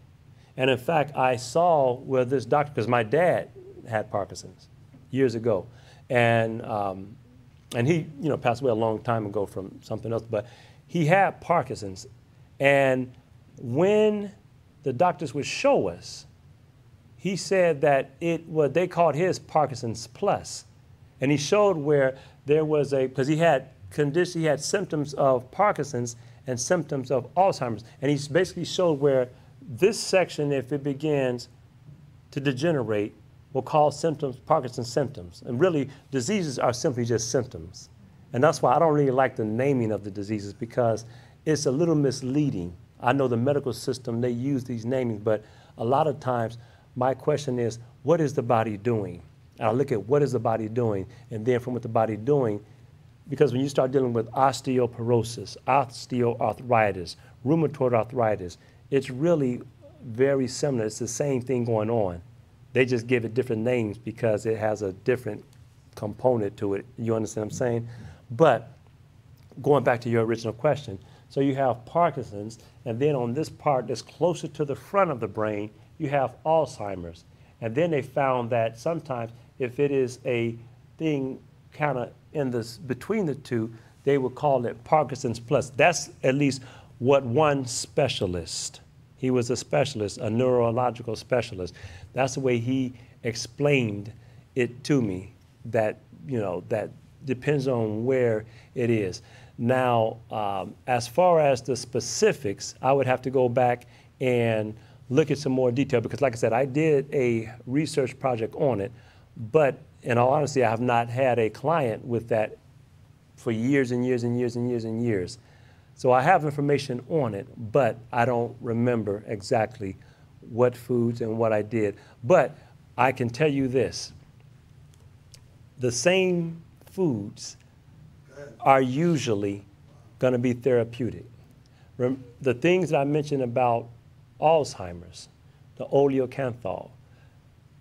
And in fact, I saw where this doctor, because my dad had Parkinson's years ago, and he, passed away a long time ago from something else, but he had Parkinson's. And when the doctors would show us, he said that they called his Parkinson's plus. And he showed where there was because he had symptoms of Parkinson's and symptoms of Alzheimer's. And he basically showed where this section, if it begins to degenerate, will cause symptoms, Parkinson's symptoms. And really, diseases are simply just symptoms. And that's why I don't really like the naming of the diseases, because it's a little misleading. I know the medical system, they use these namings, but a lot of times my question is, what is the body doing? And I look at what is the body doing, and then from what the body doing, because when you start dealing with osteoporosis, osteoarthritis, rheumatoid arthritis, it's really very similar. It's the same thing going on. They just give it different names because it has a different component to it. You understand what I'm saying? But going back to your original question, so you have Parkinson's, and then on this part that's closer to the front of the brain, you have Alzheimer's. And then they found that sometimes if it is a thing kind of between the two, they would call it Parkinson's plus. That's at least what one specialist, he was a specialist, a neurological specialist. That's the way he explained it to me, that, that depends on where it is. Now, as far as the specifics, I would have to go back and look at some more detail, because like I said, I did a research project on it, but in all honesty, I have not had a client with that for years and years and years and years and years. So I have information on it, but I don't remember exactly what foods and what I did. But I can tell you this, the same foods are usually going to be therapeutic. The things that I mentioned about Alzheimer's, the oleocanthal,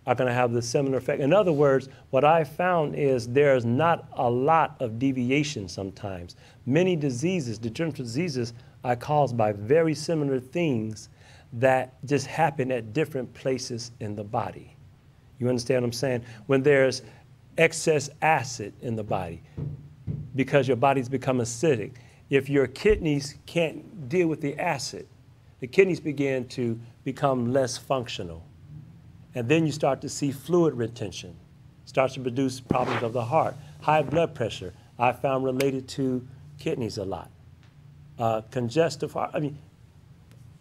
are going to have the similar effect. In other words, what I found is there's not a lot of deviation sometimes. Many diseases, degenerative diseases, are caused by very similar things that just happen at different places in the body. You understand what I'm saying? When there's excess acid in the body, because your body's become acidic, if your kidneys can't deal with the acid, the kidneys begin to become less functional. And then you start to see fluid retention, starts to produce problems of the heart. High blood pressure, I found related to kidneys a lot. Congestive heart,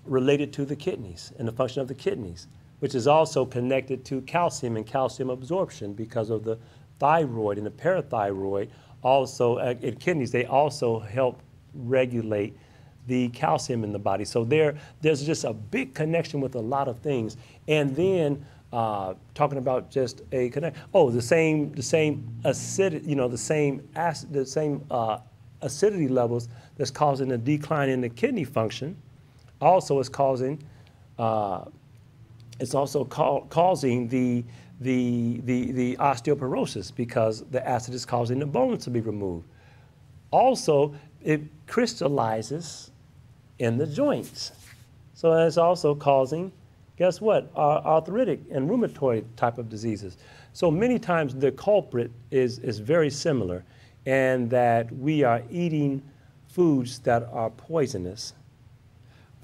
related to the kidneys and the function of the kidneys, which is also connected to calcium and calcium absorption because of the thyroid and the parathyroid. Also, in kidneys, they also help regulate the calcium in the body. So there's just a big connection with a lot of things. And then talking about just a connect. Oh, the same acidity, the same acidity levels that's causing a decline in the kidney function. Also, is causing. It's also causing the osteoporosis, because the acid is causing the bones to be removed. Also, it crystallizes in the joints. So it's also causing, guess what, arthritic and rheumatoid type of diseases. So many times the culprit is very similar, and that we are eating foods that are poisonous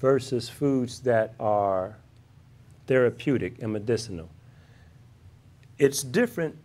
versus foods that are therapeutic and medicinal. It's different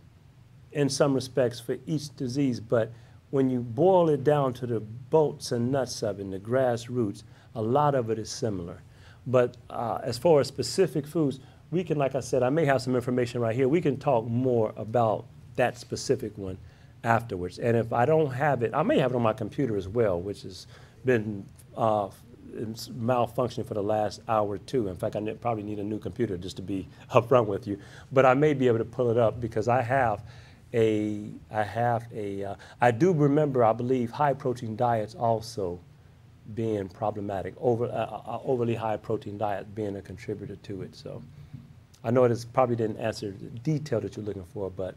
in some respects for each disease, but when you boil it down to the bolts and nuts of it, and the grassroots, a lot of it is similar. But as far as specific foods, we can, like I said, I may have some information right here. We can talk more about that specific one afterwards. And if I don't have it, I may have it on my computer as well, which has been malfunctioning for the last hour or two. In fact, probably need a new computer just to be upfront with you. But I may be able to pull it up because I do remember, I believe, high protein diets also being problematic, overly high protein diet being a contributor to it. So I know it probably didn't answer the detail that you're looking for, but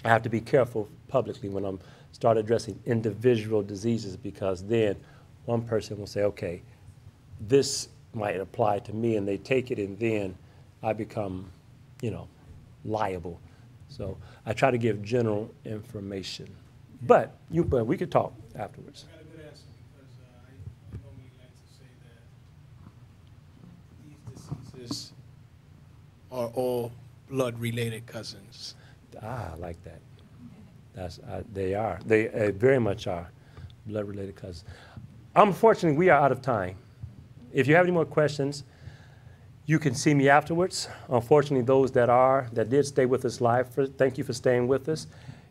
I have to be careful publicly when I'm start addressing individual diseases, because then one person will say, okay, this might apply to me, and they take it, and then I become, liable. So I try to give general information. But we could talk afterwards. I got a good answer, because I normally like to say that these diseases are all blood-related cousins. I like that. They are. They very much are blood-related cousins. Unfortunately, we are out of time. If you have any more questions, you can see me afterwards. Unfortunately, those that did stay with us live, thank you for staying with us.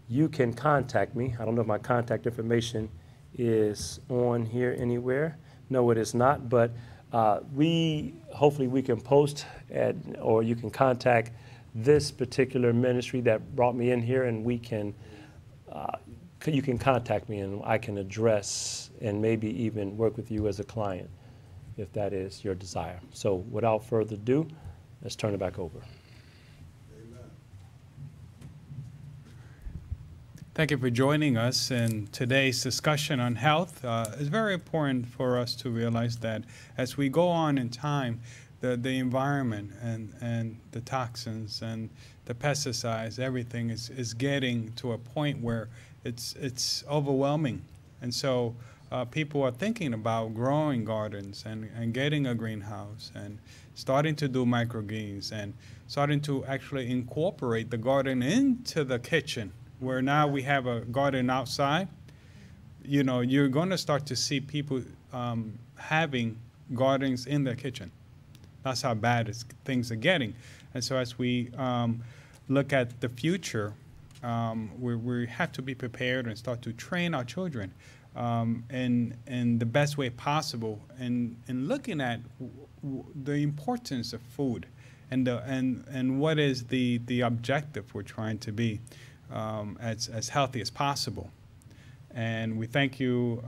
You can contact me. I don't know if my contact information is on here anywhere. No, it is not, but hopefully we can post or you can contact this particular ministry that brought me in here, and you can contact me, and I can address and maybe even work with you as a client if that is your desire. So without further ado, let's turn it back over. Amen. Thank you for joining us in today's discussion on health. It's very important for us to realize that as we go on in time, the environment and the toxins and the pesticides, everything is getting to a point where it's overwhelming. And so people are thinking about growing gardens and getting a greenhouse and starting to do microgreens and starting to actually incorporate the garden into the kitchen, where now we have a garden outside. You're going to start to see people having gardens in their kitchen. That's how bad things are getting. And so as we look at the future, we have to be prepared and start to train our children in the best way possible, and looking at the importance of food and what is the objective we're trying to be as healthy as possible. And we thank you,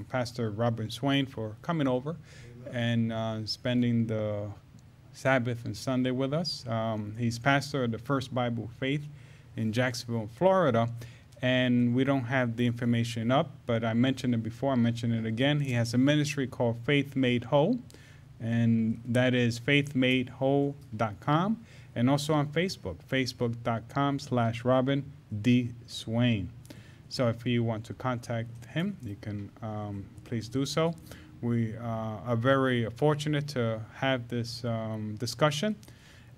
Pastor Robin Swain, for coming over and spending the Sabbath and Sunday with us. He's pastor of the First Bible Faith in Jacksonville, Florida. And we don't have the information up, but I mentioned it before, I mentioned it again. He has a ministry called Faith Made Whole, and that is faithmadewhole.com, and also on Facebook, facebook.com/Robin D. Swain. So if you want to contact him, you can please do so. We are very fortunate to have this discussion,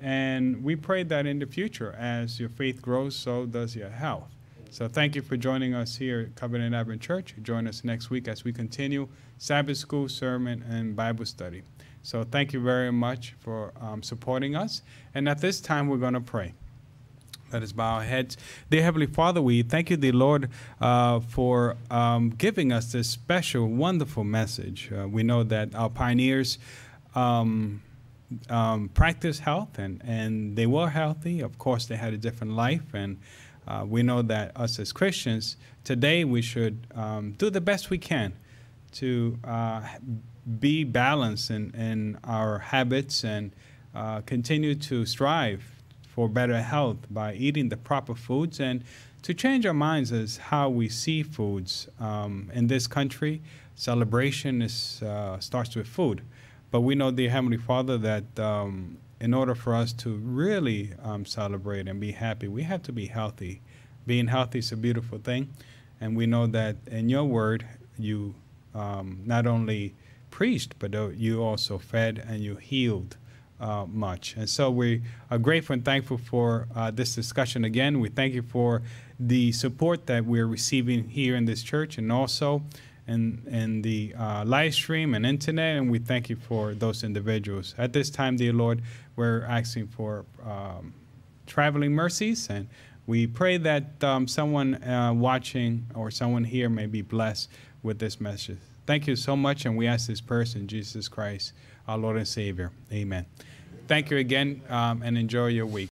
and we pray that in the future, as your faith grows, so does your health. So thank you for joining us here at Covenant Adventist Church. Join us next week as we continue Sabbath School, Sermon, and Bible Study. So thank you very much for supporting us. And at this time, we're going to pray. Let us bow our heads. Dear Heavenly Father, we thank you, dear Lord, for giving us this special, wonderful message. We know that our pioneers practiced health, and they were healthy. Of course, they had a different life, and we know that us as Christians, today we should do the best we can to be balanced in our habits and continue to strive for better health by eating the proper foods, and to change our minds as how we see foods. In this country, celebration starts with food. But we know, dear Heavenly Father, that in order for us to really celebrate and be happy, we have to be healthy. Being healthy is a beautiful thing. And we know that in your word, you not only preached, but you also fed and you healed much. And so we are grateful and thankful for this discussion again. We thank you for the support that we're receiving here in this church and also in the live stream and internet, and we thank you for those individuals. At this time, dear Lord, we're asking for traveling mercies, and we pray that someone watching or someone here may be blessed with this message. Thank you so much, and we ask this person, Jesus Christ, our Lord and Savior. Amen. Thank you again, and enjoy your week.